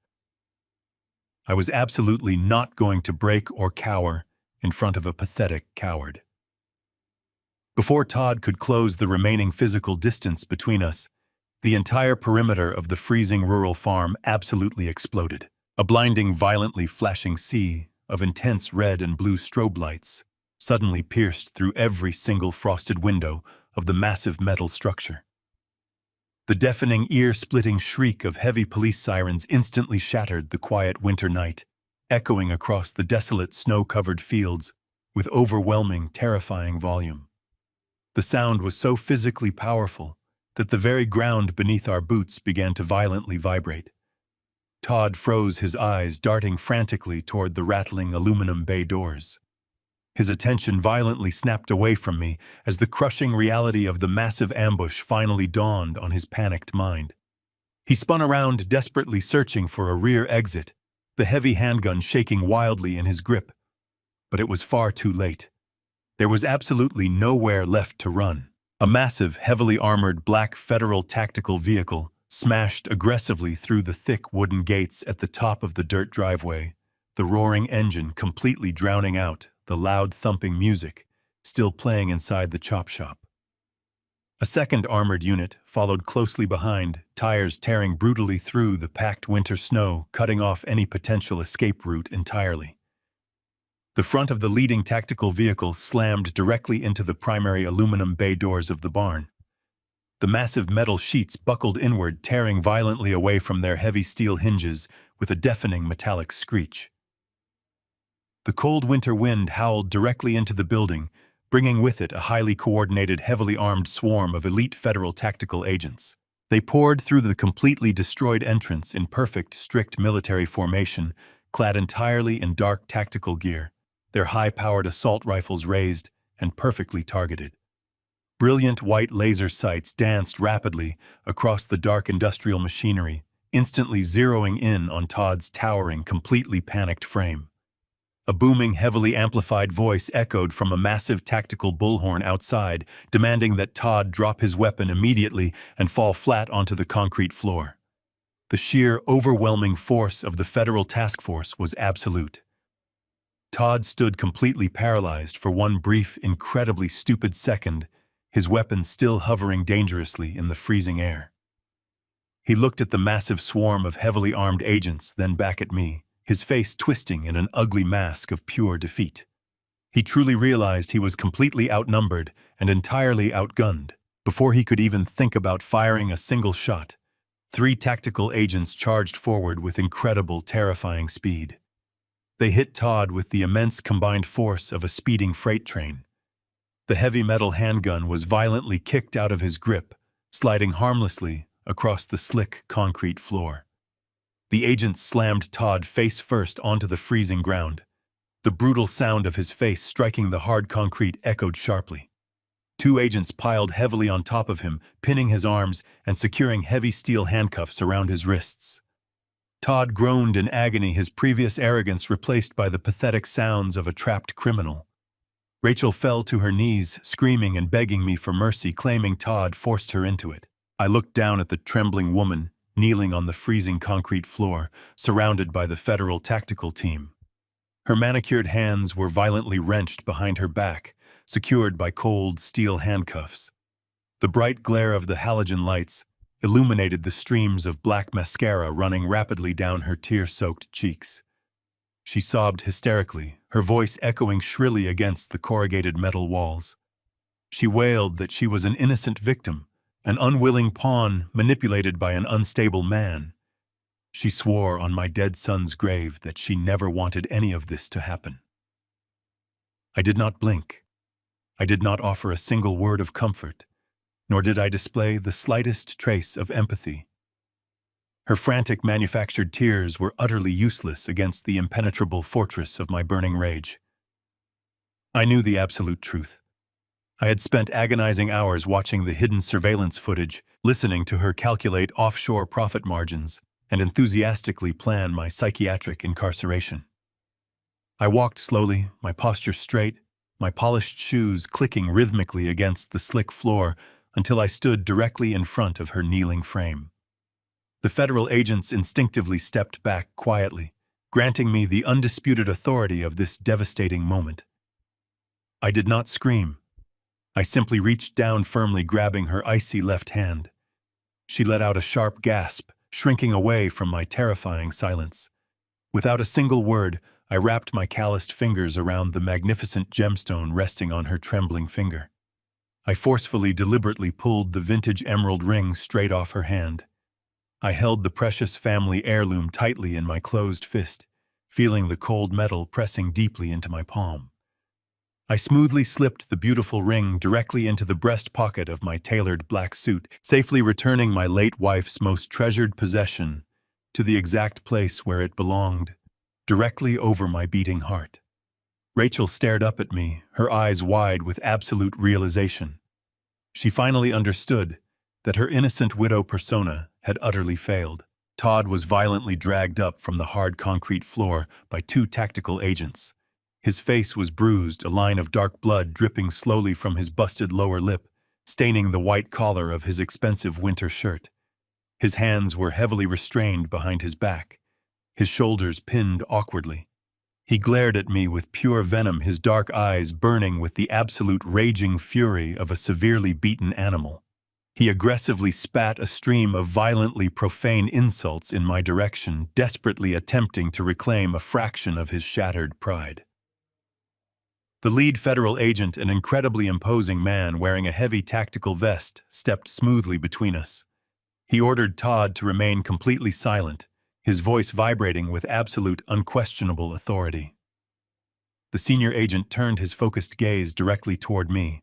Speaker 1: I was absolutely not going to break or cower in front of a pathetic coward. Before Todd could close the remaining physical distance between us, the entire perimeter of the freezing rural farm absolutely exploded. A blinding, violently flashing sea of intense red and blue strobe lights suddenly pierced through every single frosted window of the massive metal structure. The deafening, ear-splitting shriek of heavy police sirens instantly shattered the quiet winter night, echoing across the desolate snow-covered fields with overwhelming, terrifying volume. The sound was so physically powerful that the very ground beneath our boots began to violently vibrate. Todd froze, his eyes darting frantically toward the rattling aluminum bay doors. His attention violently snapped away from me as the crushing reality of the massive ambush finally dawned on his panicked mind. He spun around, desperately searching for a rear exit, the heavy handgun shaking wildly in his grip. But it was far too late. There was absolutely nowhere left to run. A massive, heavily armored black federal tactical vehicle smashed aggressively through the thick wooden gates at the top of the dirt driveway, the roaring engine completely drowning out the loud thumping music still playing inside the chop shop. A second armored unit followed closely behind, tires tearing brutally through the packed winter snow, cutting off any potential escape route entirely. The front of the leading tactical vehicle slammed directly into the primary aluminum bay doors of the barn. The massive metal sheets buckled inward, tearing violently away from their heavy steel hinges with a deafening metallic screech. The cold winter wind howled directly into the building, bringing with it a highly coordinated, heavily armed swarm of elite federal tactical agents. They poured through the completely destroyed entrance in perfect, strict military formation, clad entirely in dark tactical gear, their high-powered assault rifles raised and perfectly targeted. Brilliant white laser sights danced rapidly across the dark industrial machinery, instantly zeroing in on Todd's towering, completely panicked frame. A booming, heavily amplified voice echoed from a massive tactical bullhorn outside, demanding that Todd drop his weapon immediately and fall flat onto the concrete floor. The sheer, overwhelming force of the federal task force was absolute. Todd stood completely paralyzed for one brief, incredibly stupid second, his weapon still hovering dangerously in the freezing air. He looked at the massive swarm of heavily armed agents, then back at me, his face twisting in an ugly mask of pure defeat. He truly realized he was completely outnumbered and entirely outgunned. Before he could even think about firing a single shot, 3 tactical agents charged forward with incredible, terrifying speed. They hit Todd with the immense combined force of a speeding freight train. The heavy metal handgun was violently kicked out of his grip, sliding harmlessly across the slick concrete floor. The agents slammed Todd face first onto the freezing ground. The brutal sound of his face striking the hard concrete echoed sharply. 2 agents piled heavily on top of him, pinning his arms and securing heavy steel handcuffs around his wrists. Todd groaned in agony, his previous arrogance replaced by the pathetic sounds of a trapped criminal. Rachel fell to her knees, screaming and begging me for mercy, claiming Todd forced her into it. I looked down at the trembling woman, kneeling on the freezing concrete floor, surrounded by the federal tactical team. Her manicured hands were violently wrenched behind her back, secured by cold steel handcuffs. The bright glare of the halogen lights illuminated the streams of black mascara running rapidly down her tear-soaked cheeks. She sobbed hysterically, her voice echoing shrilly against the corrugated metal walls. She wailed that she was an innocent victim, an unwilling pawn manipulated by an unstable man. She swore on my dead son's grave that she never wanted any of this to happen. I did not blink. I did not offer a single word of comfort, nor did I display the slightest trace of empathy. Her frantic manufactured tears were utterly useless against the impenetrable fortress of my burning rage. I knew the absolute truth. I had spent agonizing hours watching the hidden surveillance footage, listening to her calculate offshore profit margins, and enthusiastically plan my psychiatric incarceration. I walked slowly, my posture straight, my polished shoes clicking rhythmically against the slick floor until I stood directly in front of her kneeling frame. The federal agents instinctively stepped back quietly, granting me the undisputed authority of this devastating moment. I did not scream. I simply reached down firmly, grabbing her icy left hand. She let out a sharp gasp, shrinking away from my terrifying silence. Without a single word, I wrapped my calloused fingers around the magnificent gemstone resting on her trembling finger. I forcefully, deliberately pulled the vintage emerald ring straight off her hand. I held the precious family heirloom tightly in my closed fist, feeling the cold metal pressing deeply into my palm. I smoothly slipped the beautiful ring directly into the breast pocket of my tailored black suit, safely returning my late wife's most treasured possession to the exact place where it belonged, directly over my beating heart. Rachel stared up at me, her eyes wide with absolute realization. She finally understood that her innocent widow persona had utterly failed. Todd was violently dragged up from the hard concrete floor by two tactical agents. His face was bruised, a line of dark blood dripping slowly from his busted lower lip, staining the white collar of his expensive winter shirt. His hands were heavily restrained behind his back, his shoulders pinned awkwardly. He glared at me with pure venom, his dark eyes burning with the absolute raging fury of a severely beaten animal. He aggressively spat a stream of violently profane insults in my direction, desperately attempting to reclaim a fraction of his shattered pride. The lead federal agent, an incredibly imposing man wearing a heavy tactical vest, stepped smoothly between us. He ordered Todd to remain completely silent, his voice vibrating with absolute, unquestionable authority. The senior agent turned his focused gaze directly toward me.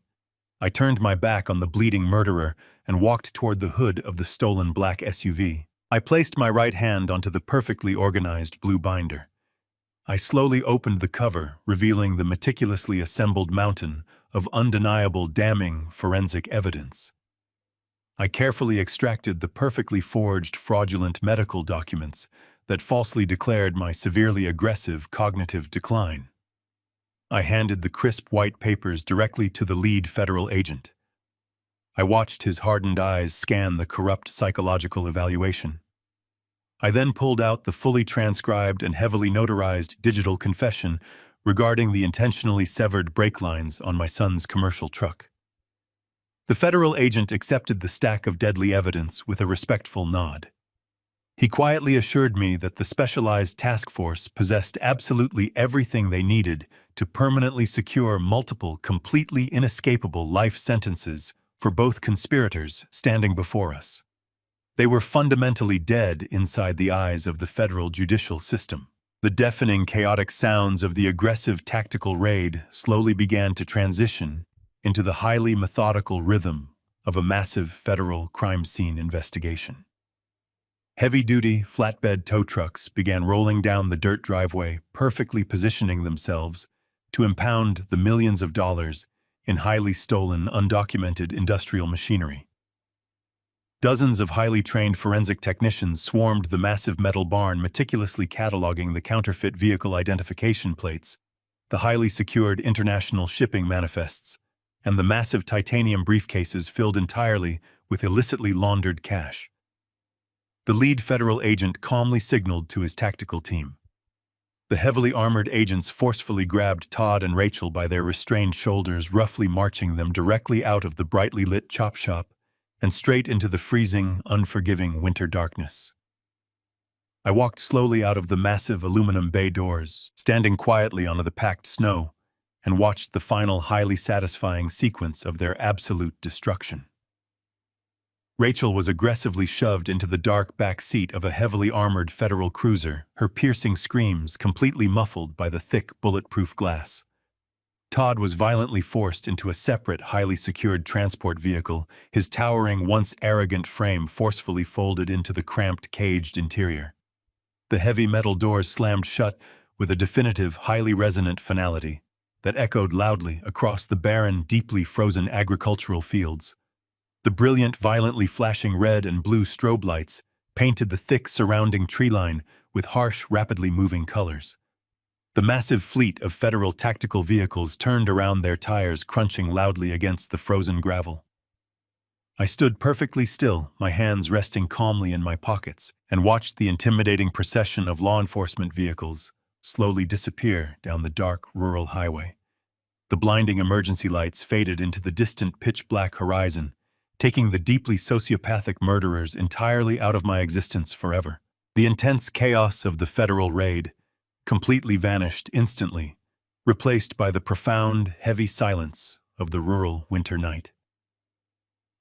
Speaker 1: I turned my back on the bleeding murderer and walked toward the hood of the stolen black SUV. I placed my right hand onto the perfectly organized blue binder. I slowly opened the cover, revealing the meticulously assembled mountain of undeniable, damning forensic evidence. I carefully extracted the perfectly forged, fraudulent medical documents that falsely declared my severely aggressive cognitive decline. I handed the crisp white papers directly to the lead federal agent. I watched his hardened eyes scan the corrupt psychological evaluation. I then pulled out the fully transcribed and heavily notarized digital confession regarding the intentionally severed brake lines on my son's commercial truck. The federal agent accepted the stack of deadly evidence with a respectful nod. He quietly assured me that the specialized task force possessed absolutely everything they needed to permanently secure multiple, completely inescapable life sentences for both conspirators standing before us. They were fundamentally dead inside the eyes of the federal judicial system. The deafening, chaotic sounds of the aggressive tactical raid slowly began to transition into the highly methodical rhythm of a massive federal crime scene investigation. Heavy-duty, flatbed tow trucks began rolling down the dirt driveway, perfectly positioning themselves to impound the millions of dollars in highly stolen, undocumented industrial machinery. Dozens of highly trained forensic technicians swarmed the massive metal barn, meticulously cataloging the counterfeit vehicle identification plates, the highly secured international shipping manifests, and the massive titanium briefcases filled entirely with illicitly laundered cash. The lead federal agent calmly signaled to his tactical team. The heavily armored agents forcefully grabbed Todd and Rachel by their restrained shoulders, roughly marching them directly out of the brightly lit chop shop and straight into the freezing, unforgiving winter darkness. I walked slowly out of the massive aluminum bay doors, standing quietly on the packed snow, and watched the final highly satisfying sequence of their absolute destruction. Rachel was aggressively shoved into the dark back seat of a heavily armored federal cruiser, her piercing screams completely muffled by the thick, bulletproof glass. Todd was violently forced into a separate, highly secured transport vehicle, his towering, once arrogant frame forcefully folded into the cramped, caged interior. The heavy metal doors slammed shut with a definitive, highly resonant finality that echoed loudly across the barren, deeply frozen agricultural fields. The brilliant, violently flashing red and blue strobe lights painted the thick surrounding tree line with harsh, rapidly moving colors. The massive fleet of federal tactical vehicles turned around, their tires crunching loudly against the frozen gravel. I stood perfectly still, my hands resting calmly in my pockets, and watched the intimidating procession of law enforcement vehicles slowly disappear down the dark, rural highway. The blinding emergency lights faded into the distant pitch-black horizon, taking the deeply sociopathic murderers entirely out of my existence forever. The intense chaos of the federal raid completely vanished instantly, replaced by the profound, heavy silence of the rural winter night.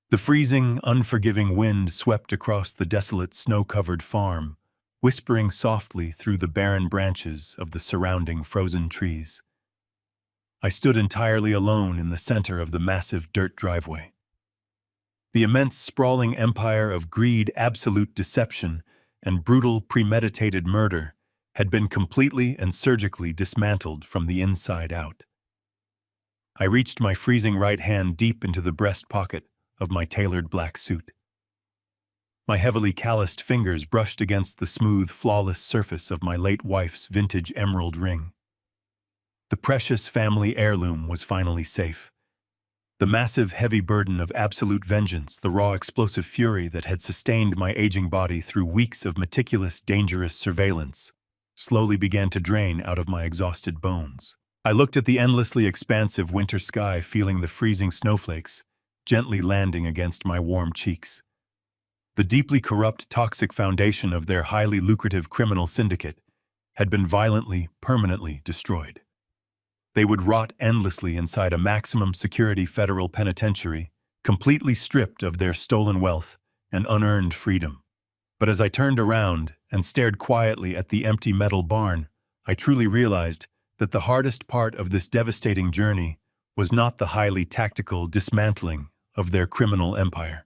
Speaker 1: The freezing, unforgiving wind swept across the desolate, snow-covered farm, whispering softly through the barren branches of the surrounding frozen trees. I stood entirely alone in the center of the massive dirt driveway. The immense, sprawling empire of greed, absolute deception, and brutal, premeditated murder had been completely and surgically dismantled from the inside out. I reached my freezing right hand deep into the breast pocket of my tailored black suit. My heavily calloused fingers brushed against the smooth, flawless surface of my late wife's vintage emerald ring. The precious family heirloom was finally safe. The massive, heavy burden of absolute vengeance, the raw, explosive fury that had sustained my aging body through weeks of meticulous, dangerous surveillance, slowly began to drain out of my exhausted bones. I looked at the endlessly expansive winter sky, feeling the freezing snowflakes gently landing against my warm cheeks. The deeply corrupt, toxic foundation of their highly lucrative criminal syndicate had been violently, permanently destroyed. They would rot endlessly inside a maximum security federal penitentiary, completely stripped of their stolen wealth and unearned freedom. But as I turned around and stared quietly at the empty metal barn, I truly realized that the hardest part of this devastating journey was not the highly tactical dismantling of their criminal empire.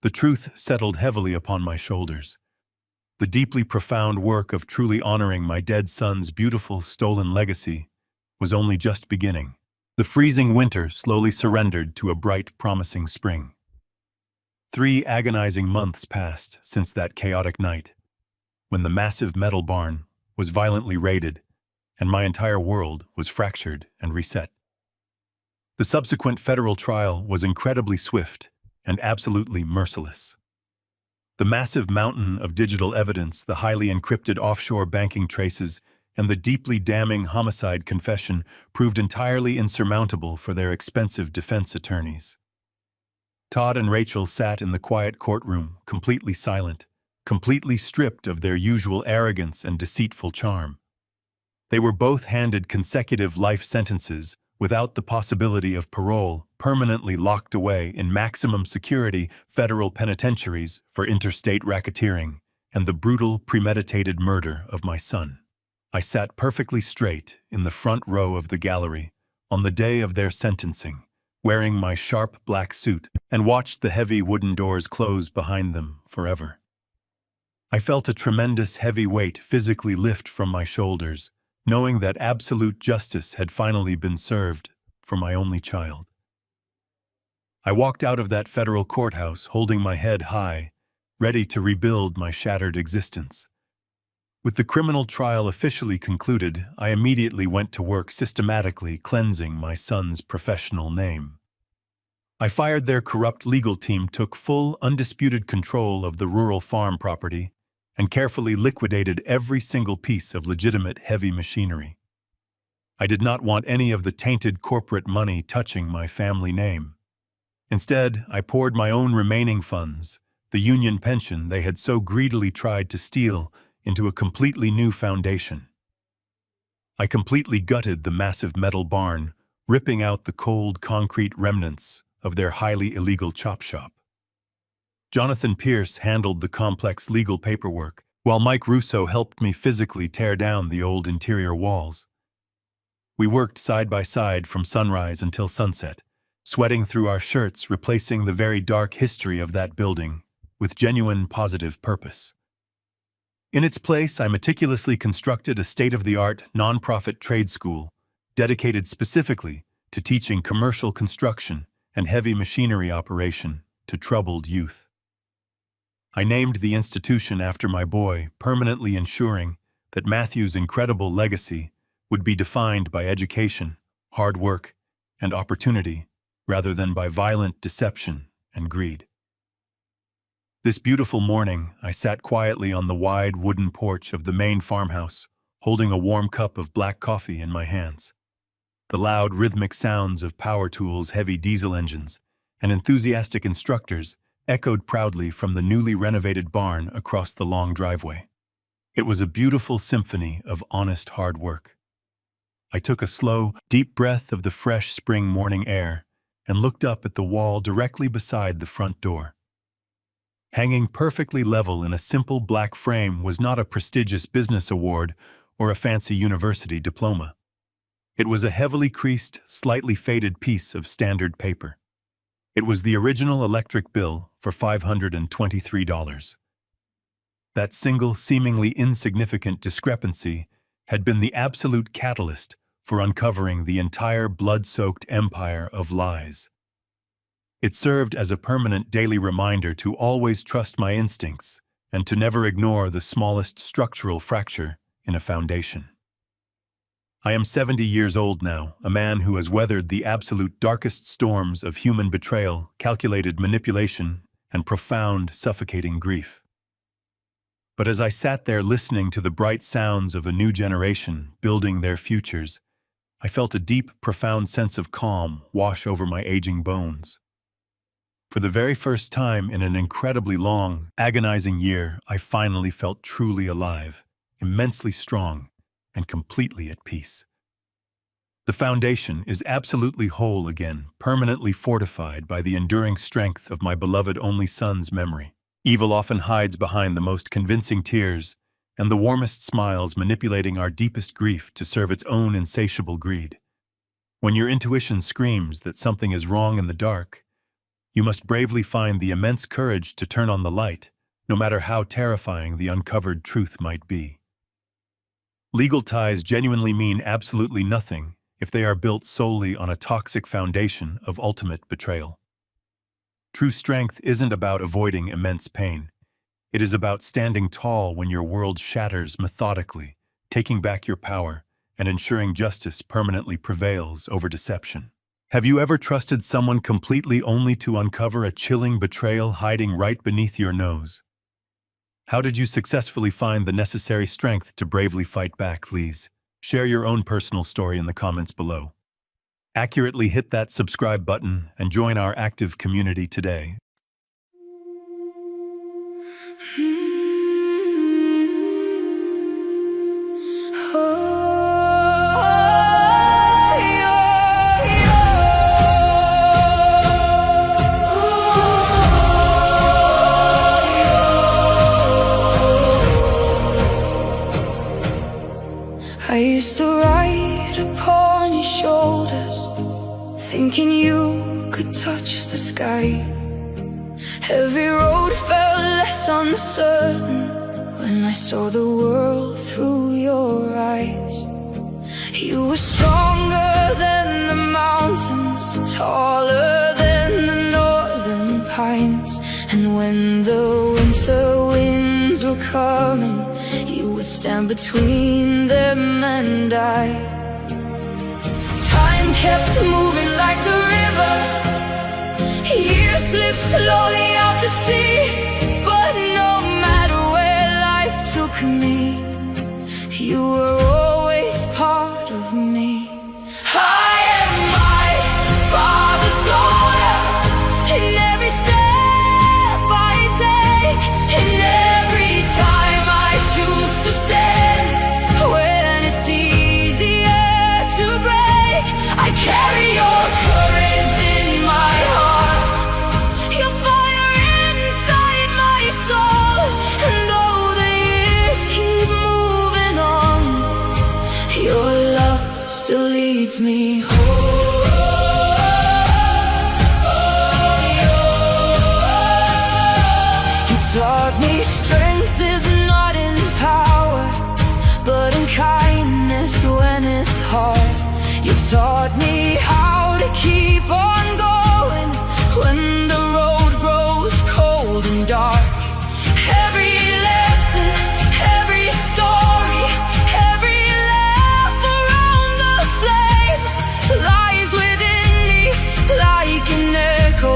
Speaker 1: The truth settled heavily upon my shoulders. The deeply profound work of truly honoring my dead son's beautiful stolen legacy was only just beginning. The freezing winter slowly surrendered to a bright, promising spring. 3 agonizing months passed since that chaotic night, when the massive metal barn was violently raided and my entire world was fractured and reset. The subsequent federal trial was incredibly swift and absolutely merciless. The massive mountain of digital evidence, the highly encrypted offshore banking traces, and the deeply damning homicide confession proved entirely insurmountable for their expensive defense attorneys. Todd and Rachel sat in the quiet courtroom, completely silent, completely stripped of their usual arrogance and deceitful charm. They were both handed consecutive life sentences without the possibility of parole, permanently locked away in maximum security federal penitentiaries for interstate racketeering and the brutal, premeditated murder of my son. I sat perfectly straight in the front row of the gallery on the day of their sentencing, wearing my sharp black suit, and watched the heavy wooden doors close behind them forever. I felt a tremendous heavy weight physically lift from my shoulders, knowing that absolute justice had finally been served for my only child. I walked out of that federal courthouse holding my head high, ready to rebuild my shattered existence. With the criminal trial officially concluded, I immediately went to work systematically cleansing my son's professional name. I fired their corrupt legal team, took full, undisputed control of the rural farm property, and carefully liquidated every single piece of legitimate heavy machinery. I did not want any of the tainted corporate money touching my family name. Instead, I poured my own remaining funds, the union pension they had so greedily tried to steal, into a completely new foundation. I completely gutted the massive metal barn, ripping out the cold concrete remnants of their highly illegal chop shop. Jonathan Pierce handled the complex legal paperwork, while Mike Russo helped me physically tear down the old interior walls. We worked side by side from sunrise until sunset, sweating through our shirts, replacing the very dark history of that building with genuine positive purpose. In its place, I meticulously constructed a state-of-the-art nonprofit trade school dedicated specifically to teaching commercial construction and heavy machinery operation to troubled youth. I named the institution after my boy, permanently ensuring that Matthew's incredible legacy would be defined by education, hard work, and opportunity, rather than by violent deception and greed. This beautiful morning, I sat quietly on the wide wooden porch of the main farmhouse, holding a warm cup of black coffee in my hands. The loud, rhythmic sounds of power tools, heavy diesel engines, and enthusiastic instructors echoed proudly from the newly renovated barn across the long driveway. It was a beautiful symphony of honest hard work. I took a slow, deep breath of the fresh spring morning air and looked up at the wall directly beside the front door. Hanging perfectly level in a simple black frame was not a prestigious business award or a fancy university diploma. It was a heavily creased, slightly faded piece of standard paper. It was the original electric bill for $523. That single, seemingly insignificant discrepancy had been the absolute catalyst for uncovering the entire blood-soaked empire of lies. It served as a permanent daily reminder to always trust my instincts and to never ignore the smallest structural fracture in a foundation. I am 70 years old now, a man who has weathered the absolute darkest storms of human betrayal, calculated manipulation, and profound, suffocating grief. But as I sat there listening to the bright sounds of a new generation building their futures, I felt a deep, profound sense of calm wash over my aging bones. For the very first time in an incredibly long, agonizing year, I finally felt truly alive, immensely strong, and completely at peace. The foundation is absolutely whole again, permanently fortified by the enduring strength of my beloved only son's memory. Evil often hides behind the most convincing tears and the warmest smiles, manipulating our deepest grief to serve its own insatiable greed. When your intuition screams that something is wrong in the dark, you must bravely find the immense courage to turn on the light, no matter how terrifying the uncovered truth might be. Legal ties genuinely mean absolutely nothing if they are built solely on a toxic foundation of ultimate betrayal. True strength isn't about avoiding immense pain. It is about standing tall when your world shatters methodically, taking back your power, and ensuring justice permanently prevails over deception. Have you ever trusted someone completely only to uncover a chilling betrayal hiding right beneath your nose? How did you successfully find the necessary strength to bravely fight back, please? Share your own personal story in the comments below. Accurately hit that subscribe button and join our active community today.
Speaker 2: I used to ride upon your shoulders, thinking you could touch the sky. Every road felt less uncertain when I saw the world through your eyes. You were stronger than the mountains, taller than the northern pines. And when the winter winds were coming, you would stand between them and I. Time kept moving like the river, years slipped slowly out to sea. But no matter where life took me, you were always part of me. I am my father's daughter, in every step I take, in every time I choose to stand. When it's easier to break, I carry your courage in my heart, your fire inside leads me home. He taught me strength is not in power, but in kindness when it's hard. You taught me how to keep on going when the road grows cold and dark. Every lesson, every story, every laugh around the flame lies within me like an echo,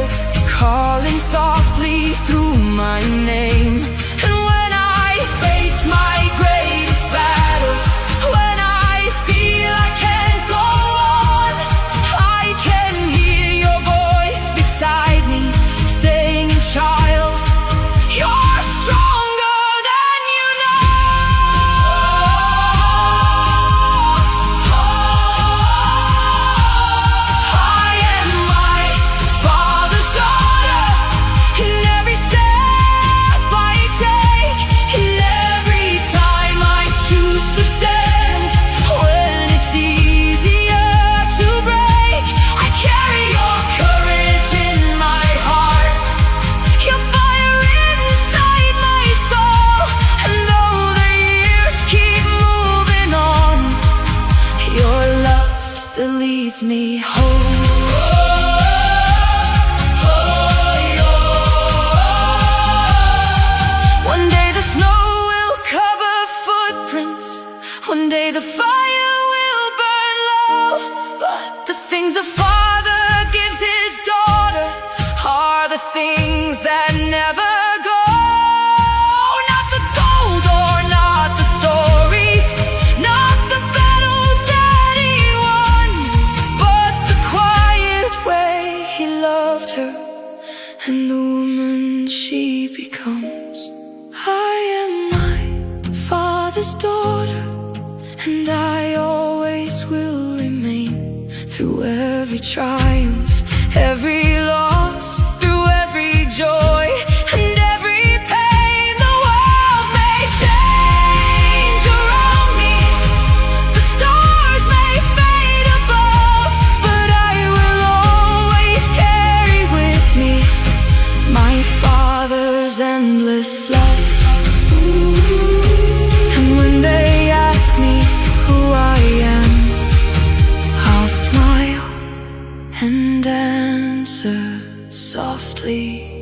Speaker 2: calling softly through my name. And when I face my greatest battles, when I feel I can't go on, I can hear your voice beside me saying, child, you're stronger than you know. I am my Father's daughter, in every step I take, in every time I choose to stand. When it's easier to break, I carry your courage in my heart, your fire inside my soul. And though the years keep moving on, your love still leads me home. One day the snow will cover footprints, one day the fire will burn low, but the things a father gives his daughter are the things that never go. Not the gold or not the stories, not the battles that he won, but the quiet way he loved her and the woman she becomes. I am my Father's daughter, and I always will remain. Through every triumph, every loss, through every joy and every pain, the world may change around me, the stars may fade above, but I will always carry with me my Father's endless love. And when they ask me who I am, I'll smile and answer softly.